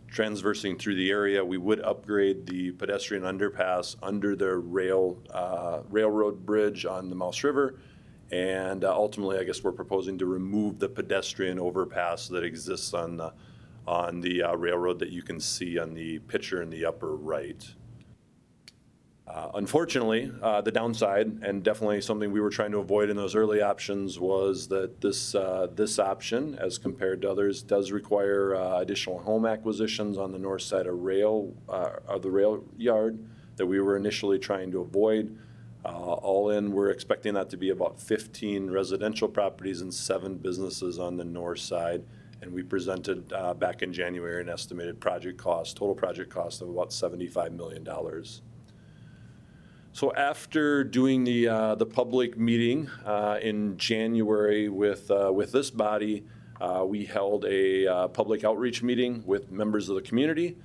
transversing through the area, we would upgrade the pedestrian underpass under the railroad bridge on the Mouse River. And ultimately, I guess we're proposing to remove the pedestrian overpass that exists on the railroad that you can see on the picture in the upper right. Unfortunately, the downside, and definitely something we were trying to avoid in those early options, was that this option, as compared to others, does require additional home acquisitions on the north side of the rail yard that we were initially trying to avoid. All in, we're expecting that to be about 15 residential properties and 7 businesses on the north side. And we presented back in January an estimated total project cost of about $75 million. So after doing the public meeting in January with this body, we held a public outreach meeting with members of the community.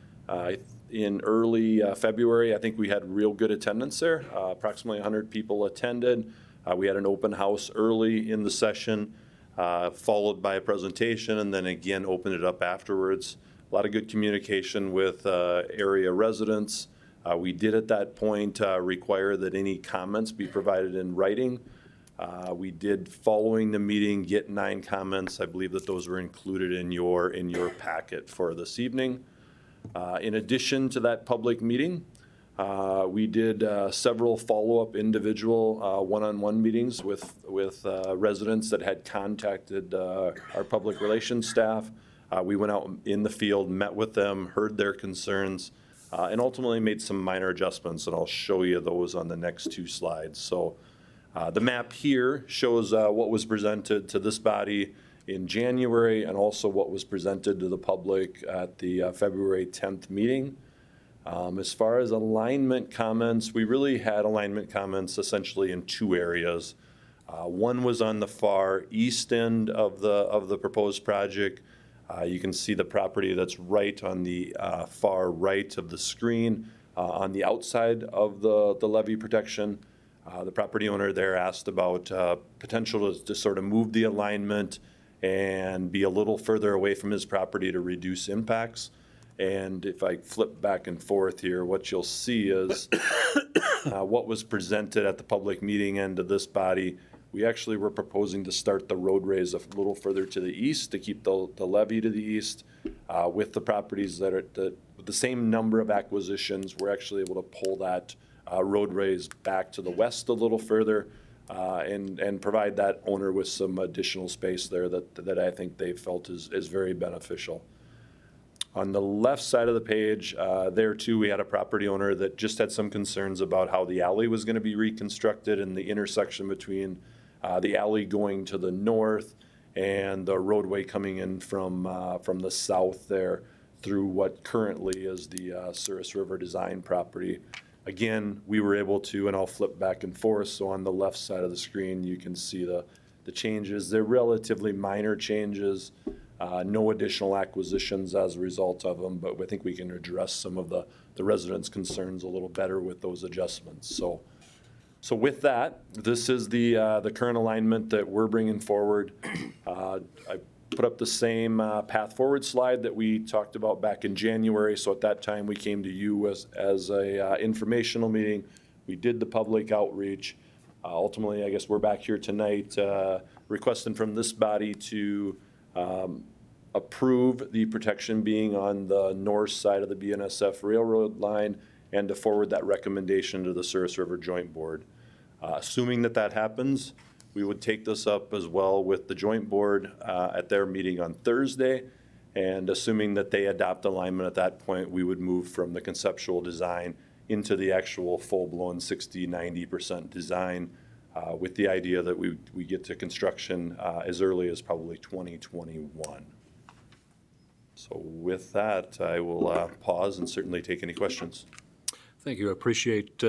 In early February, I think we had real good attendance there. Approximately 100 people attended. We had an open house early in the session, followed by a presentation, and then again opened it up afterwards. A lot of good communication with area residents. We did at that point require that any comments be provided in writing. We did, following the meeting, get 9 comments. I believe that those were included in your packet for this evening. In addition to that public meeting, we did several follow-up individual one-on-one meetings with residents that had contacted our public relations staff. We went out in the field, met with them, heard their concerns, and ultimately made some minor adjustments, and I'll show you those on the next 2 slides. So the map here shows what was presented to this body in January and also what was presented to the public at the February 10th meeting. As far as alignment comments, we really had alignment comments essentially in 2 areas. One was on the far east end of the proposed project. You can see the property that's right on the far right of the screen on the outside of the levee protection. The property owner there asked about potential to sort of move the alignment and be a little further away from his property to reduce impacts. And if I flip back and forth here, what you'll see is what was presented at the public meeting end of this body. We actually were proposing to start the roadways a little further to the east to keep the levee to the east. With the properties that are with the same number of acquisitions, we're actually able to pull that roadways back to the west a little further and provide that owner with some additional space there that I think they felt is very beneficial. On the left side of the page, there too, we had a property owner that just had some concerns about how the alley was going to be reconstructed and the intersection between the alley going to the north and the roadway coming in from the south there through what currently is the Souris River Design property. Again, we were able to, and I'll flip back and forth, so on the left side of the screen, you can see the changes. They're relatively minor changes, no additional acquisitions as a result of them, but I think we can address some of the residents' concerns a little better with those adjustments. So with that, this is the current alignment that we're bringing forward. I put up the same path forward slide that we talked about back in January. So at that time, we came to you as a informational meeting. We did the public outreach. Ultimately, I guess we're back here tonight requesting from this body to approve the protection being on the north side of the BNSF railroad line and to forward that recommendation to the Souris River Joint Board. Assuming that happens, we would take this up as well with the Joint Board at their meeting on Thursday, and assuming that they adopt alignment at that point, we would move from the conceptual design into the actual full-blown 60-90% design with the idea that we get to construction as early as probably 2021. So with that, I will pause and certainly take any questions. Thank you. I appreciate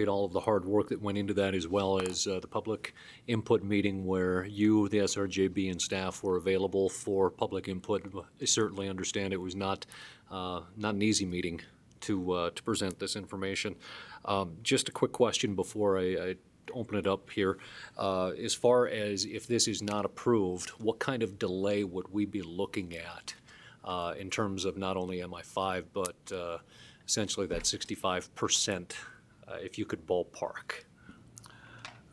all of the hard work that went into that, as well as the public input meeting where you, the SRJB, and staff were available for public input. I certainly understand it was not an easy meeting to present this information. Just a quick question before I open it up here. As far as if this is not approved, what kind of delay would we be looking at in terms of not only MI5, but essentially that 65%, if you could ballpark?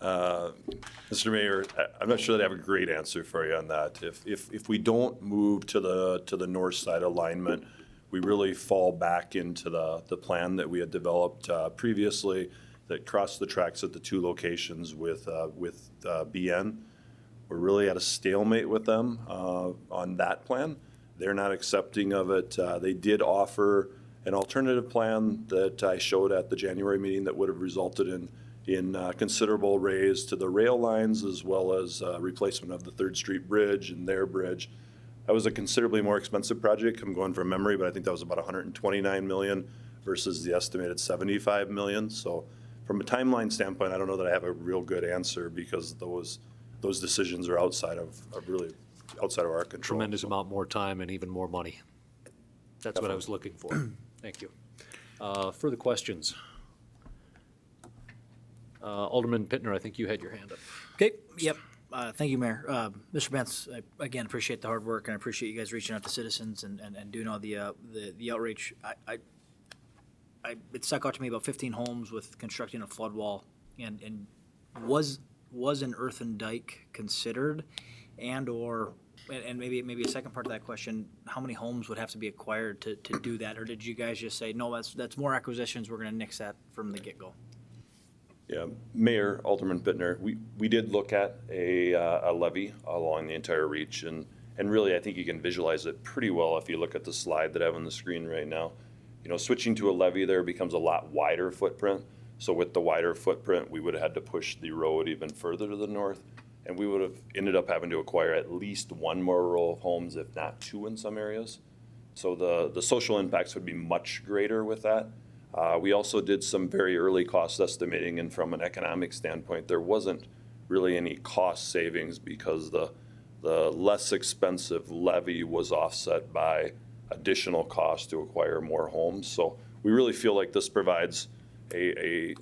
Mr. Mayor, I'm not sure that I have a great answer for you on that. If we don't move to the north side alignment, we really fall back into the plan that we had developed previously that crossed the tracks at the 2 locations with BN. We're really at a stalemate with them on that plan. They're not accepting of it. They did offer an alternative plan that I showed at the January meeting that would have resulted in considerable raise to the rail lines, as well as replacement of the 3rd Street Bridge and their bridge. That was a considerably more expensive project. I'm going from memory, but I think that was about $129 million versus the estimated $75 million. So from a timeline standpoint, I don't know that I have a real good answer because those decisions are outside of our control. Tremendous amount more time and even more money. That's what I was looking for. Thank you. Further questions? Alderman Pittner, I think you had your hand up. Okay, yep. Thank you, Mayor. Mr. Bentz, I again appreciate the hard work and I appreciate you guys reaching out to citizens and doing all the outreach. It stuck out to me about 15 homes with constructing a flood wall, and was an earthen dike considered, and maybe a second part of that question, how many homes would have to be acquired to do that, or did you guys just say no? That's more acquisitions. We're going to nix that from the get-go. Yeah, Mayor, Alderman Bittner, we did look at a levee along the entire reach, and really I think you can visualize it pretty well if you look at the slide that I have on the screen right now. You know, switching to a levee there becomes a lot wider footprint. So with the wider footprint, we would have had to push the road even further to the north, and we would have ended up having to acquire at least one more row of homes, if not two in some areas. So the social impacts would be much greater with that. We also did some very early cost estimating, and from an economic standpoint, there wasn't really any cost savings because the less expensive levee was offset by additional cost to acquire more homes. So we really feel like this provides a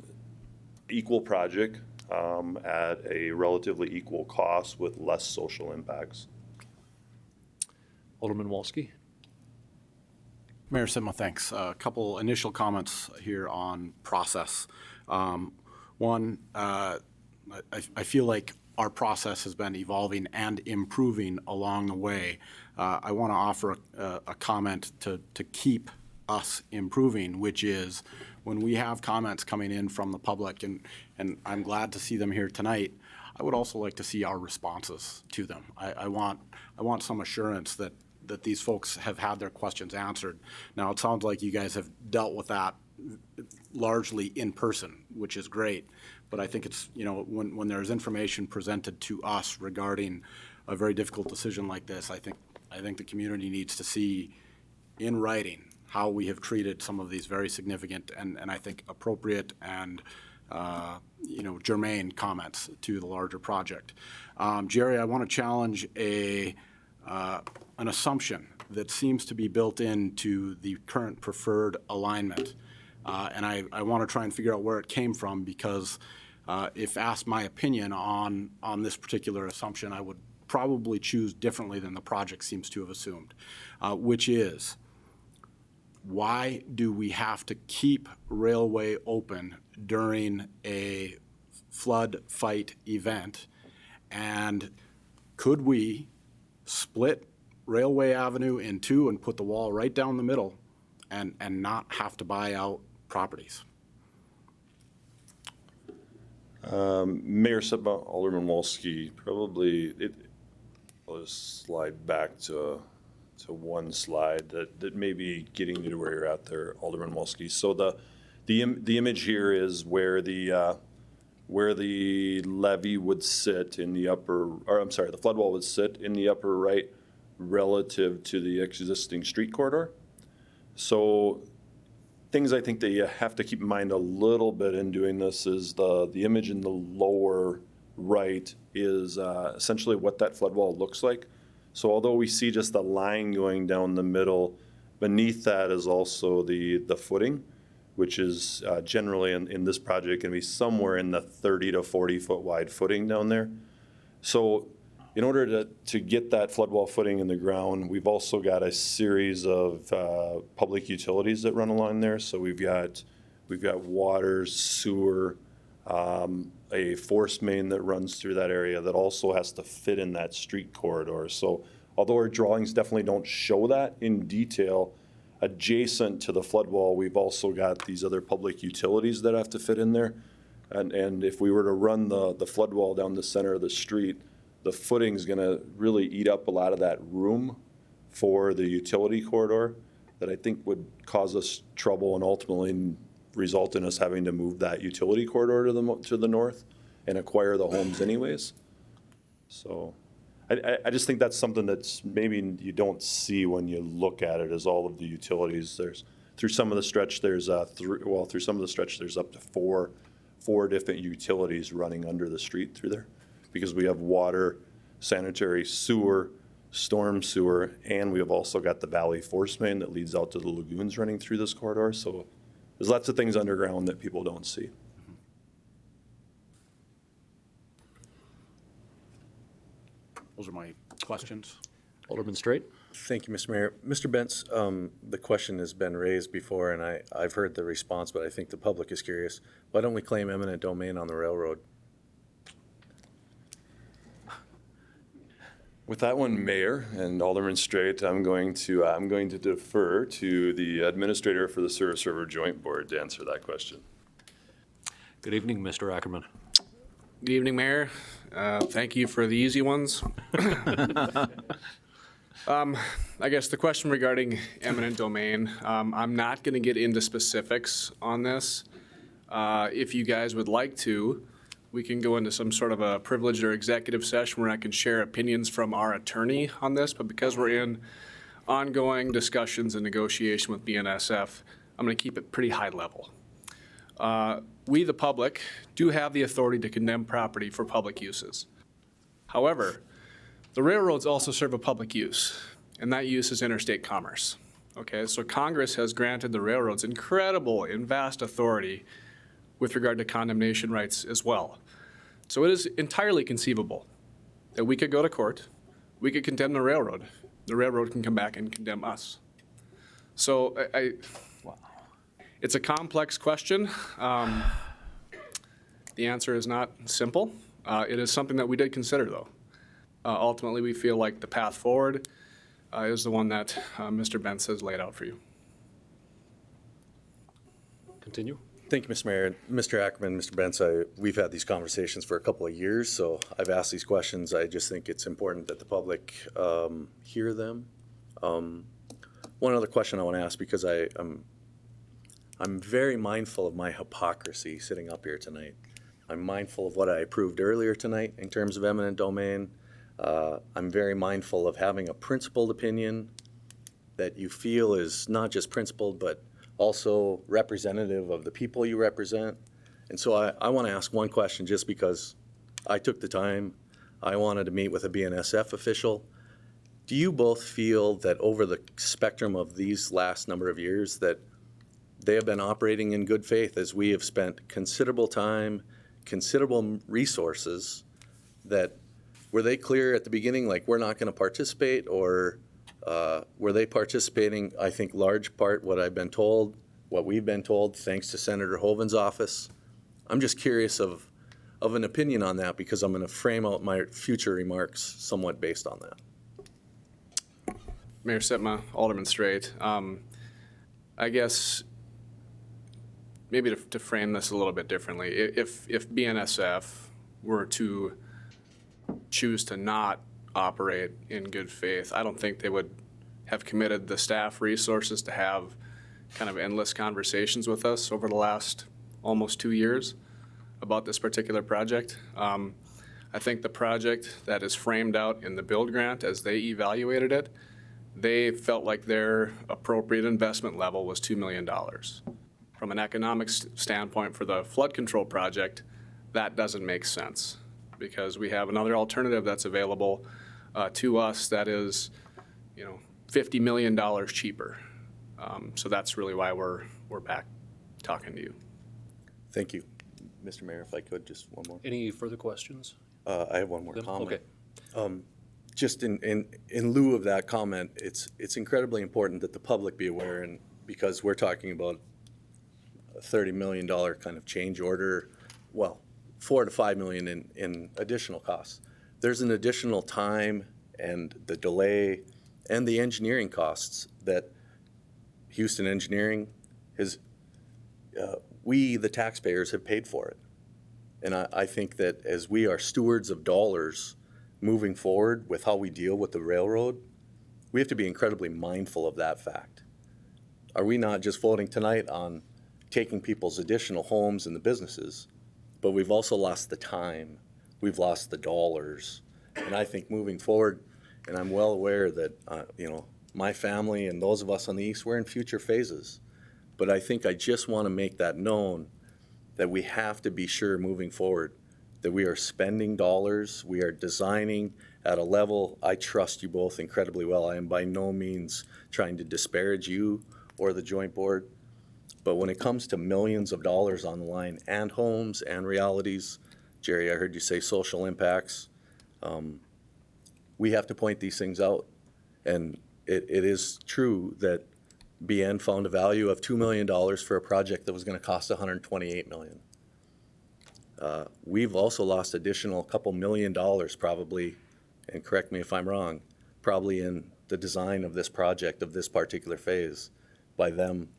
equal project at a relatively equal cost with less social impacts. Alderman Wolski. Mayor Sitma, thanks. A couple initial comments here on process. One, I feel like our process has been evolving and improving along the way. I want to offer a comment to keep us improving, which is when we have comments coming in from the public, and I'm glad to see them here tonight, I would also like to see our responses to them. I want some assurance that these folks have had their questions answered. Now, it sounds like you guys have dealt with that largely in person, which is great. But I think it's, you know, when there's information presented to us regarding a very difficult decision like this, I think the community needs to see in writing how we have treated some of these very significant and I think appropriate and germane comments to the larger project. Jerry, I want to challenge an assumption that seems to be built into the current preferred alignment. And I want to try and figure out where it came from, because if asked my opinion on this particular assumption, I would probably choose differently than the project seems to have assumed, which is, why do we have to keep Railway open during a flood fight event? And could we split Railway Avenue in two and put the wall right down the middle and not have to buy out properties? Mayor Sitma, Alderman Wolski, probably I'll just slide back to one slide that may be getting you to where you're at there, Alderman Wolski. So the image here is where the levee would sit in the the flood wall would sit in the upper right relative to the existing street corridor. So things I think that you have to keep in mind a little bit in doing this is the image in the lower right is essentially what that flood wall looks like. So although we see just the line going down the middle, beneath that is also the footing, which is generally in this project going to be somewhere in the 30 to 40 foot wide footing down there. So in order to get that flood wall footing in the ground, we've also got a series of public utilities that run along there. So we've got water, sewer, a force main that runs through that area that also has to fit in that street corridor. So although our drawings definitely don't show that in detail, adjacent to the flood wall, we've also got these other public utilities that have to fit in there. And if we were to run the flood wall down the center of the street, the footing's going to really eat up a lot of that room for the utility corridor that I think would cause us trouble and ultimately result in us having to move that utility corridor to the north and acquire the homes anyways. So I just think that's something that's maybe you don't see when you look at it, is all of the utilities. Through some of the stretch there's up to four 4 different utilities running under the street through there, because we have water, sanitary, sewer, storm sewer, and we have also got the Valley Force Main that leads out to the lagoons running through this corridor. So there's lots of things underground that people don't see. Those are my questions. Alderman Straight? Thank you, Mr. Mayor. Mr. Bentz, the question has been raised before, and I've heard the response, but I think the public is curious. Why don't we claim eminent domain on the railroad? With that one, Mayor and Alderman Straight, I'm going to defer to the administrator for the Service River Joint Board to answer that question. Good evening, Mr. Ackerman. Good evening, Mayor. Thank you for the easy ones. I guess the question regarding eminent domain, I'm not going to get into specifics on this. If you guys would like to, we can go into some sort of a privileged or executive session where I can share opinions from our attorney on this, but because we're in ongoing discussions and negotiation with BNSF, I'm going to keep it pretty high level. We, the public, do have the authority to condemn property for public uses. However, the railroads also serve a public use, and that use is interstate commerce. Okay, so Congress has granted the railroads incredible and vast authority with regard to condemnation rights as well. So it is entirely conceivable that we could go to court, we could condemn the railroad can come back and condemn us. So it's a complex question. The answer is not simple. It is something that we did consider, though. Ultimately, we feel like the path forward is the one that Mr. Bentz has laid out for you. Continue. Thank you, Mr. Mayor. Mr. Ackerman, Mr. Bentz, we've had these conversations for a couple of years, so I've asked these questions. I just think it's important that the public hear them. One other question I want to ask, because I'm very mindful of my hypocrisy sitting up here tonight. I'm mindful of what I approved earlier tonight in terms of eminent domain. I'm very mindful of having a principled opinion that you feel is not just principled, but also representative of the people you represent. And so I want to ask one question, just because I took the time. I wanted to meet with a BNSF official. Do you both feel that over the spectrum of these last number of years that they have been operating in good faith, as we have spent considerable time, considerable resources, that were they clear at the beginning, like, we're not going to participate, or were they participating? I think large part what we've been told, thanks to Senator Hoeven's office. I'm just curious of an opinion on that, because I'm going to frame out my future remarks somewhat based on that. Mayor Sitma, Alderman Straight. I guess maybe to frame this a little bit differently, if BNSF were to choose to not operate in good faith, I don't think they would have committed the staff resources to have kind of endless conversations with us over the last almost 2 years about this particular project. I think the project that is framed out in the build grant, as they evaluated it, they felt like their appropriate investment level was $2 million. From an economic standpoint for the flood control project, that doesn't make sense, because we have another alternative that's available to us that is, $50 million cheaper. So that's really why we're back talking to you. Thank you. Mr. Mayor, if I could, just one more. Any further questions? I have one more comment. Okay. Just in lieu of that comment, it's incredibly important that the public be aware, and because we're talking about a $30 million kind of change order, well, $4 to $5 million in additional costs. There's an additional time and the delay and the engineering costs that Houston Engineering has, we, the taxpayers, have paid for it. And I think that as we are stewards of dollars moving forward with how we deal with the railroad, we have to be incredibly mindful of that fact. Are we not just voting tonight on taking people's additional homes and the businesses, but we've also lost the time, we've lost the dollars. And I think moving forward, and I'm well aware that, my family and those of us on the East, we're in future phases. But I think I just want to make that known, that we have to be sure moving forward that we are spending dollars, we are designing at a level. I trust you both incredibly well. I am by no means trying to disparage you or the joint board, but when it comes to millions of dollars on the line and homes and realities, Jerry, I heard you say social impacts, we have to point these things out. And it is true that BN found a value of $2 million for a project that was going to cost $128 million. We've also lost additional couple $1 million probably, and correct me if I'm wrong, probably in the design of this project, of this particular phase, by them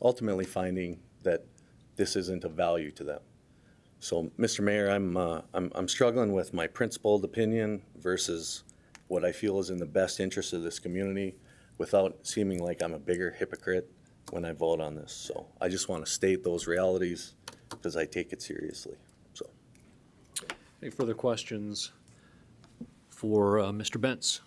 ultimately finding that this isn't of value to them. So, Mr. Mayor, I'm struggling with my principled opinion versus what I feel is in the best interest of this community without seeming like I'm a bigger hypocrite when I vote on this. So I just want to state those realities because I take it seriously. So, Any further questions for Mr. Bentz?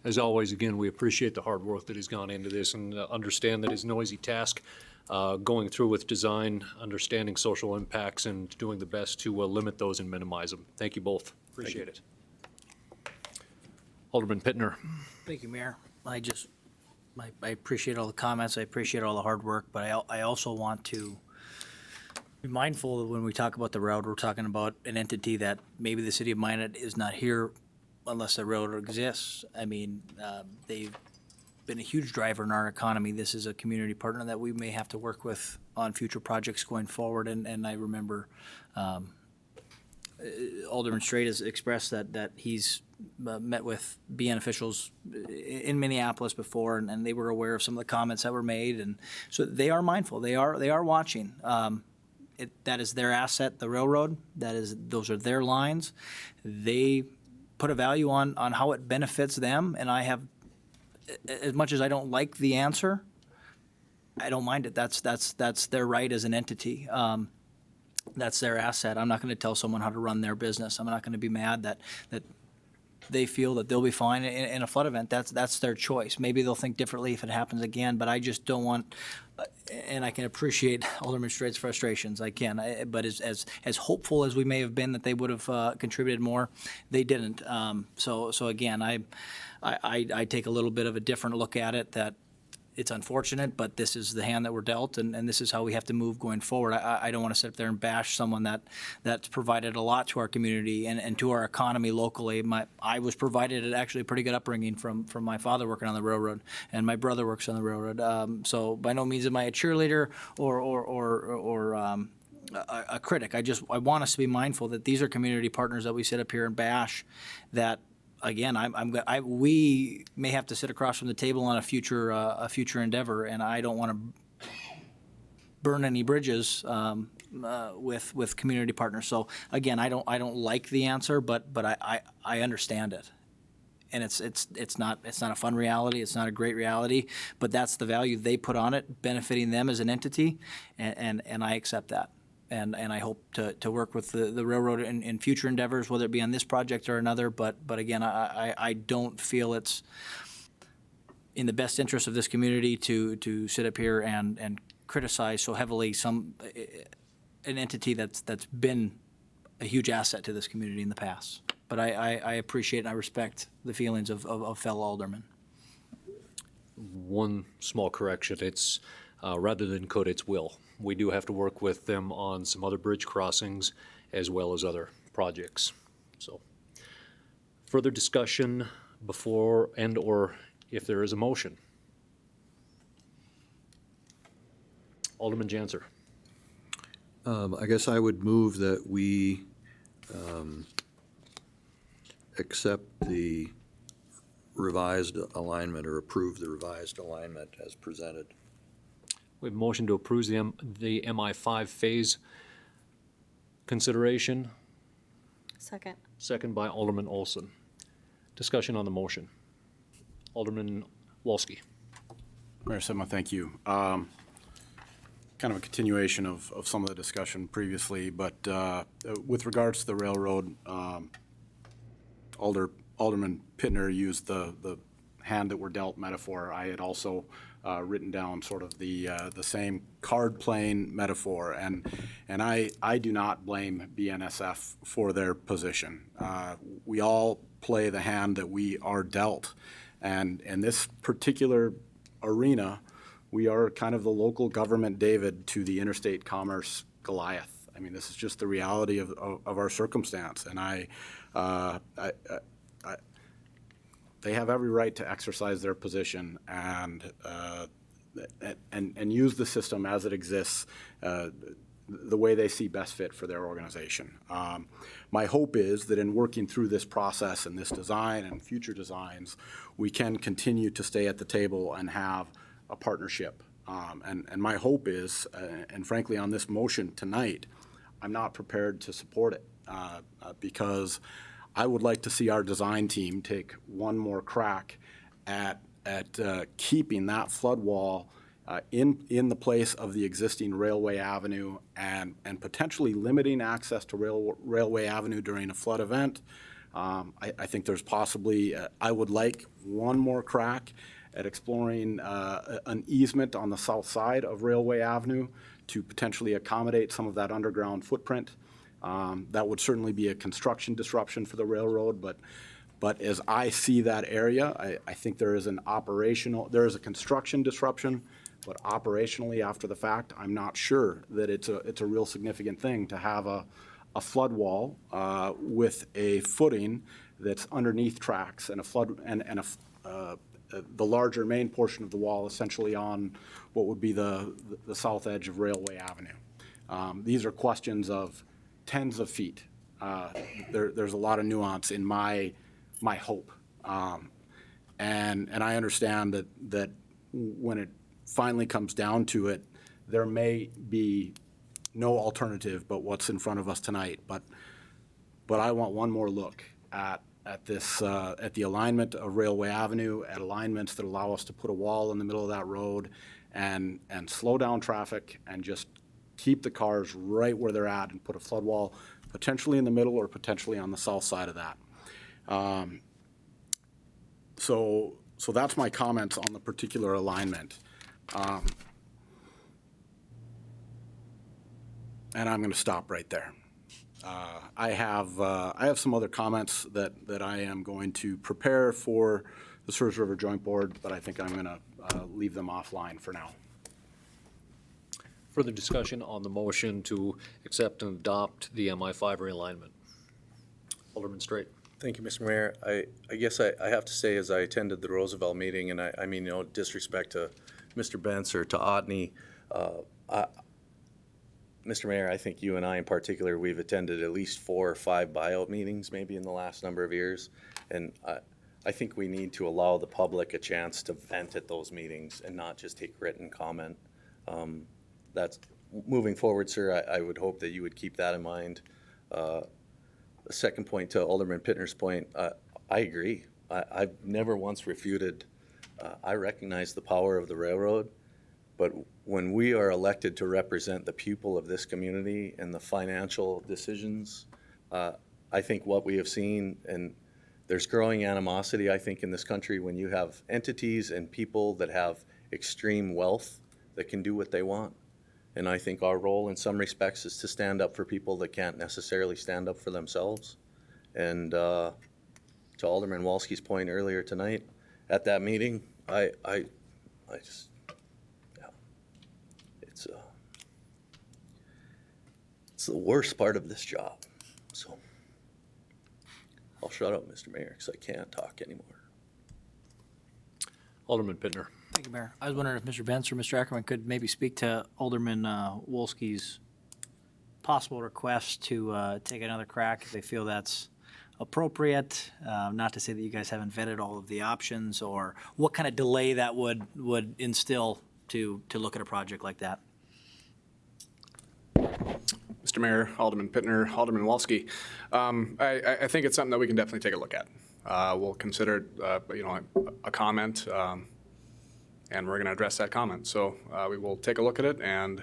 As always, again, we appreciate the hard work that has gone into this and understand that it's a noisy task going through with design, understanding social impacts, and doing the best to limit those and minimize them. Thank you both. Appreciate it. Alderman Pittner. Thank you, Mayor. I appreciate all the comments. I appreciate all the hard work, but I also want to be mindful that when we talk about the road, we're talking about an entity that maybe the city of Minot is not here unless the railroad exists. I mean, they've been a huge driver in our economy. This is a community partner that we may have to work with on future projects going forward. And I remember Alderman Straight has expressed that he's met with BN officials in Minneapolis before, and they were aware of some of the comments that were made. And so they are mindful. They are watching. That is their asset, the railroad. Those are their lines. They put a value on how it benefits them, and I have, as much as I don't like the answer, I don't mind it. That's their right as an entity. That's their asset. I'm not going to tell someone how to run their business. I'm not going to be mad that they feel that they'll be fine in a flood event. That's their choice. Maybe they'll think differently if it happens again, but I just don't want, and I can appreciate Alderman Straight's frustrations. I can, but as hopeful as we may have been that they would have contributed more, they didn't. So again, I take a little bit of a different look at it, that it's unfortunate, but this is the hand that we're dealt, and this is how we have to move going forward. I don't want to sit up there and bash someone that's provided a lot to our community and to our economy locally. I was provided actually a pretty good upbringing from my father working on the railroad, and my brother works on the railroad. So by no means am I a cheerleader or a critic. I want us to be mindful that these are community partners that we sit up here and bash, that again, we may have to sit across from the table on a future endeavor, and I don't want to burn any bridges with community partners. So again, I don't like the answer, but I understand it, and it's not a fun reality. It's not a great reality, but that's the value they put on it, benefiting them as an entity, and I accept that. And I hope to work with the railroad in future endeavors, whether it be on this project or another. But again, I don't feel it's in the best interest of this community to sit up here and criticize so heavily an entity that's been a huge asset to this community in the past. But I appreciate and I respect the feelings of fellow aldermen. One small correction, it's rather than could, it's will. We do have to work with them on some other bridge crossings as well as other projects. So further discussion before or if there is a motion. Alderman Janser. I guess I would move that we accept the revised alignment or approve the revised alignment as presented. We have a motion to approve the MI5 phase consideration. Second. Second by Alderman Olson. Discussion on the motion. Alderman Wolski. Mayor Sema, thank you. Kind of a continuation of some of the discussion previously, but with regards to the railroad, Alderman Pittner used the hand that we're dealt metaphor. I had also written down sort of the same card playing metaphor, and I do not blame BNSF for their position. We all play the hand that we are dealt, and in this particular arena, we are kind of the local government David to the interstate commerce Goliath. I mean, this is just the reality of our circumstance, and they have every right to exercise their position and use the system as it exists the way they see best fit for their organization. My hope is that in working through this process and this design and future designs, we can continue to stay at the table and have a partnership. And my hope is, and frankly on this motion tonight, I'm not prepared to support it because I would like to see our design team take one more crack at keeping that flood wall in the place of the existing Railway Avenue and potentially limiting access to Railway Avenue during a flood event. I think there's possibly, I would like one more crack at exploring an easement on the south side of Railway Avenue to potentially accommodate some of that underground footprint. That would certainly be a construction disruption for the railroad, but as I see that area, I think there is a construction disruption, but operationally after the fact, I'm not sure that it's a real significant thing to have a flood wall with a footing that's underneath tracks and the larger main portion of the wall essentially on what would be the south edge of Railway Avenue. These are questions of tens of feet. There's a lot of nuance in my hope. And I understand that when it finally comes down to it, there may be no alternative but what's in front of us tonight. But I want one more look at this, at the alignment of Railway Avenue, at alignments that allow us to put a wall in the middle of that road and slow down traffic and just keep the cars right where they're at and put a flood wall potentially in the middle or potentially on the south side of that. So that's my comments on the particular alignment. And I'm going to stop right there. I have some other comments that I am going to prepare for the Spruce River Joint Board, but I think I'm going to leave them offline for now. Further discussion on the motion to accept and adopt the MI5 realignment. Alderman Straight. Thank you, Mr. Mayor. I guess I have to say, as I attended the Roosevelt meeting, and I mean, no disrespect to Mr. Bentz or to Otney, Mr. Mayor, I think you and I in particular, we've attended at least 4 or 5 buyout meetings maybe in the last number of years. And I think we need to allow the public a chance to vent at those meetings and not just take written comment. That's moving forward, sir. I would hope that you would keep that in mind. The second point to Alderman Pittner's point, I agree. I've never once refuted. I recognize the power of the railroad, but when we are elected to represent the people of this community and the financial decisions, I think what we have seen, and there's growing animosity, I think, in this country when you have entities and people that have extreme wealth that can do what they want. And I think our role in some respects is to stand up for people that can't necessarily stand up for themselves. And to Alderman Walski's point earlier tonight, at that meeting, I just, yeah, it's the worst part of this job. So I'll shut up, Mr. Mayor, because I can't talk anymore. Alderman Pittner. Thank you, Mayor. I was wondering if Mr. Bentz or Mr. Ackerman could maybe speak to Alderman Wolski's possible request to take another crack if they feel that's appropriate. Not to say that you guys haven't vetted all of the options, or what kind of delay that would instill to look at a project like that. Mr. Mayor, Alderman Pittner, Alderman Walski, I think it's something that we can definitely take a look at. We'll consider a comment, and we're going to address that comment. So we will take a look at it and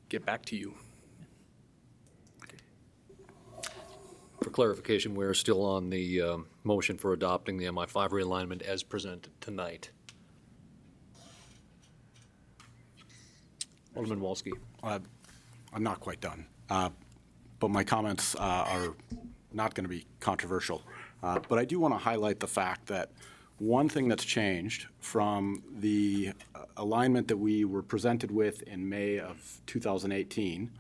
get back to you. For clarification, we're still on the motion for adopting the MI5 realignment as presented tonight. Alderman Wolski. I'm not quite done, but my comments are not going to be controversial. But I do want to highlight the fact that one thing that's changed from the alignment that we were presented with in May of 2018,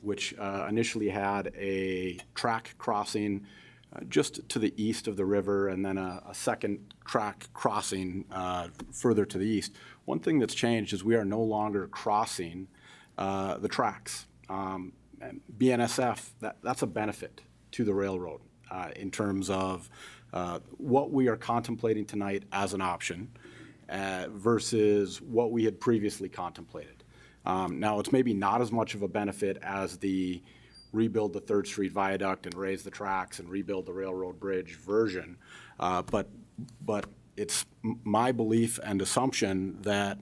which initially had a track crossing just to the east of the river and then a second track crossing further to the east. One thing that's changed is we are no longer crossing the tracks. And BNSF, that's a benefit to the railroad in terms of what we are contemplating tonight as an option versus what we had previously contemplated. Now, it's maybe not as much of a benefit as the rebuild the 3rd Street Viaduct and raise the tracks and rebuild the railroad bridge version, but it's my belief and assumption that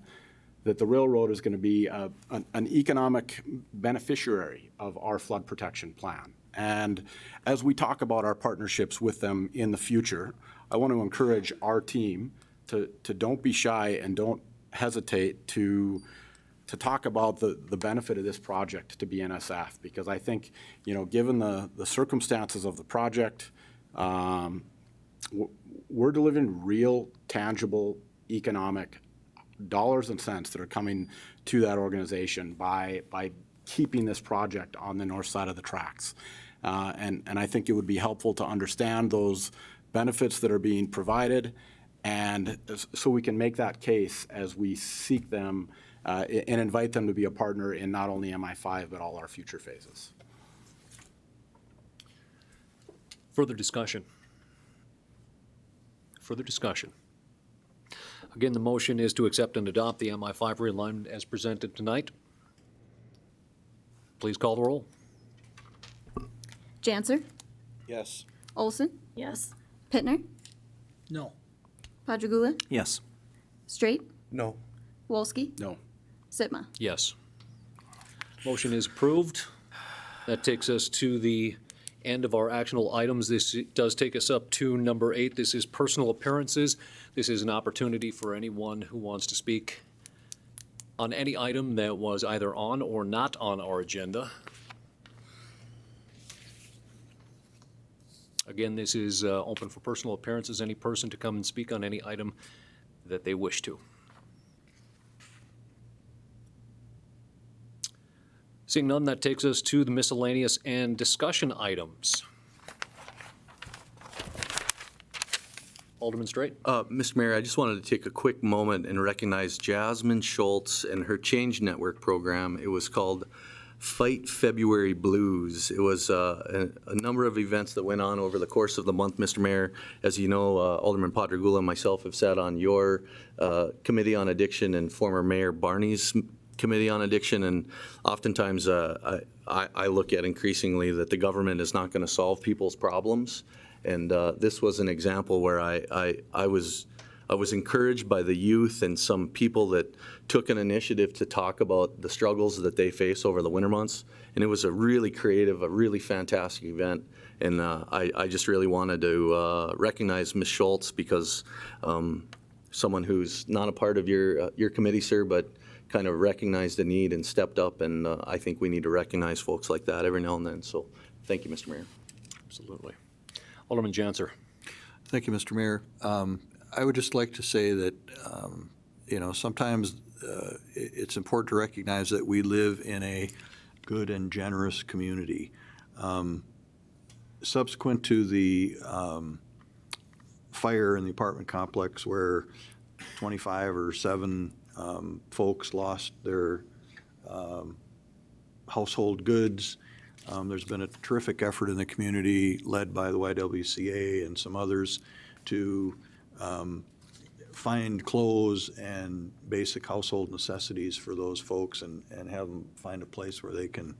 the railroad is going to be an economic beneficiary of our flood protection plan. And as we talk about our partnerships with them in the future, I want to encourage our team to don't be shy and don't hesitate to talk about the benefit of this project to BNSF, because I think, given the circumstances of the project, we're delivering real, tangible, economic dollars and cents that are coming to that organization by keeping this project on the north side of the tracks. And I think it would be helpful to understand those benefits that are being provided, and so we can make that case as we seek them and invite them to be a partner in not only MI5, but all our future phases. Further discussion? Further discussion? Again, the motion is to accept and adopt the MI5 realignment as presented tonight. Please call the roll. Janser, Yes. Olson, Yes. Pittner, No. Padragula, Yes. Straight, No. Wolski, No. Sitma. Yes. Motion is approved. That takes us to the end of our actionable items. This does take us up to number 8. This is personal appearances. This is an opportunity for anyone who wants to speak on any item that was either on or not on our agenda. Again, this is open for personal appearances. Any person to come and speak on any item that they wish to. Seeing none, that takes us to the miscellaneous and discussion items. Alderman Straight. Mr. Mayor, I just wanted to take a quick moment and recognize Jasmine Schultz and her Change Network program. It was called Fight February Blues. It was a number of events that went on over the course of the month, Mr. Mayor. As you know, Alderman Padragula and myself have sat on your Committee on Addiction and former Mayor Barney's Committee on Addiction, and oftentimes I look at increasingly that the government is not going to solve people's problems. And this was an example where I was encouraged by the youth and some people that took an initiative to talk about the struggles that they face over the winter months. And it was a really creative, a really fantastic event. And I just really wanted to recognize Ms. Schultz, because someone who's not a part of your committee, sir, but kind of recognized the need and stepped up. And I think we need to recognize folks like that every now and then. So thank you, Mr. Mayor. Absolutely. Alderman Janser. Thank you, Mr. Mayor. I would just like to say that, sometimes it's important to recognize that we live in a good and generous community. Subsequent to the fire in the apartment complex where 25 or 7 folks lost their household goods, there's been a terrific effort in the community led by the YWCA and some others to find clothes and basic household necessities for those folks and have them find a place where they can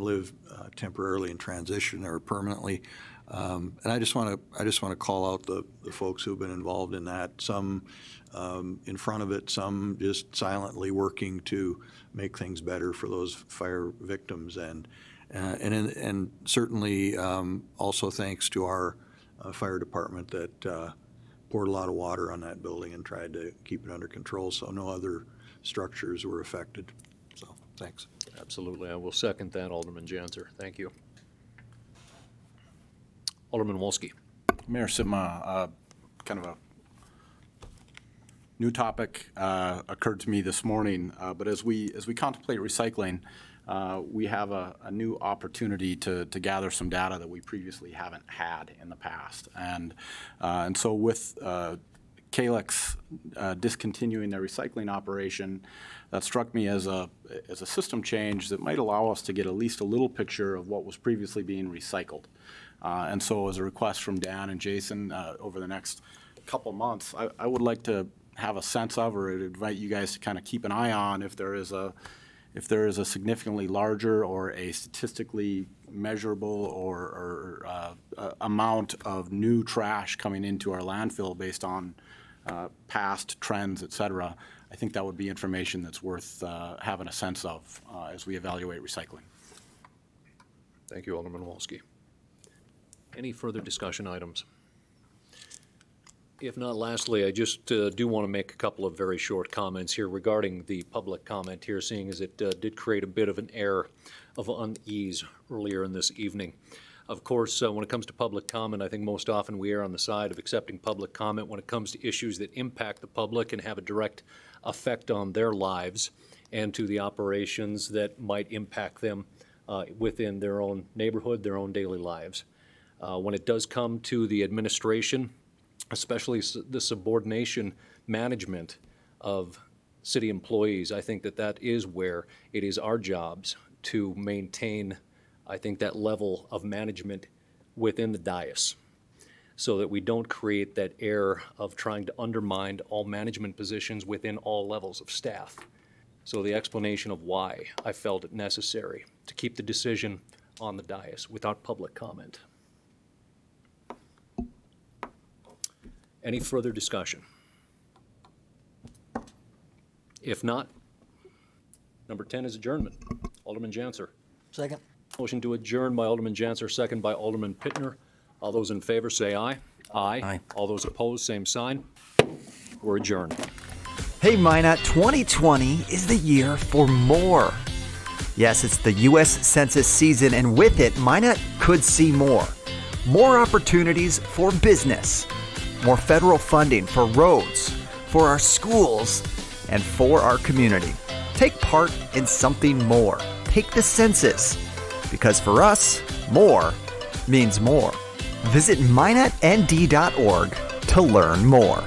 live temporarily in transition or permanently. And I just want to call out the folks who've been involved in that. Some in front of it, some just silently working to make things better for those fire victims, and certainly also thanks to our fire department that poured a lot of water on that building and tried to keep it under control so no other structures were affected. Thanks. Absolutely. I will second that, Alderman Janser. Thank you. Alderman Wolski. Mayor Sitma, kind of a new topic occurred to me this morning, but as we contemplate recycling, we have a new opportunity to gather some data that we previously haven't had in the past. And so with Kalex discontinuing their recycling operation, that struck me as a system change that might allow us to get at least a little picture of what was previously being recycled. And so as a request from Dan and Jason over the next couple months, I would like to have a sense of, or invite you guys to kind of keep an eye on if there is a significantly larger or a statistically measurable or amount of new trash coming into our landfill based on past trends, et cetera. I think that would be information that's worth having a sense of as we evaluate recycling. Thank you, Alderman Wolski. Any further discussion items? If not, lastly, I just do want to make a couple of very short comments here regarding the public comment here, seeing as it did create a bit of an air of unease earlier in this evening. Of course, when it comes to public comment, I think most often we err on the side of accepting public comment when it comes to issues that impact the public and have a direct effect on their lives and to the operations that might impact them within their own neighborhood, their own daily lives. When it does come to the administration, especially the subordination management of city employees, I think that is where it is our jobs to maintain, I think, that level of management within the dais so that we don't create that air of trying to undermine all management positions within all levels of staff. So the explanation of why I felt it necessary to keep the decision on the dais without public comment. Any further discussion? If not, number 10 is adjournment. Alderman Janser. Second. Motion to adjourn by Alderman Janser, second by Alderman Pittner. All those in favor say aye. Aye. Aye. All those opposed, same sign. We're adjourned. Hey Minot, 2020 is the year for more. Yes, it's the U.S. Census season, and with it, Minot could see more. More opportunities for business. More federal funding for roads, for our schools, and for our community. Take part in something more. Take the census. Because for us, more means more. Visit minotnd.org to learn more.